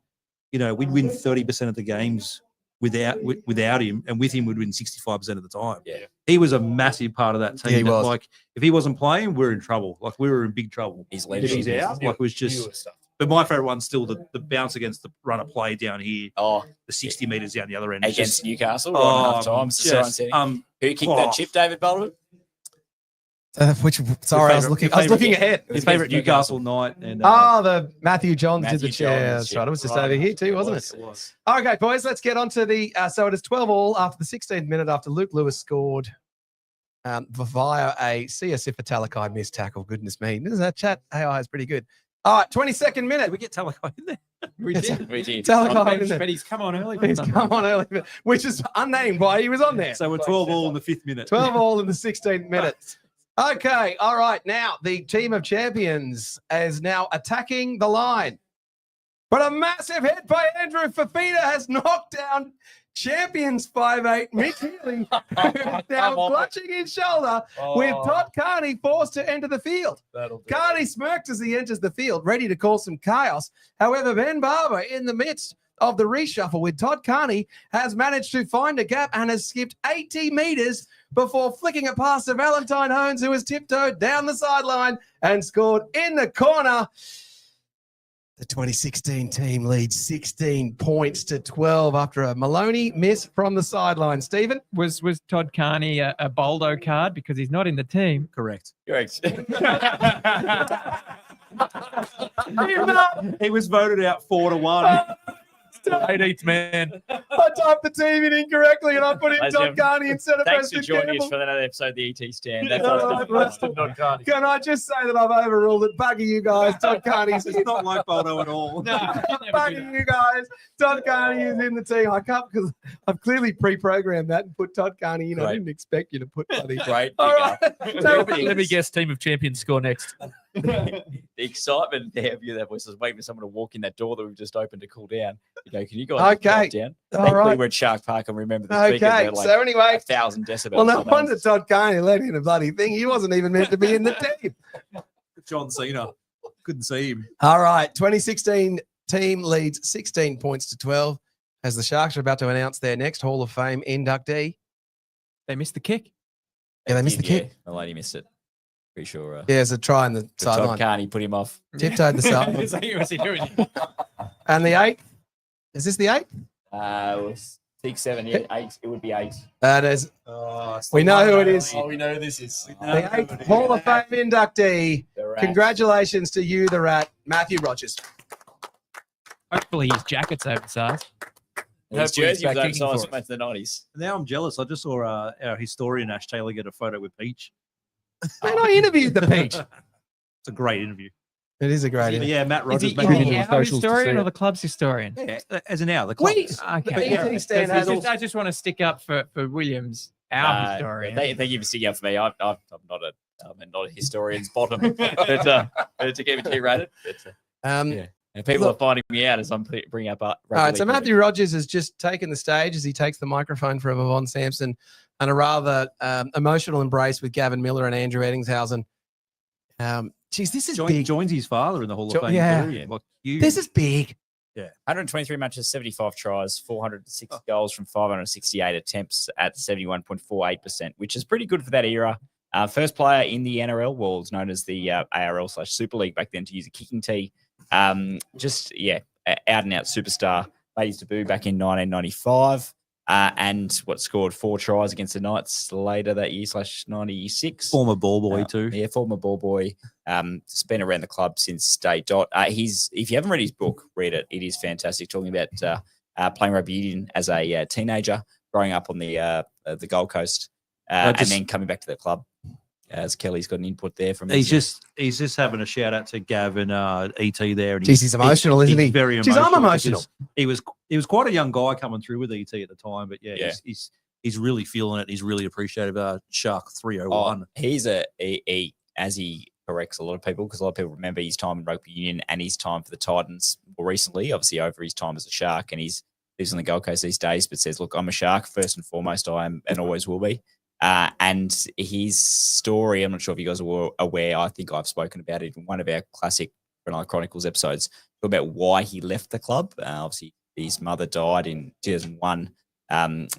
we'd win 30% of the games without him, and with him we'd win 65% of the time. Yeah. He was a massive part of that team. Yeah, he was. Like, if he wasn't playing, we're in trouble. Like, we were in big trouble. He's If leadership. he's out, like, it was just. But my favourite one's still the bounce against the run of play down here. Oh, the 60 metres down the other end. It's against just- Newcastle, right at half time. just, Who kicked that chip, David Boldo? Sorry, I was looking ahead. His favourite Newcastle night. And the Matthew Johns did the Matthew chair. Johns, That's right. It was just right. over here too, wasn't it? It was. Okay, boys, let's get on to the. So it is 12-all after the 16th minute after Luke Lewis scored via a CSF Talakai missed tackle. Goodness me. Isn't that chat AI is pretty good. All right, 22nd minute. we get Talakai in there. We did. Talakai in there. But he's come on early. He's come on early, which is unnamed why he was on there. So we're 12-all in the 5th minute. 12-all in the 16th minute. Okay, all right. Now, the team of champions is now attacking the line. But a massive hit by Andrew Fafita has knocked down champions 5'8", Mick Healy, who's now clutching his shoulder with Todd Carney forced to enter the field. Carney smirks as he enters the field, ready to cause some chaos. However, Ben Barber, in the midst of the reshuffle with Todd Carney, has managed to find a gap and has skipped 80 metres before flicking it past to Valentine Holmes, who has tiptoed down the sideline and scored in the corner. The 2016 team leads 16 points to 12 after a Maloney miss from the sideline. Stephen? Was Todd Carney a Boldo card because he's not in the team? Correct. He was voted out 4-1. 18th man. I typed the team in incorrectly and I put in Ladies Todd and Carney instead of Thanks for Preston joining Campbell. us for another episode of the ET Stand. Can I just say that I've overruled it? Bugger you guys. Todd Carney's It's not like Boldo at all. Bugger you guys. Todd Carney is in the team. I can't because I've clearly pre-programmed that and put Todd Carney in. I Great. didn't expect you to put bloody. Great. All right. Let me guess team of champions score next. The excitement there of you, that was just waiting for someone to walk in that door that we've just opened to cool down. You go, can you guys Okay. calm down? All Thankfully, right. we're at Shark Park and remember the speakers. Okay. They're like So anyway, 1,000 decibels. well, no So wonder Todd Carney let in a bloody thing. He wasn't even meant to be in the team. John Cena. Couldn't see him. All right. 2016 team leads 16 points to 12 as the Sharks are about to announce their next Hall of Fame inductee. They missed the kick. Yeah, they missed the kick. The lady missed it. Pretty sure. Yeah, there's a try in the Todd sideline. Carney put him off. Tiptoed the sideline. What's he doing? And the 8th. Is this the 8th? It was 6, 7, 8. It would be 8. That is. We know who it is. Oh, we know who this is. The 8th Hall of Fame inductee. The Rat. Congratulations to you, the Rat, Matthew Rogers. Hopefully his jacket's oversized. His Hopefully he's jersey was back kicking oversized for from the 90s. Now I'm jealous. I just saw our historian Ash Taylor get a photo with Peach. Man, I interviewed the Peach. It's a great interview. It is a great interview. Yeah, Matt Is Rogers. he maybe our socials to see historian or it. the club's historian? Yeah, as an hour. The We, clubs. Okay. the ET stand has all, I just want to stick up for Williams, our historian. Thank you for sticking up for me. I'm not a historian's bottom. But to keep it T-rated. yeah. And people Look- are finding me out as I'm bringing up. All right, so Matthew Rogers has just taken the stage as he takes the microphone from Yvonne Sampson and a rather emotional embrace with Gavin Miller and Andrew Eddingshausen. Geez, this is big. Joins his father in the Hall of Fame. yeah. too. Like, huge. This is big. Yeah. 123 matches, 75 tries, 406 goals from 568 attempts at 71.48%, which is pretty good for that era. First player in the NRL, well, it's known as the ARL/Super League back then, to use a kicking tee. Out and out superstar. Made his debut back in 1995. And scored 4 tries against the Knights later that year /96. Former ball boy too. Yeah, former ball boy. Just been around the club since day dot. If you haven't read his book, read it. It is fantastic. Talking about playing rugby union as a teenager, growing up on the Gold Coast, and then coming back to the club. As Kelly's got an input there from. He's just having a shout out to Gav and ET there. And Jeez, he's emotional, isn't he? He's very Jeez, emotional. I'm emotional. He was quite a young guy coming through with ET at the time, but he's really feeling it. He's really appreciative of Shark 301. He's as he corrects a lot of people, because a lot of people remember his time in rugby union and his time for the Titans more recently, obviously over his time as a Shark, and he's lives on the Gold Coast these days, but says, look, I'm a Shark first and foremost. I am and always will be. And his story, I'm not sure if you guys are aware, I think I've spoken about it in one of our classic Cronulla Chronicles episodes, about why he left the club. Obviously, his mother died in 2001.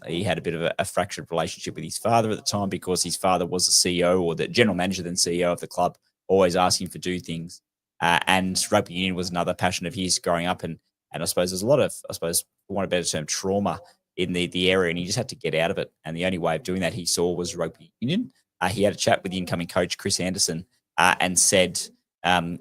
He had a bit of a fractured relationship with his father at the time because his father was the CEO or the general manager then CEO of the club, always asking for do things. And rugby union was another passion of his growing up. And I suppose there's a lot of, for want of a better term, trauma in the area, and he just had to get out of it. And the only way of doing that he saw was rugby union. He had a chat with the incoming coach, Chris Anderson, and said, and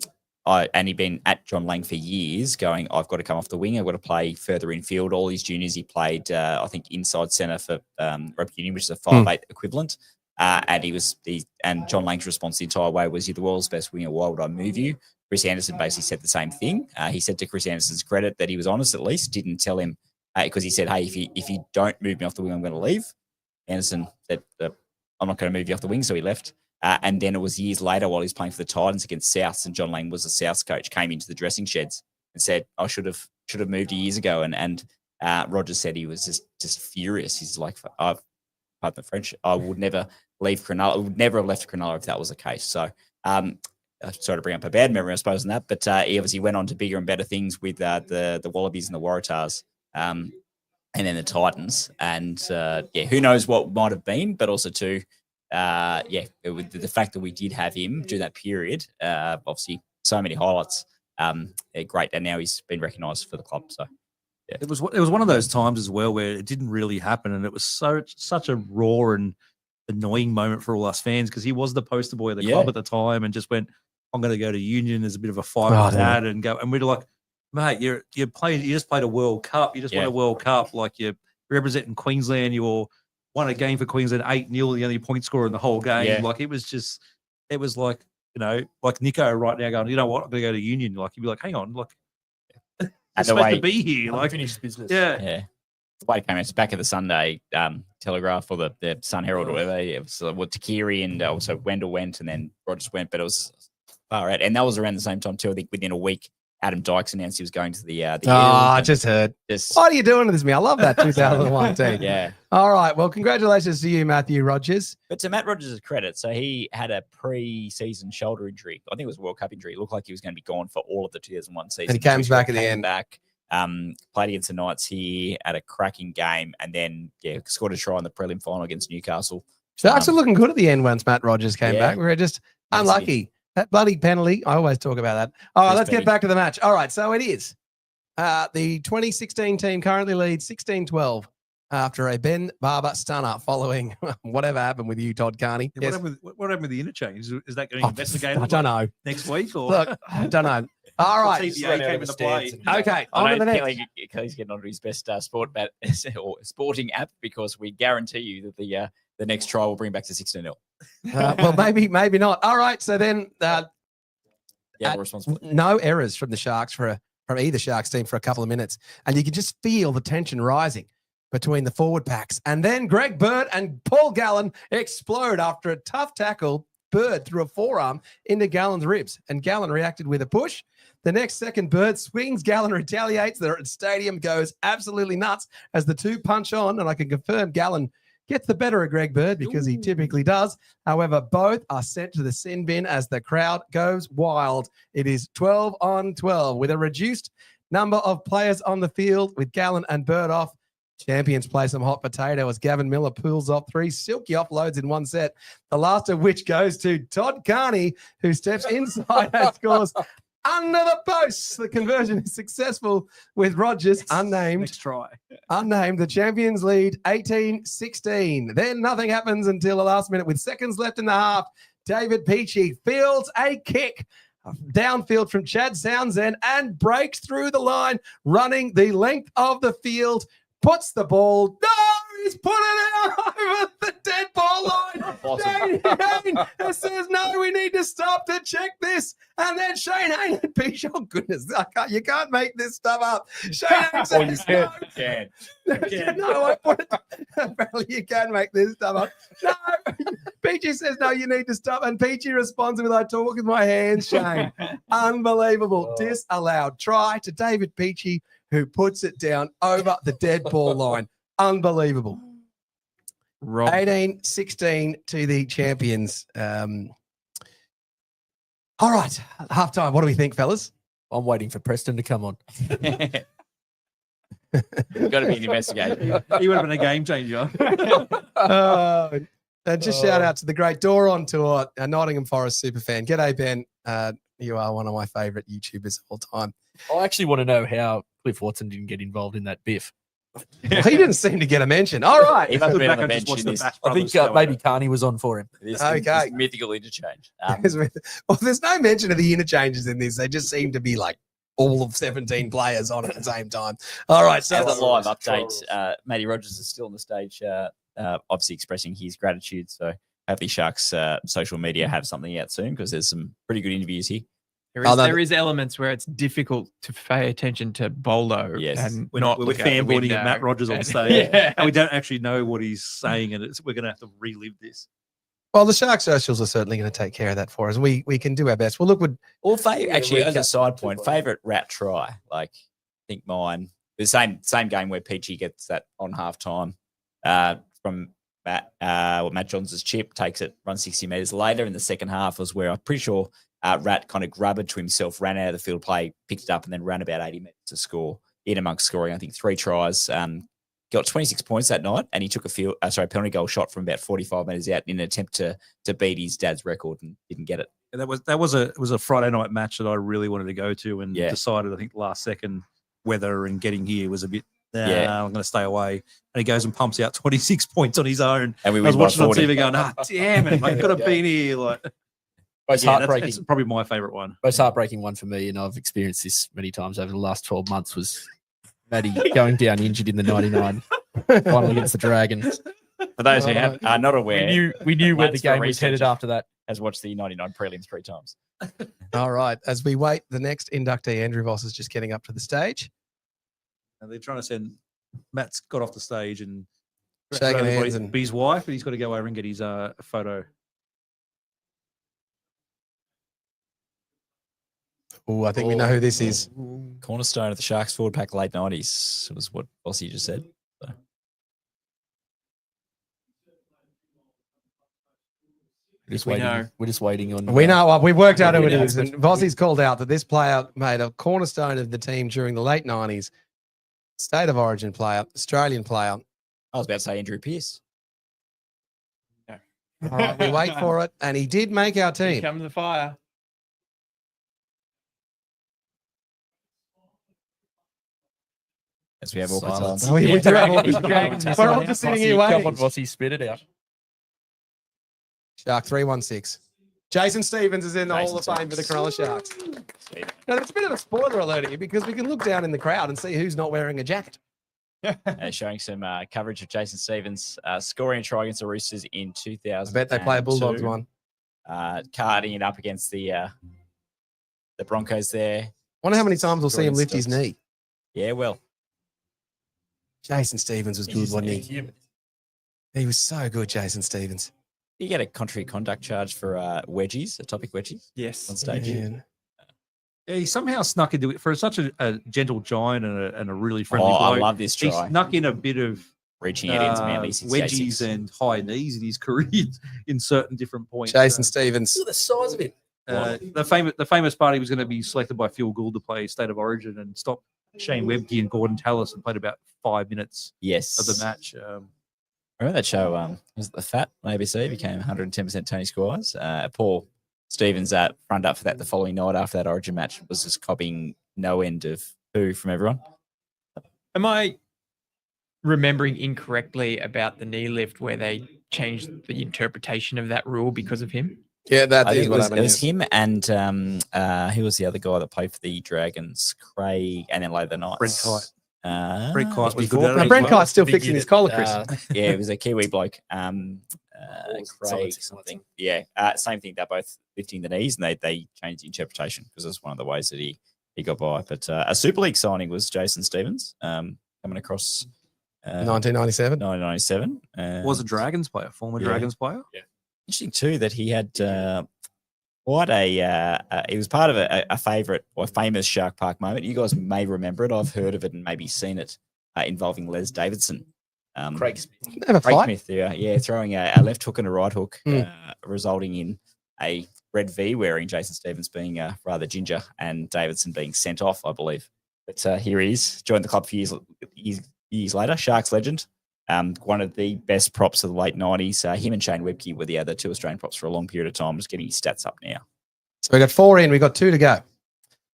he'd been at John Lang for years going, I've got to come off the wing. I've got to play further infield. All his juniors, he played, I think, inside centre for rugby union, which is a 5'8" equivalent. And John Lang's response the entire way was, you're the world's best winger. Why would I move you? Chris Anderson basically said the same thing. He said to Chris Anderson's credit that he was honest, at least, didn't tell him, because he said, hey, if you don't move me off the wing, I'm going to leave. Anderson said, I'm not going to move you off the wing, so he left. And then it was years later while he was playing for the Titans against Souths, and John Lang was the Souths coach, came into the dressing sheds and said, I should have moved you years ago. And Rogers said he was just furious. He's like, pardon the French, I would never leave Cronulla. I would never have left Cronulla if that was the case. So sorry to bring up a bad memory, I suppose, on that, but he obviously went on to bigger and better things with the Wallabies and the Waratahs, and then the Titans. And who knows what might have been, but also too, the fact that we did have him during that period, obviously so many highlights, great. And now he's been recognised for the club. So yeah. It was one of those times as well where it didn't really happen, and it was such a raw and annoying moment for all us fans, because he was the poster boy of the club at the time and just went, I'm going to go to Union as a bit of a fight with that and go. And we're like, mate, you just played a World Cup. You just won a World Cup. Like, you're representing Queensland. You won a game for Queensland 8-0, the only point scorer in the whole game. Yeah. Like, it was like, like Nico right now going, you know what, I'm going to go to Union. Like, you'd be like, hang on, like, I'm supposed to be here. Like, unfinished business. Yeah. The way it came out, it's back at the Sunday Telegraph or the Sun Herald or whatever. It was Takiri and also Wendell went, and then Rogers went, but it was far out. And that was around the same time too. I think within a week, Adam Dykes announced he was going to the I just heard. What are you doing to this, me? I love that 2001 team. Yeah. All right. Well, congratulations to you, Matthew Rogers. But to Matt Rogers' credit, so he had a pre-season shoulder injury. I think it was a World Cup injury. It looked like he was going to be gone for all of the 2001 season. And he comes back at the end. Played against the Knights here, had a cracking game, and then scored a try in the prelim final against Newcastle. Sharks are looking good at the end once Matt Rogers came back. We were just unlucky. That bloody penalty. I always talk about that. All right, let's get back to the match. All right, so it is. The 2016 team currently leads 16-12 after a Ben Barber stunner following whatever happened with you, Todd Carney. What happened with the interchange? Is that getting investigated? I don't know. Next week? Or? Look, I don't know. All right. TBA came into play. Okay, on to the next. Kelly's getting onto his best sporting app, because we guarantee you that the next try will bring back to 16-0. Well, maybe not. All right, so then responsibility. No errors from the Sharks from either Sharks team for a couple of minutes, and you can just feel the tension rising between the forward packs. And then Greg Bird and Paul Gallen explode after a tough tackle. Bird threw a forearm into Gallen's ribs, and Gallen reacted with a push. The next second, Bird swings, Gallen retaliates. The stadium goes absolutely nuts as the two punch on, and I can confirm Gallen gets the better of Greg Bird, because he typically does. However, both are sent to the sin bin as the crowd goes wild. It is 12-12 with a reduced number of players on the field, with Gallen and Bird off. Champions play some hot potato as Gavin Miller pulls off 3 silky offloads in one set, the last of which goes to Todd Carney, who steps inside and scores under the posts. The conversion is successful with Rogers, unnamed. Next try. Unnamed. The champions lead 18-16. Then nothing happens until the last minute with seconds left in the half. David Peachy fields a kick downfield from Chad Townsend and breaks through the line, running the length of the field. Puts the ball. No, he's put it out over the dead ball line. Shane Hayne says, no, we need to stop to check this. And then Shane Hayne and Peach, oh goodness, you can't make this stuff up. Shane Hayne says, you can. No, I put it. Apparently you can make this stuff up. No, Peachy says, no, you need to stop. And Peachy responds with, I talk with my hands, Shane. Unbelievable. Disallowed try to David Peachy, who puts it down over the dead ball line. Unbelievable. Rob. 18-16 to the champions. All right, half time. What do we think, fellas? I'm waiting for Preston to come on. Got to be an investigator. He would have been a game changer. And just shout out to the great Doron Tour, a Nottingham Forest superfan. G'day, Ben. You are one of my favourite YouTubers of all time. I actually want to know how Cliff Watson didn't get involved in that biff. Well, he didn't seem to get a mention. All right. He must have been on the bench in this. I think maybe Carney was on for him. This Okay. mythical interchange. Well, there's no mention of the interchanges in this. They just seem to be like all of 17 players on at the same time. All right. So As a live update, Matty Rogers is still on the stage, obviously expressing his gratitude. So hopefully Sharks social media have something out soon because there's some pretty good interviews here. There is elements where it's difficult to pay attention to Boldo. Yes. And We're not fanboarding fanboarding at Matt Rogers on stage. Yeah. And we don't actually know what he's saying, and we're going to have to relive this. Well, the Shark socials are certainly going to take care of that for us. We can do our best. Well, look, Actually, as a side point, favourite rat try. Like, I think mine, the same game where Peachy gets that on half time from Matt Johnson's chip, takes it, runs 60 metres later. In the second half was where I'm pretty sure Rat kind of grabbed it to himself, ran out of the field play, picked it up, and then ran about 80 metres to score. In amongst scoring, I think 3 tries. Got 26 points that night, and he took a penalty goal shot from about 45 metres out in an attempt to beat his dad's record and didn't get it. And it was a Friday night match that I really wanted to go to, and decided I think last second weather and getting here was a bit. I'm going to stay away. And he goes and pumps out 26 points on his own. And I was watching on TV going, damn it, I could have been here. Like, Most heartbreaking. That's probably my favourite one. Most heartbreaking one for me, and I've experienced this many times over the last 12 months, was Matty going down injured in the 99 final against the Dragons. For those who are not aware, we knew where the game was headed after that. Has watched the 99 prelims 3 times. all right. As we wait, the next inductee, Andrew Voss, is just getting up to the stage. And they're trying to send Matt's got off the stage and Shaking hands and his wife, but he's got to go over and get his photo. Oh, I think we know who this is. Cornerstone of the Sharks forward pack late 90s was what Bossy just said. So. We're just waiting on. We know. We've worked out who it is. And Vossy's called out that this player made a cornerstone of the team during the late 90s. State of origin player, Australian player. I was about to say Andrew Pearce. All right, we wait for it. And he did make our team. Here comes the fire. As we have awkward silence. We do have awkward silence. We're all just sitting here waiting. Come on, Bossy, spit it out. Shark 316. Jason Stevens is in the Hall of Fame for the Cronulla Sharks. Now, there's a bit of a spoiler alert here because we can look down in the crowd and see who's not wearing a jacket. Showing some coverage of Jason Stevens scoring a try against the Roosters in 2000. I bet they play a Bulldogs one. Carding it up against the Broncos there. Wonder how many times we'll see him lift his knee. Yeah, well. Jason Stevens was good, wasn't he? He was so good, Jason Stevens. You get a contrary conduct charge for wedgies, atopic wedgies. Yes. On stage. Yeah. Yeah, he somehow snuck into it for such a gentle giant and a really friendly Oh, bloke. I love this try. He snuck in a bit of reaching it into Manly since wedgies and high knees in his career in certain different points. Jason Stevens. Look at the size of it. The famous part, he was going to be selected by Phil Gould to play State of Origin and stop Shane Webke and Gordon Tallis and played about 5 minutes yes. of the match. Remember that show, was it The Fat on ABC? Became 110% Tony Squires. Paul Stevens front up for that the following night after that Origin match was just copying no end of poo from everyone. Am I remembering incorrectly about the knee lift where they changed the interpretation of that rule because of him? Yeah, that is it what was, happened. it was him and who was the other guy that played for the Dragons? Craig, and then later the Knights. Brent Kite. Brent Kite was good at it. Brent Kite's still fixing his collar, Chris. Yeah, it was a Kiwi bloke. Craig something. Yeah, same thing. They're both lifting the knees, and they changed the interpretation because it's one of the ways that he got by. But a Super League signing was Jason Stevens coming across 1997. 1997. Was a Dragons player, former Dragons player. Yeah. Interesting too that he had quite he was part of a favourite or famous Shark Park moment. You guys may remember it. I've heard of it and maybe seen it involving Les Davidson. Craig Smith. Have a Craig fight. Smith, yeah, throwing a left hook and a right hook, resulting in a red V wearing Jason Stevens being rather ginger and Davidson being sent off, I believe. But here he is, joined the club a few years later, Sharks legend. One of the best props of the late 90s. Him and Shane Webke were the other two Australian props for a long period of time. Just getting his stats up now. So we got 4 in, we got 2 to go.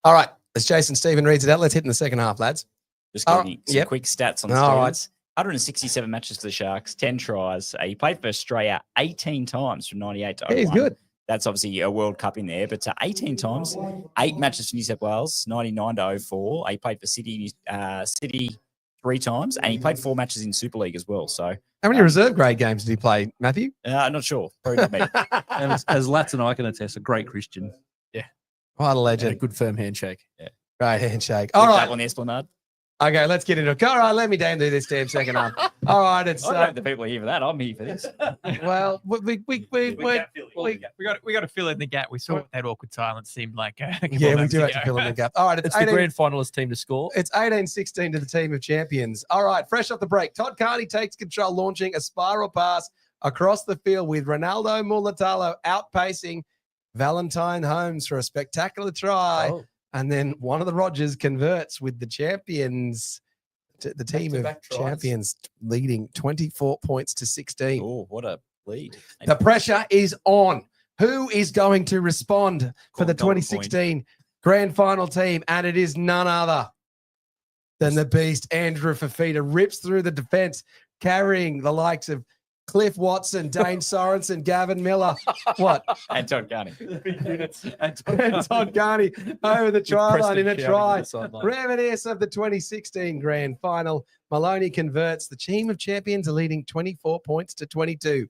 All right, as Jason Stephen reads it out, let's hit in the second half, lads. Just getting some quick stats on the All Stevens. 167 matches for the Sharks, 10 tries. He played for Australia 18 times from 98 to 01. He's good. That's obviously a World Cup in there, but 18 times, 8 matches for New South Wales, 99 to 04. He played for City 3 times, and he played 4 matches in Super League as well. So, How many reserve grade games did he play, Matthew? I'm not sure. Probably not many. And as Lats and I can attest, a great Christian. Yeah. What a And a legend. good firm handshake. Yeah. Great handshake. All right. On the Esplanade. Okay, let's get into it. All right, let me do this damn second half. All right, it's I don't know if the people are here for that. I'm here for this. well, we got to fill in the gap. We saw that awkward silence seemed like yeah, we do have to fill in the gap. All right, It's the grand finalist team to score. It's 18-16 to the team of champions. All right, fresh off the break, Todd Carney takes control, launching a spiral pass across the field with Ronaldo Mulatalo outpacing Valentine Holmes for a spectacular try. Oh. And then one of the Rogers converts with the champions, the team of Back-to-back tries. champions leading 24 points to 16. Oh, what a lead. The pressure is on. Who is going to respond for the Golden 2016 grand final team? And it is none other than the beast, Andrew Fafita, rips through the defense, carrying the likes of Cliff Watson, Dane Sorensen, Gavin Miller. What? And Todd Carney. And Todd Carney over the try line in a Preston try. shouting to the sideline. Reminisce of the 2016 grand final. Maloney converts. The team of champions are leading 24 points to 22.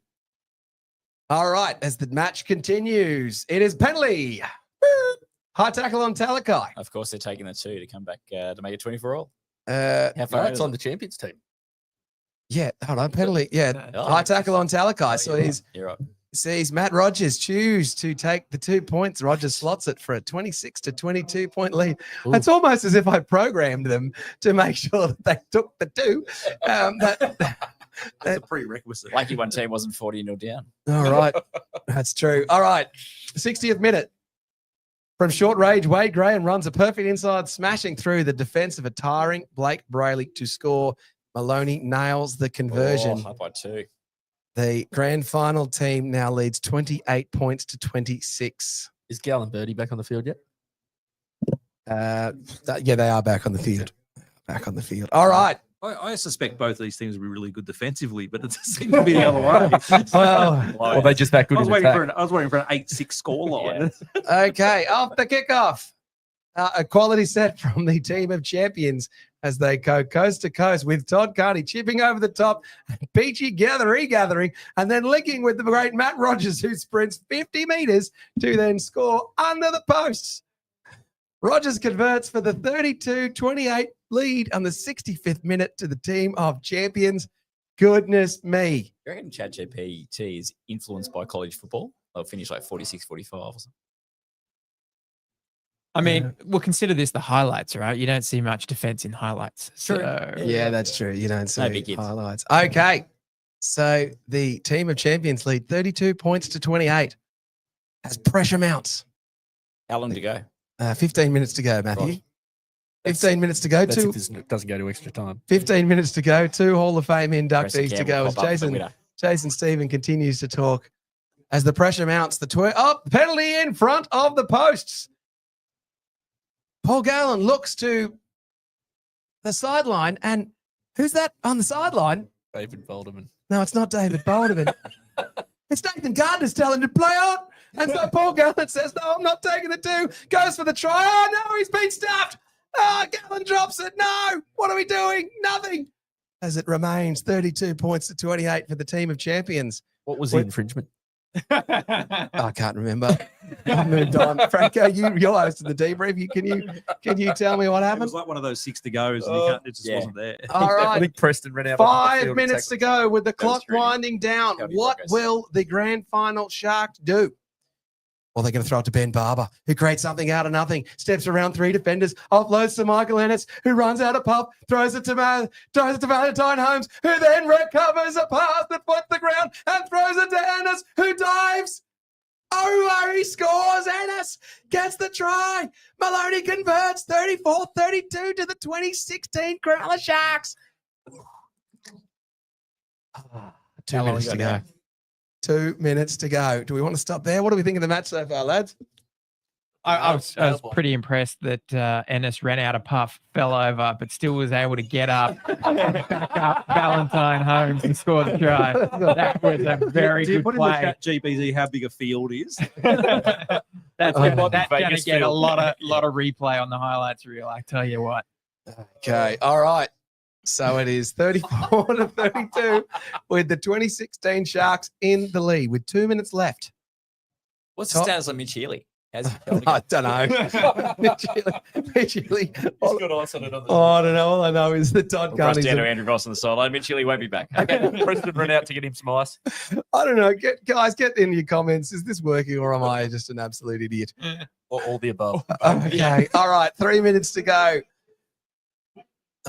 All right, as the match continues, it is penalty. High tackle on Talakai. Of course, they're taking the 2 to come back to make it 24 all. Uh, How far It's on the champions team. yeah, hold on, penalty. Yeah, Oh, high tackle on Talakai. So You're right. sees Matt Rogers choose to take the 2 points. Rogers slots it for a 26 to 22 point lead. Ooh. It's almost as if I programmed them to make sure that they took the 2. That's a prerequisite. Lucky one team wasn't 40-0 down. All right. That's true. All right. 60th minute. From short range, Wade Graham runs a perfect inside, smashing through the defense of a tiring Blake Brayley to score. Maloney nails the conversion. Oh, up by 2. The grand final team now leads 28 points to 26. Is Gallon Birdie back on the field yet? Yeah, they are back on the field. Back on the field. All right. I suspect both of these teams will be really good defensively, but it seems to be the other way. Well, Or they just that good I was in waiting attack? I was waiting for an 8-6 scoreline. Okay, off the kickoff. A quality set from the team of champions as they go coast to coast with Todd Carney chipping over the top, Peachy regathering, and then linking with the great Matt Rogers, who sprints 50 meters to then score under the posts. Rogers converts for the 32-28 lead on the 65th minute to the team of champions. Goodness me. You reckon ChatGPT is influenced by college football? They'll finish like 46, 45 or something. I mean, we'll consider this the highlights, right? You don't see much defense in highlights. True. So, Yeah, that's true. You don't see No big hits. highlights. Okay. So the team of champions lead 32 points to 28 as pressure mounts. How long to go? 15 minutes to go, Matthew. Right. 15 minutes to go. That's if it doesn't go to extra time. 15 minutes to go. 2 Hall of Fame Press the inductees to camera, go as pop up the winner. Jason Stephen continues to talk as the pressure mounts. The penalty in front of the posts. Paul Gallen looks to the sideline, and who's that on the sideline? David Bolderman. No, it's not David Bolderman. It's Nathan Gardner's telling him to play on. And so Paul Gallen says, no, I'm not taking the 2. Goes for the try. Oh, no, he's been stuffed. Oh, Gallen drops it. No, what are we doing? Nothing. As it remains 32 points to 28 for the team of champions. What was the infringement? I can't remember. I moved on. Franco, you're hosting the debrief. Can you tell me what It happened? was like one of those 6 to goes, and it just wasn't there. All I right. think Preston ran out. 5 minutes to go with the clock really winding down. Cody What Rogers. will the grand final Sharks do? Or they're going to throw it to Ben Barber, who creates something out of nothing, steps around 3 defenders, offloads to Michael Ennis, who runs out of puff, throws it to Valentine Holmes, who then recovers a pass that puts the ground and throws it to Ennis, who dives. Oh, he scores. Ennis gets the try. Maloney converts 34-32 to the 2016 Cronulla Sharks. 2 minutes to go. 2 minutes to go. Do we want to stop there? What do we think of the match so far, lads? I was pretty impressed that Ennis ran out of puff, fell over, but still was able to get up, back up Valentine Holmes and score the try. That was a very good put play. in the chat GBZ how big a field is. That's going to get a lot of replay on the highlights reel, I tell you what. Okay. All right. So it is 34-32 with the 2016 Sharks in the lead with 2 minutes left. What's the status on Mitch Healy? How's he going? I don't know. Mitch Healy. He's got ice on it. I don't know. All I know is that Todd Rush Carney's down to Andrew Voss on the sideline. Mitch Healy won't be back. Okay. Preston run out to get him some ice. I don't know. Guys, get in your comments. Is this working or am I just an absolute idiot? Or all the above. Okay. All right. 3 minutes to go.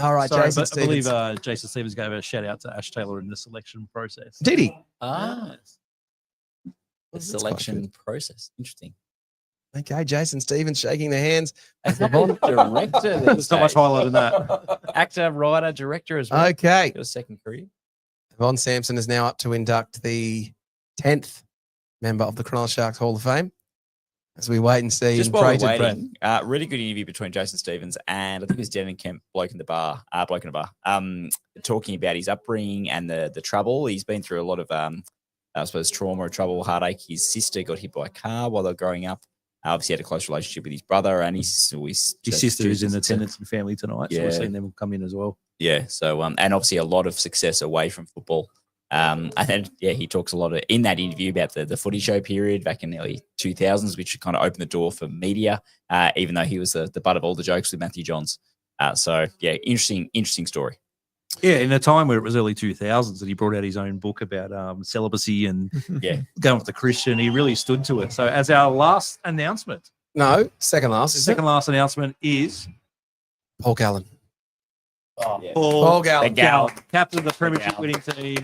All right, Sorry, Jason but I Stevens. believe Jason Stevens gave a shout out to Ash Taylor in the selection process. Did he? The selection process. Interesting. Okay, Jason Stevens shaking the hands. As the director. There's not much highlight in that. Actor, writer, director as well. Okay. Got a second career. Von Sampson is now up to induct the 10th member of the Cronulla Sharks Hall of Fame. As we wait and see. Just and while pray we're to Brett. waiting, really good interview between Jason Stevens and I think it was Devon Kemp, bloke in the bar, talking about his upbringing and the trouble. He's been through a lot of, I suppose, trauma or trouble, heartache. His sister got hit by a car while they were growing up. Obviously, had a close relationship with his brother and his sister is in attendance and family tonight, so we're seeing them come in as well. Yeah, so and obviously a lot of success away from football. And then, he talks a lot in that interview about the footy show period back in the early 2000s, which kind of opened the door for media, even though he was the butt of all the jokes with Matthew Johns. Interesting story. Yeah, in a time where it was early 2000s that he brought out his own book about celibacy and going with the Christian, he really stood to it. So as our last announcement. No, second last. The second last announcement is Paul Gallen. Oh, Yeah. Paul Gallen. Captain of the Premiership winning team.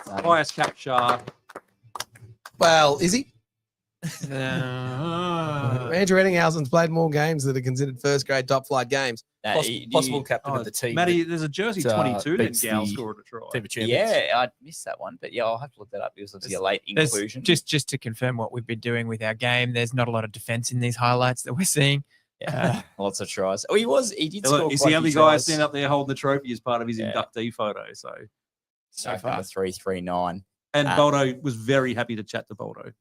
Highest cap shark. Well, is he? Andrew Ettinghausen's played more games that are considered first grade top flight games. Possible captain of the team. Matty, there's a jersey 22 that beats Gal the scored a try. team of champions. Yeah, I missed that one, but I'll have to look that up. It was obviously a late inclusion. Just to confirm what we've been doing with our game, there's not a lot of defense in these highlights that we're seeing. Yeah, lots of tries. Oh, he did score. He's quite the a only few guy tries. standing up there holding the trophy as part of his inductee photo. So far 339. And Boldo was very happy to chat to Boldo.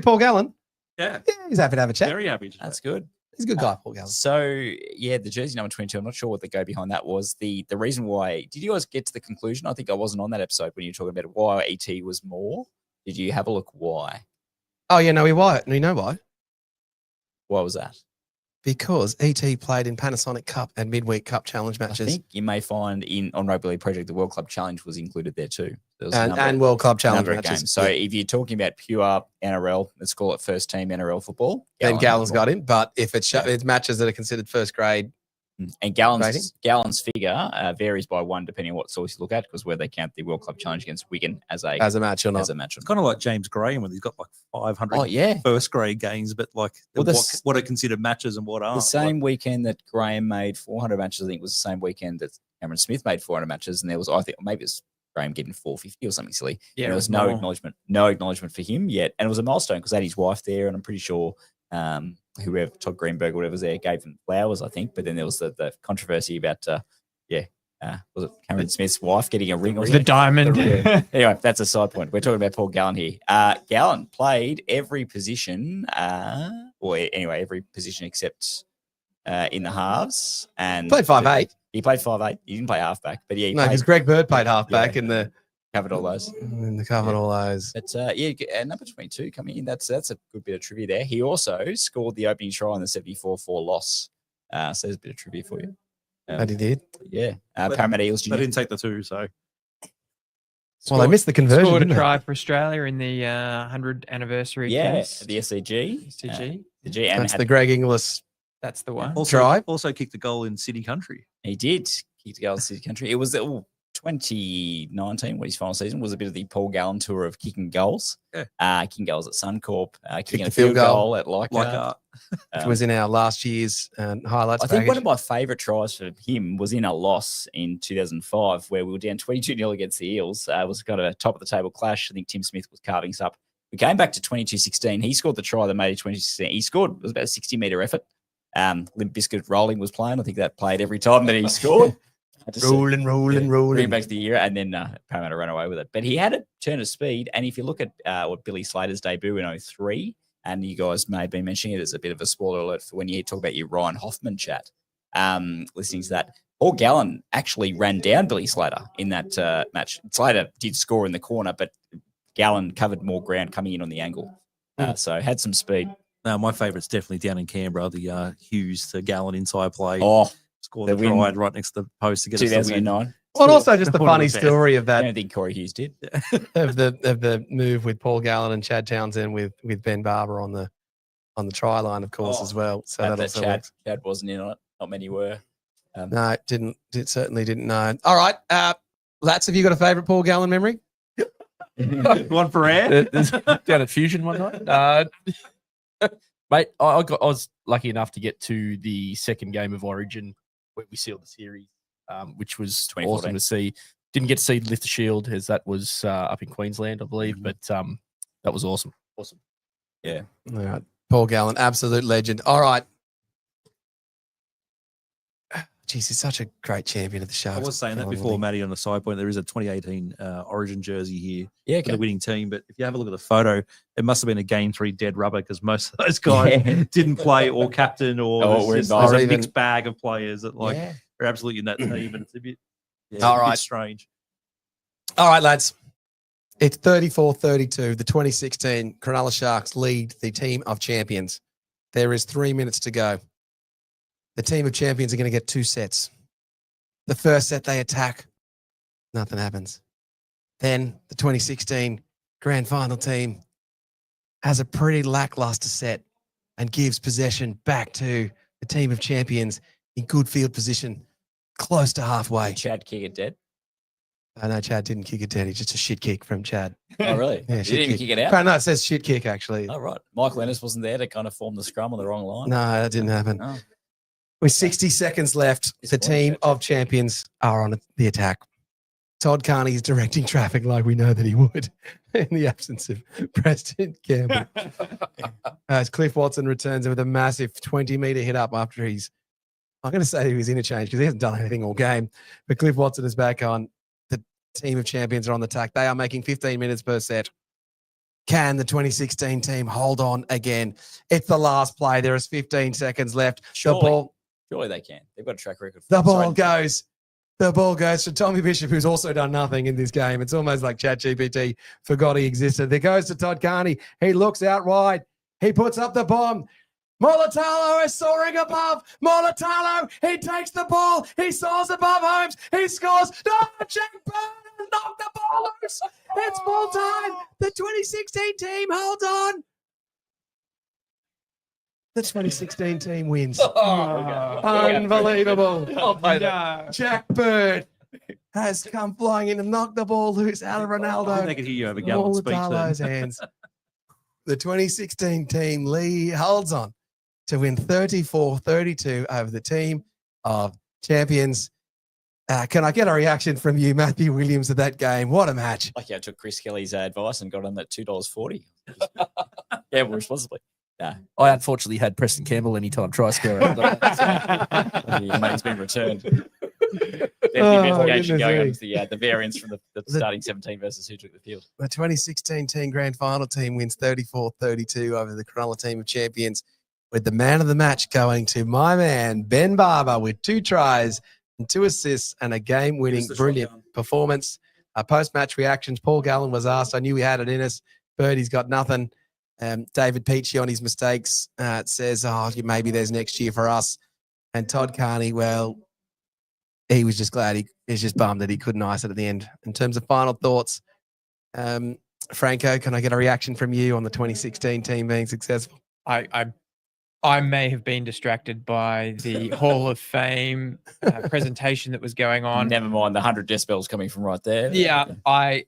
Paul Gallen. Yeah, he's happy to have a chat. Very happy. That's good. He's a good guy, Paul Gallen. So the jersey number 22. I'm not sure what the go behind that was. The reason why. Did you guys get to the conclusion? I think I wasn't on that episode when you were talking about why ET was more. Did you have a look why? Oh yeah, no, we know why. Why was that? Because ET played in Panasonic Cup and Midweek Cup Challenge matches. I think you may find on Rugby League Project the World Club Challenge was included there too. There was and World Club Challenge number of matches. games. So if you're talking about pure NRL, let's call it first team NRL football. Then Gallen's got him. But if it's matches that are considered first grade. And Gallen's figure varies by one depending on what source you look at, because where they count the World Club Challenge against Wigan as a match or not. It's kind of like James Graham when he's got like 500 first grade games, but like what are considered matches and what aren't. The same weekend that Graham made 400 matches, I think, was the same weekend that Cameron Smith made 400 matches, and there was, I think, maybe it was Graham getting 450 or something silly. Yeah, and there was no acknowledgement for him yet, and it was a milestone because they had his wife there, and I'm pretty sure whoever Todd Greenberg or whatever was there gave him flowers, I think. But then there was the controversy about was it Cameron Smith's wife getting a ring or something? The diamond. Anyway, that's a side point. We're talking about Paul Gallen here. Gallen played every position, every position except in the halves. And Played 5'8". He played 5'8". He didn't play halfback, but no, because Greg Bird played halfback in the covered all those. Covered all those. But number 22 coming in. That's a good bit of trivia there. He also scored the opening try in the 74-4 loss. So there's a bit of trivia for you. And he did. Yeah. Parramatta Eels They Junior. didn't take the two, so Well, they missed the conversion. Scored a didn't they? try for Australia in the 100th anniversary. Yeah, test. the SCG. SCG. The G. And That's had- the Greg Inglis. That's the one. Also kicked the goal in City Country. He did kick the goal in City Country. It was 2019, what his final season was, a bit of the Paul Gallen tour of kicking goals. Yeah. Kicking goals at Suncorp, kicking the a field goal at Leichhardt. Leichhardt. Which was in our last year's highlights I think one package. of my favourite tries for him was in a loss in 2005 where we were down 22-0 against the Eels. It was kind of a top of the table clash. I think Tim Smith was carving us up. We came back to 22-16. He scored the try that made it 22-16. He scored, it was about a 60-metre effort. Limp Bizkit Rolling was playing. I think that played every time that he scored. Rolling. Bring it back to the year, and then Parramatta ran away with it. But he had a turn of speed. And if you look at what Billy Slater's debut in 03, and you guys may have been mentioning it as a bit of a spoiler alert for when you talk about your Ryan Hoffman chat, listening to that, Paul Gallen actually ran down Billy Slater in that match. Slater did score in the corner, but Gallen covered more ground coming in on the angle. So had some speed. No, my favourite's definitely down in Canberra, the Hughes to Gallen inside play. Oh, scored the try right next to the post to get us the win. 2009. Well, and also just the One of funny the best. story of I that don't think Corey Hughes did. of the move with Paul Gallen and Chad Townsend with Ben Barber on the try line, of course, as well. So that also works. Chad wasn't in on it. Not many were. No, it certainly didn't know. All right, Lats, have you got a favourite Paul Gallen memory? One for Air? Down at Fusion one night. Mate, I was lucky enough to get to the second game of Origin where we sealed the series, which was awesome to see. Didn't get to see Lift the Shield as that was up in Queensland, I believe, but that was awesome. Awesome. Yeah. All right. Paul Gallen, absolute legend. All right. Jeez, he's such a great champion of the Sharks. I was saying that before, Matty, on the side point. There is a 2018 Origin jersey here for the winning team. But if you have a look at the photo, it must have been a Game 3 dead rubber because most of those guys didn't play or captain or there's a mixed bag of players that are absolutely in that team. And it's a bit, All right. strange. All right, lads. It's 34-32. The 2016 Cronulla Sharks lead the team of champions. There is 3 minutes to go. The team of champions are going to get 2 sets. The first set they attack, nothing happens. Then the 2016 grand final team has a pretty lackluster set and gives possession back to the team of champions in good field position, close to halfway. Chad kick it dead? I know Chad didn't kick it dead. It's just a shit kick from Chad. Oh, really? Yeah, He shit didn't even kick it out? No, it says shit kick, actually. Oh, right. Michael Ennis wasn't there to kind of form the scrum on the wrong line. No, that didn't happen. Oh. With 60 seconds left, the team of champions are on the attack. Todd Carney is directing traffic like we know that he would in the absence of Preston Campbell. As Cliff Watson returns with a massive 20-metre hit up after I'm going to say he was interchanged because he hasn't done anything all game. But Cliff Watson is back on. The team of champions are on the attack. They are making 15 minutes per set. Can the 2016 team hold on again? It's the last play. There is 15 seconds left. Surely they can. They've got a track record. The ball goes to Tommy Bishop, who's also done nothing in this game. It's almost like ChatGPT forgot he existed. There goes to Todd Carney. He looks out wide. He puts up the bomb. Molatalo is soaring above. Molatalo, he takes the ball. He soars above Holmes. He scores. No, Jack Byrne knocked the ball loose. It's full time. The 2016 team holds on. The 2016 team wins. Unbelievable. Jack Bird has come flying in and knocked the ball loose out of Ronaldo. I think they could hear you over Gallen's speech Molatalo's then. hands. The 2016 team holds on to win 34-32 over the team of champions. Can I get a reaction from you, Matthew Williams, of that game? What a match. Like I took Chris Kelly's advice and got him that $2.40. Yeah, well, responsibly. Yeah. I unfortunately had Preston Campbell anytime try scorer. He's been returned. There's the Oh, investigation goodness going me. on to the variance from the starting 17 versus who took the field. The 2016 team grand final team wins 34-32 over the Cronulla team of champions, with the man of the match going to my man, Ben Barber, with 2 tries and 2 assists and a game-winning brilliant performance. Post-match reactions, Paul Gallen was asked, I knew we had it in us. Birdie's got nothing. David Peachy on his mistakes says, maybe there's next year for us. And Todd Carney, well, he was just glad he's just bummed that he couldn't ice it at the end. In terms of final thoughts, Franco, can I get a reaction from you on the 2016 team being successful? I may have been distracted by the Hall of Fame presentation that was going on. Never mind the 100 decibels coming from right there. Yeah, I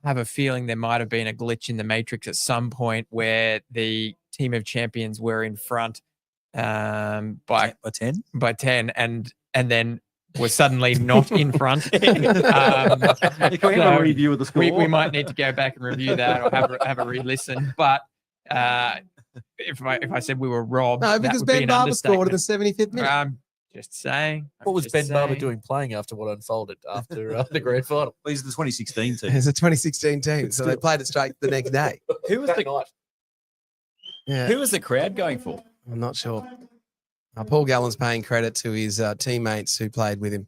have a feeling there might have been a glitch in the matrix at some point where the team of champions were in front by 10, and then were suddenly not in front. Can we have a review of the score? We might need to go back and review that or have a re-listen. But if I said we were robbed, No, because Ben Barber scored in the 75th minute. I'm just saying. What was Ben Barber doing playing after what unfolded after the grand final? Well, he's the 2016 team. It's a 2016 team, so they played it straight the next day. Who was the night? Yeah. Who was the crowd going for? I'm not sure. Paul Gallen's paying credit to his teammates who played with him.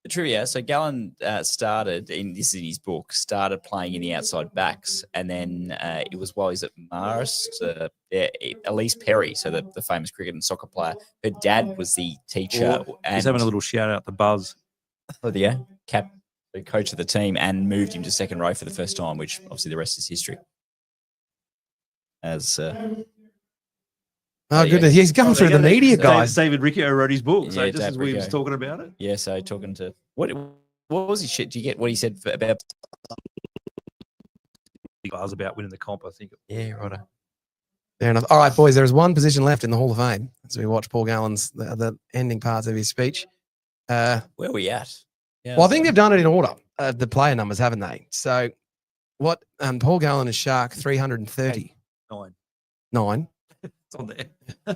The trivia. So Gallen started this is in his book. Started playing in the outside backs, and then it was while he's at Marist. Elise Perry, so the famous cricket and soccer player. Her dad was the teacher. He's having a little shout out to Buzz. Oh, yeah, the coach of the team, and moved him to second row for the first time, which obviously the rest is history. Goodness, he's going through the media, guys. David Riccio wrote his book, so Yeah, just as we was talking about it. Yeah, so talking to what was his shit? Do you get what he said about? Buzz about winning the comp, I think. Yeah, right. Fair enough. All right, boys, there is one position left in the Hall of Fame as we watch Paul Gallen's the ending parts of his speech. Where are we at? Yeah, well, I think they've done it in order. The player numbers, haven't they? So, what? Paul Gallen is Shark 330. Nine. It's on there.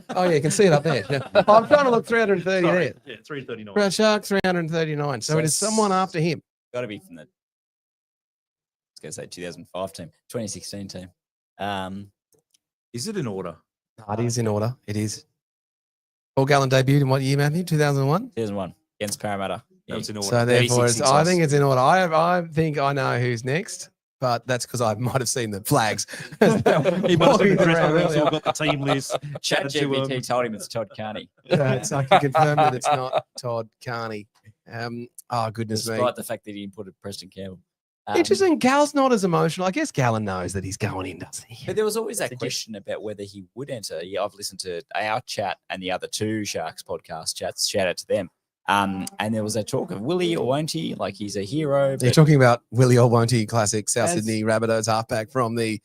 Oh, yeah, you can see it up there. Yeah. I'm trying to look 330 Sorry. there. Yeah, 339. Brad Shark 339. So it is someone after him. Got to be from the, let's go say 2005 team, 2016 team. Is it in order? No, it is in order. It is. Paul Gallen debuted in what year, Matthew? 2001? 2001 against Parramatta. Yeah. It's in order. So therefore, I think it's in order. I think I know who's next, but that's because I might have seen the flags. He must have been dressed up, got the team list. ChatGPT told him it's Todd Carney. So I can confirm that it's not Todd Carney. Oh, goodness me. Despite the fact that he didn't put it Preston Campbell. Interesting. Gal's not as emotional. I guess Gallen knows that he's going in, doesn't he? But there was always that question about whether he would enter. Yeah, I've listened to our chat and the other two Sharks podcast chats. Shout out to them. And there was a talk of will he or won't he? Like he's a hero. You're talking about Willie or won't he classic South Sydney Rabbitohs halfback from the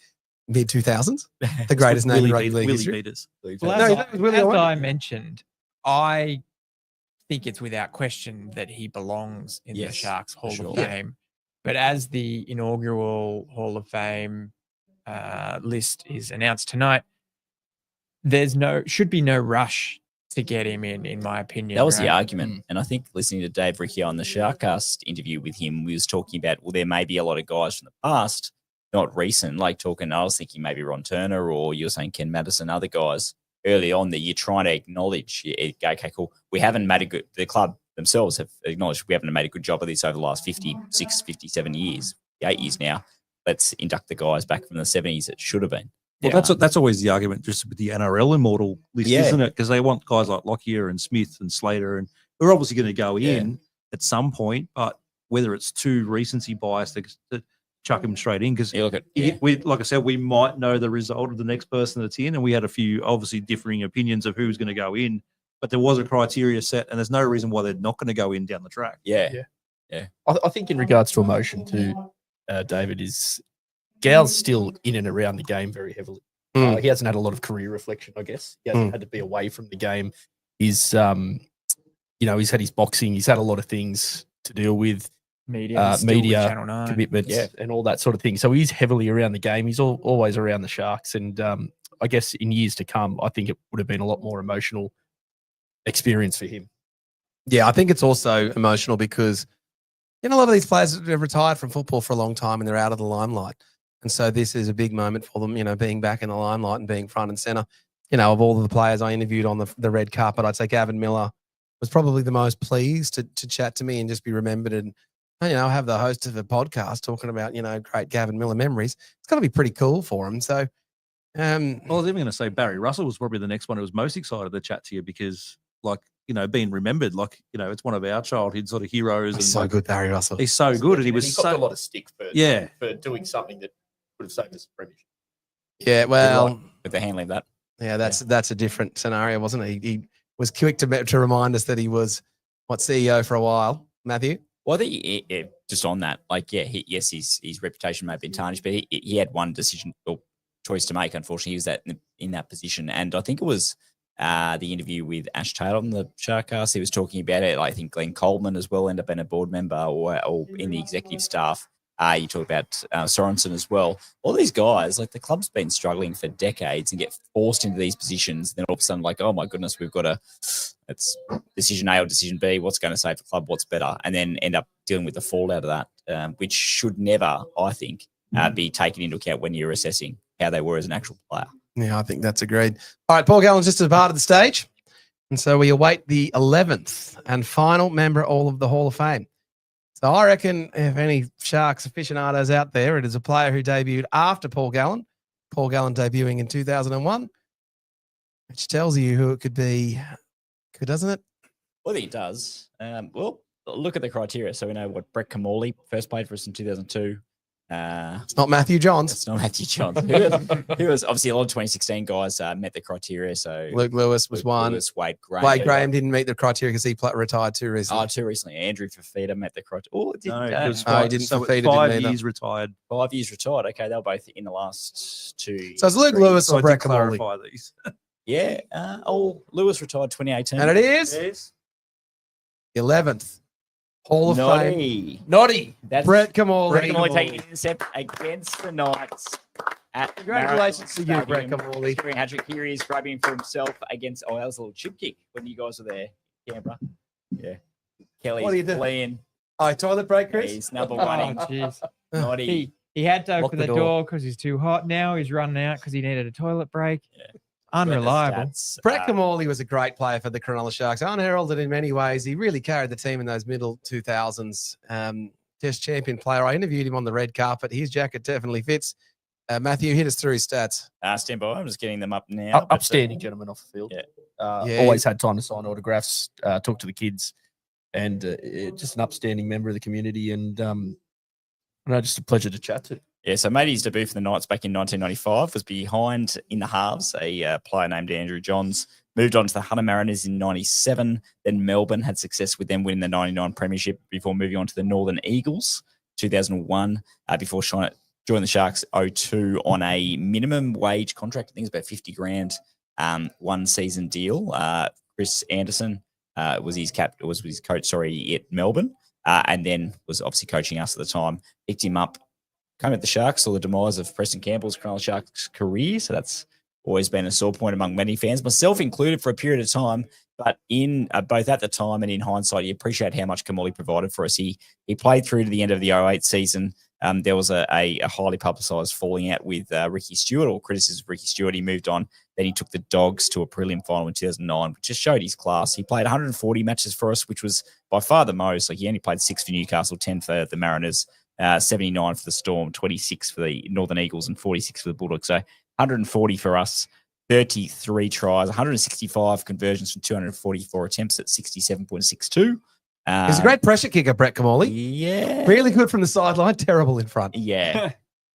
mid 2000s, the greatest name in rugby league history. As I mentioned, I think it's without question that he belongs in the Sharks Hall of Fame. But as the inaugural Hall of Fame list is announced tonight, should be no rush to get him in my opinion. That was the argument. And I think listening to Dave Riccio on the Sharkcast interview with him, we was talking about, well, there may be a lot of guys from the past, not recent, like talking, I was thinking maybe Ron Turner or you were saying Ken Madison, other guys early on that you're trying to acknowledge, okay, cool. We haven't made the club themselves have acknowledged we haven't made a good job of this over the last 56, 57 years, 8 years now. Let's induct the guys back from the 70s. It should have been. Well, that's always the argument just with the NRL immortal list, isn't it? Because they want guys like Lockyer and Smith and Slater, and we're obviously going to go in at some point, but whether it's too recency bias to chuck him straight in, because like I said, we might know the result of the next person that's in, and we had a few obviously differing opinions of who's going to go in, but there was a criteria set, and there's no reason why they're not going to go in down the track. Yeah. I think in regards to emotion too, David, is Gal's still in and around the game very heavily. He hasn't had a lot of career reflection, I guess. He hasn't had to be away from the game. He's, he's had his boxing. He's had a lot of things to deal with. Media commitments, and all that sort of thing. So he's heavily around the game. He's always around the Sharks. And I guess in years to come, I think it would have been a lot more emotional experience for him. Yeah, I think it's also emotional because a lot of these players have retired from football for a long time and they're out of the limelight. And so this is a big moment for them, being back in the limelight and being front and center. Of all of the players I interviewed on the red carpet, I'd say Gavin Miller was probably the most pleased to chat to me and just be remembered and, have the host of a podcast talking about, great Gavin Miller memories. It's got to be pretty cool for him. So, I was even going to say Barry Russell was probably the next one who was most excited to chat to you because, like, being remembered. Like, it's one of our childhood sort of heroes. He's and so like, good, Barry Russell. He's so good, and he was he got so a lot of stick for doing something that would have saved us the premiership. Yeah, well, with the handling of that. Yeah, that's a different scenario, wasn't it? He was quick to remind us that he was CEO for a while. Matthew. Well, I think just on that, his reputation may have been tarnished, but he had one decision or choice to make. Unfortunately, he was in that position, and I think it was the interview with Ash Taylor on the Sharkcast. He was talking about it. I think Glenn Coleman as well ended up being a board member or in the executive staff. You talk about Sorensen as well. All these guys, like the club's been struggling for decades and get forced into these positions. Then all of a sudden, like, oh my goodness, we've got it's decision A or decision B. What's going to save the club? What's better? And then end up dealing with the fallout of that, which should never, I think, be taken into account when you're assessing how they were as an actual player. Yeah, I think that's agreed. All right, Paul Gallen's just departed the stage. And so we await the 11th and final member of the Hall of Fame. So I reckon if any Sharks aficionados out there, it is a player who debuted after Paul Gallen debuting in 2001, which tells you who it could be, doesn't it? Well, I think it does. Well, look at the criteria. So we know what Brett Kamali first played for us in 2002. It's not Matthew Johns. It's not Matthew Johns. Who was obviously a lot of 2016 guys met the criteria. So Luke Lewis was one. Lewis, Wade Graham. Wade Graham didn't meet the criteria because he retired too recently. Too recently. Andrew Fafita met the criteria. Oh, he was he didn't. So Fafita 5 didn't years retired. 5 years retired. Okay, they were both in the last 2. So it's Luke Lewis or Brett Kamali? Clarify these. Yeah. Lewis retired 2018. And it is 11th. Hall of Fame. Naughty. That's Brett Kamali. Brett Kamali taking an intercept against the Knights. Congratulations to you, Brett Kamali. Scoring hat-trick. Here he is grabbing for himself against, that was a little chip kick when you guys were there, Canberra. Yeah. Kelly's What are you doing? playing. Oh, toilet break, Chris? He's number one. Oh, jeez. Naughty. He had to Lock open the the door. door because he's too hot now. He's running out because he needed a toilet break. Unreliable. Brett Kamali was a great player for the Cronulla Sharks. Unheralded in many ways. He really carried the team in those middle 2000s. Test champion player. I interviewed him on the red carpet. His jacket definitely fits. Matthew, hit us through his stats. Stand by. I'm just getting them up now. Upstanding gentleman off the field. Always had time to sign autographs, talk to the kids, and just an upstanding member of the community. And just a pleasure to chat to. Yeah, so made his debut for the Knights back in 1995, was behind in the halves, a player named Andrew Johns, moved on to the Hunter Mariners in 97, then Melbourne, had success with them winning the 99 premiership before moving on to the Northern Eagles, 2001, before joining the Sharks 02 on a minimum wage contract. I think it's about 50 grand, 1 season deal. Chris Anderson was his coach, at Melbourne, and then was obviously coaching us at the time. Picked him up. Came at the Sharks, saw the demise of Preston Campbell's Cronulla Sharks career. So that's always been a sore point among many fans, myself included, for a period of time. But in both at the time and in hindsight, you appreciate how much Kamali provided for us. He played through to the end of the 08 season. There was a highly publicised falling out with Ricky Stewart, or criticism of Ricky Stewart. He moved on. Then he took the Dogs to a prelim final in 2009, which just showed his class. He played 140 matches for us, which was by far the most. Like, he only played 6 for Newcastle, 10 for the Mariners, 79 for the Storm, 26 for the Northern Eagles, and 46 for the Bulldogs. So 140 for us, 33 tries, 165 conversions from 244 attempts at 67.62. He's a great pressure kicker, Brett Kamali. Yeah. Really good from the sideline, terrible in front. Yeah.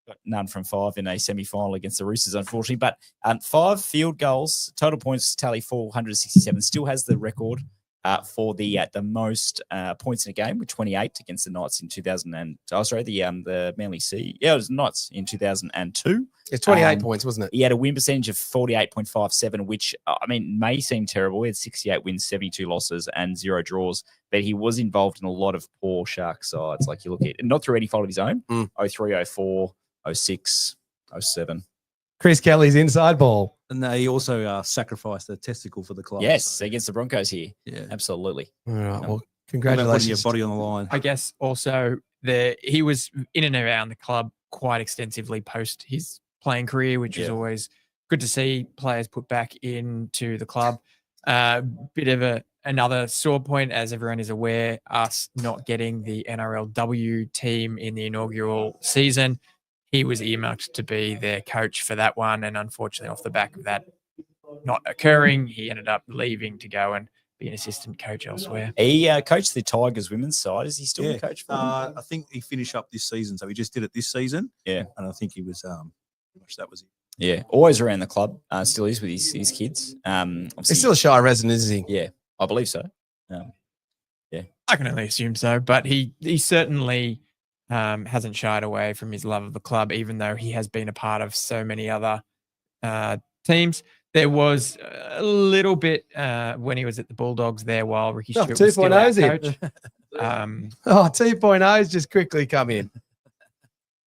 Got none from 5 in a semi-final against the Roosters, unfortunately. But 5 field goals, total points tally 467. Still has the record for the most points in a game with 28 against the Knights in 2000. The Manly Sea. Yeah, it was Knights in 2002. It's 28 points, wasn't it? He had a win percentage of 48.57, which, may seem terrible. He had 68 wins, 72 losses, and 0 draws. But he was involved in a lot of poor Shark sides. Like, you look at, not through any fault of his own, 03, 04, 06, 07. Chris Kelly's inside ball. And he also sacrificed a testicle for the club. Yes, against the Broncos here. Yeah. Absolutely. All right, well, Putting congratulations. your body on the line. I guess also he was in and around the club quite extensively post his playing career, which was always good to see players put back into the club. Bit of another sore point, as everyone is aware, us not getting the NRLW team in the inaugural season. He was earmarked to be their coach for that one, and unfortunately, off the back of that not occurring, he ended up leaving to go and be an assistant coach elsewhere. He coached the Tigers women's side. Is he still the coach for them? I think he finished up this season, so he just did it this season. Yeah, and I think he was pretty much that was it. Yeah, always around the club. Still is with his kids. He's still a Shire resident, isn't he? Yeah, I believe so. Yeah, I can only assume so, but he certainly hasn't shied away from his love of the club, even though he has been a part of so many other teams. There was a little bit when he was at the Bulldogs there while Ricky Stewart was still our 2.0's in. coach. 2.0's just quickly come in.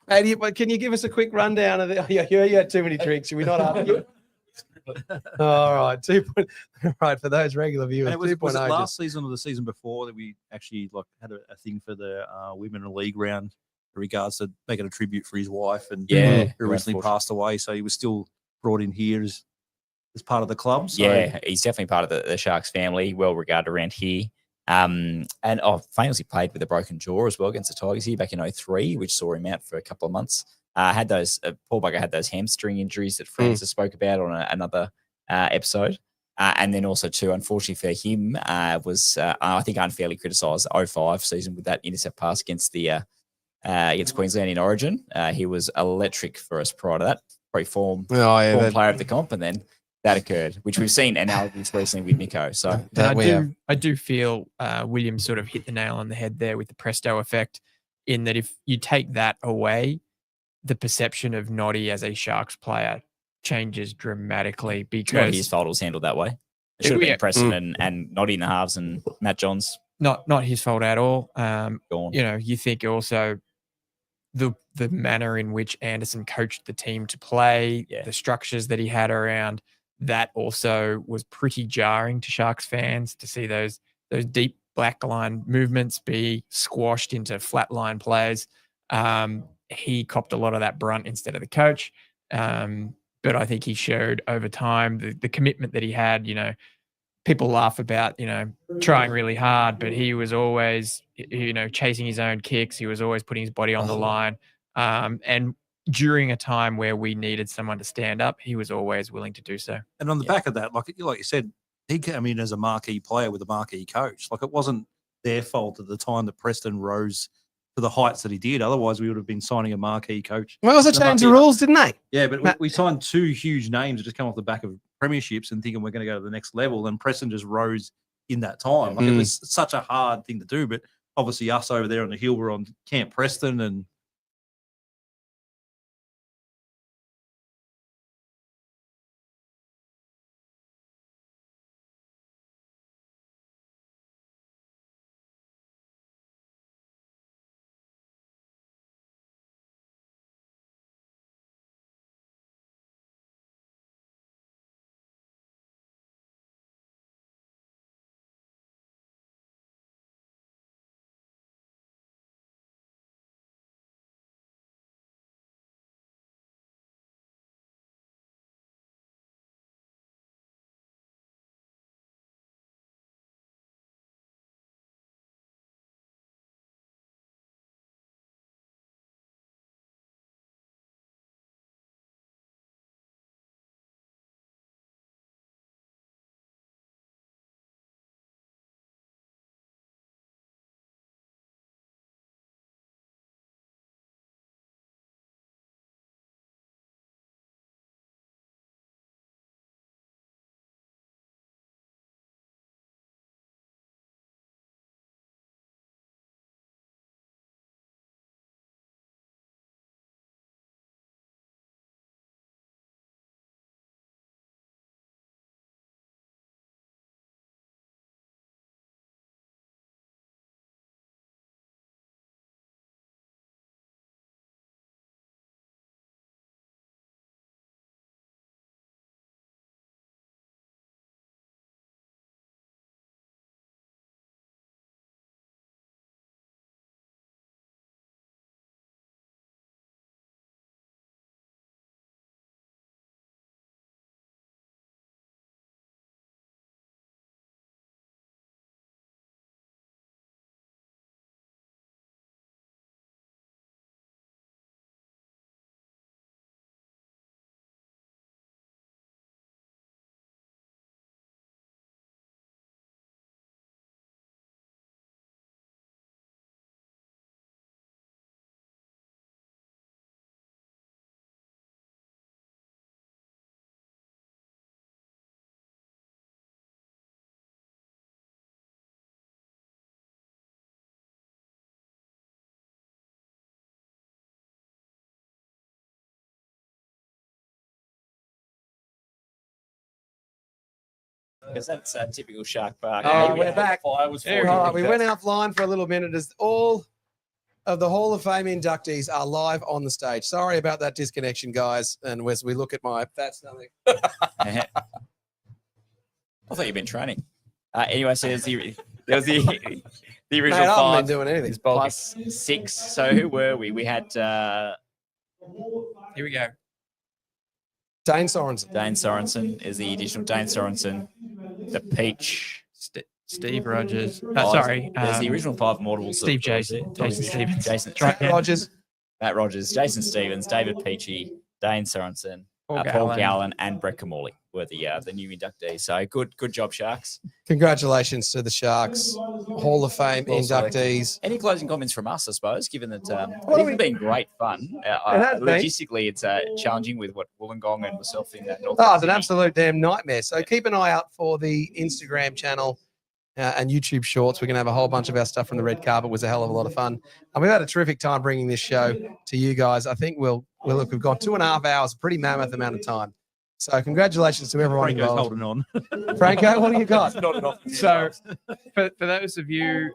Hey, can you give us a quick rundown of the? Yeah, you had too many drinks. Should we not ask you? All right, 2. Right, for those regular viewers, And it was 2.0. it last season or the season before that we actually had a thing for the women in the league round in regards to making a tribute for his wife and who recently passed away. So he was still brought in here as part of the club. So. Yeah, he's definitely part of the Sharks family, well regarded around here. And famously played with a broken jaw as well against the Tigers here back in 2003, which saw him out for a couple of months. Had those Paul Bugger had those hamstring injuries that Francis spoke about on another episode. And then also too, unfortunately for him, was I think unfairly criticised 05 season with that intercept pass against the against Queensland in Origin. He was electric for us prior to that, probably form player of the comp, and then that occurred, which we've seen analogies recently with Nico. So I do feel Williams sort of hit the nail on the head there with the presto effect, in that if you take that away, the perception of Noddy as a Sharks player changes dramatically, because it's not his fault it was handled that way. It should have been Preston and Noddy in the halves and Matt Johns. Not his fault at all. You know, you think also the manner in which Anderson coached the team to play, the structures that he had around that also was pretty jarring to Sharks fans to see those deep black line movements be squashed into flat line plays. He copped a lot of that brunt instead of the coach. But I think he showed over time the commitment that he had. You know, people laugh about, you know, trying really hard, but he was always, you know, chasing his own kicks. He was always putting his body on the line. And during a time where we needed someone to stand up, he was always willing to do so. And on the back of that, like you said, he came in as a marquee player with a marquee coach. Like, it wasn't their fault at the time that Preston rose to the heights that he did. Otherwise, we would have been signing a marquee coach. Well, also changed the rules, didn't they? Yeah, but we signed 2 huge names that just come off the back of premierships and thinking we're going to go to the next level. And Preston just rose in that time. Like, it was such a hard thing to do. But obviously, us over there on the hill were on Camp Preston, and because that's a typical Shark Park. Oh, we're back. Fire was All right, we went offline for a little minute as all of the Hall of Fame inductees are live on the stage. Sorry about that disconnection, guys. And as we look at that's nothing. I thought you'd been training. Anyway, so there was the original Mate, I haven't five. been doing anything. Plus 6. So who were we? We had Here we go. Dane Sorensen. Dane Sorensen is the additional Dane Sorensen. The Peach. Steve Rogers. Oh, Sorry. There's the original 5 multiples. Steve Jason Stevens. Jason Matt Rogers. Matt Rogers, Jason Stevens, David Peachy, Dane Sorensen, Paul Paul Gallen. Gallen, and Brett Kamali were the new inductees. So good job, Sharks. Congratulations to the Sharks Hall of Fame inductees. Any closing comments from us, I suppose, given that What it's do we- been great fun. has been. Logistically, it's challenging with what Wollongong and myself in that North. Oh, it's an absolute damn nightmare. So keep an eye out for the Instagram channel and YouTube shorts. We're going to have a whole bunch of our stuff from the red carpet. It was a hell of a lot of fun. And we've had a terrific time bringing this show to you guys. I think we've gone 2.5 hours, a pretty mammoth amount of time. So congratulations to everyone Franco's involved. holding on. Franco, what do you got? So, for those of you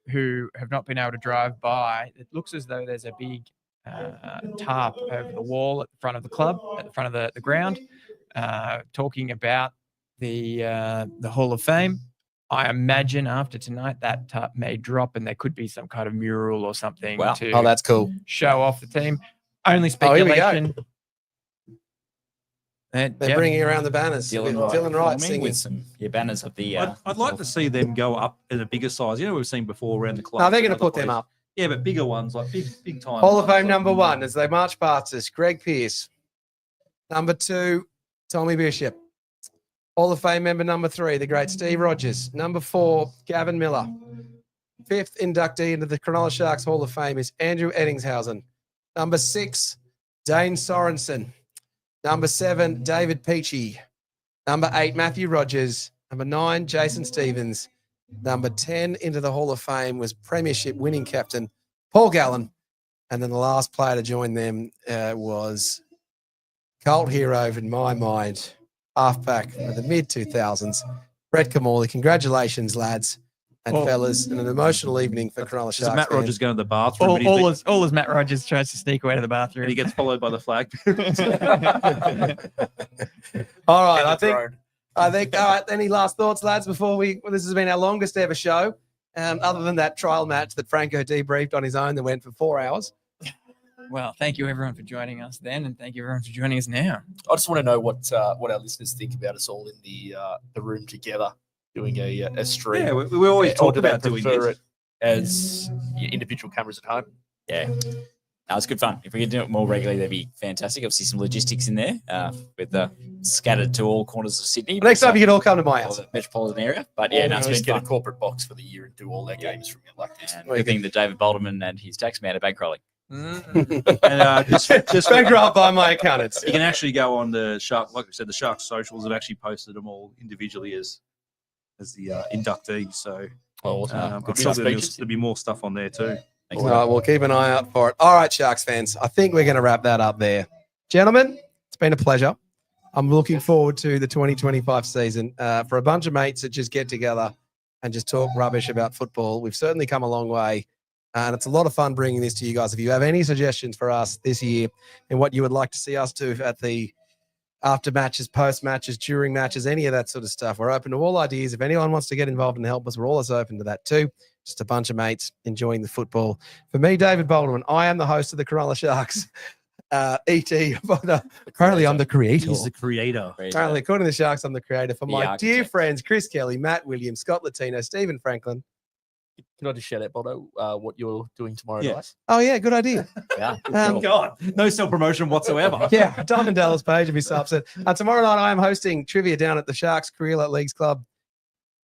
who have not been able to drive by, it looks as though there's a big tarp over the wall at the front of the club, at the front of the ground, talking about the Hall of Fame. I imagine after tonight that tarp may drop and there could be some kind of mural or something to Oh, that's cool. show off the team. Only Oh, here we go. speculation. They're bringing around the banners. Dylan Dylan Wright singing. with some banners of the. I'd like to see them go up in a bigger size. You know, we've seen before around the club. No, they're going to other put them places. up. Yeah, but bigger ones, like big time. Hall of ones, Fame like, number you know. 1 as they march past us, Greg Pearce. Number 2, Tommy Bishop. Hall of Fame member number 3, the great Steve Rogers. Number 4, Gavin Miller. 5th inductee into the Cronulla Sharks Hall of Fame is Andrew Eddingshausen. Number 6, Dane Sorensen. Number 7, David Peachy. Number 8, Matthew Rogers. Number 9, Jason Stevens. Number 10 into the Hall of Fame was Premiership winning captain Paul Gallen. And then the last player to join them was cult hero in my mind, halfback of the mid-2000s, Brett Kamali. Congratulations, lads and fellas. And an emotional evening for Cronulla Does Sharks. Matt fans. Rogers go in the bathroom? All as Matt Rogers tries to sneak away to the bathroom. And he gets followed by the flag. All right, I think. All right. Any last thoughts, lads? Before this has been our longest ever show, other than that trial match that Franco debriefed on his own that went for 4 hours. Well, thank you everyone for joining us then, and thank you everyone for joining us now. I just want to know what our listeners think about us all in the room together doing a stream. Yeah, we always Or talk do they about doing prefer this. it as individual cameras at home. Yeah. No, it's good fun. If we could do it more regularly, that'd be fantastic. Obviously, some logistics in there with scattered to all corners of Sydney. Next time you can all come to my house. The metropolitan area. But yeah, no, it's Just been get fun. a corporate box for the year and do all their games from it like this. And good thing that David Bolderman and his tax man are bankrolling. And just bankrupt by my accountants. You can actually go on the Shark, like we said, the Shark socials have actually posted them all individually as the inductee. So awesome. but still there'll be more stuff on there too. All right, we'll keep an eye out for it. All right, Sharks fans, I think we're going to wrap that up there. Gentlemen, it's been a pleasure. I'm looking forward to the 2025 season. For a bunch of mates that just get together and just talk rubbish about football, we've certainly come a long way. And it's a lot of fun bringing this to you guys. If you have any suggestions for us this year and what you would like to see us do at the after matches, post matches, during matches, any of that sort of stuff, we're open to all ideas. If anyone wants to get involved and help us, we're always open to that too. Just a bunch of mates enjoying the football. For me, David Bolderman, I am the host of the Cronulla Sharks. ET, apparently I'm the creator. He's the creator. Apparently, according to the Sharks, I'm the creator. For The my architect. dear friends, Chris Kelly, Matt Williams, Scott Latino, Stephen Franklin. Can I just shout out, Boldo, what you're doing tomorrow Yeah. night? Oh, yeah, good idea. Yeah. God, no self-promotion whatsoever. Yeah, Diamond Dallas page would be so upset. Tomorrow night, I am hosting trivia down at the Sharks Cronulla Leagues Club.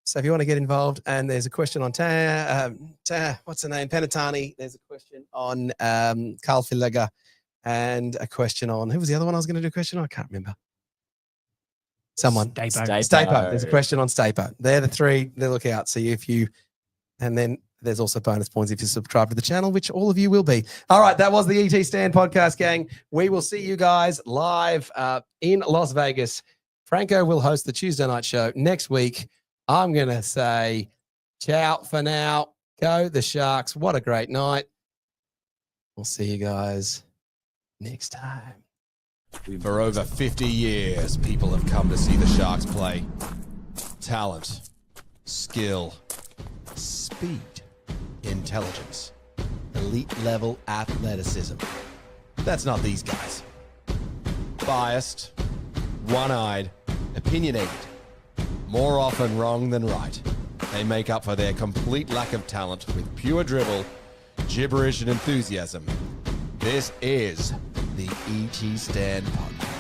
So if you want to get involved, and there's a question on what's the name? Penatani. There's a question on Carl Filega, and a question on who was the other one I was going to do a question on? I can't remember. Someone. Stapo. There's a question on Stapo. They're the three. They look out. See if you, and then there's also bonus points if you subscribe to the channel, which all of you will be. All right, that was the ET Stand podcast, gang. We will see you guys live in Las Vegas Franco will host the Tuesday night show next week. I'm going to say ciao for now. Go the Sharks. What a great night. We'll see you guys next time. For over 50 years, people have come to see the Sharks play. Talent, skill, speed, intelligence, elite level athleticism. That's not these guys. Biased, one-eyed, opinionated, more often wrong than right. They make up for their complete lack of talent with pure dribble, gibberish, and enthusiasm. This is the ET Stand Podcast.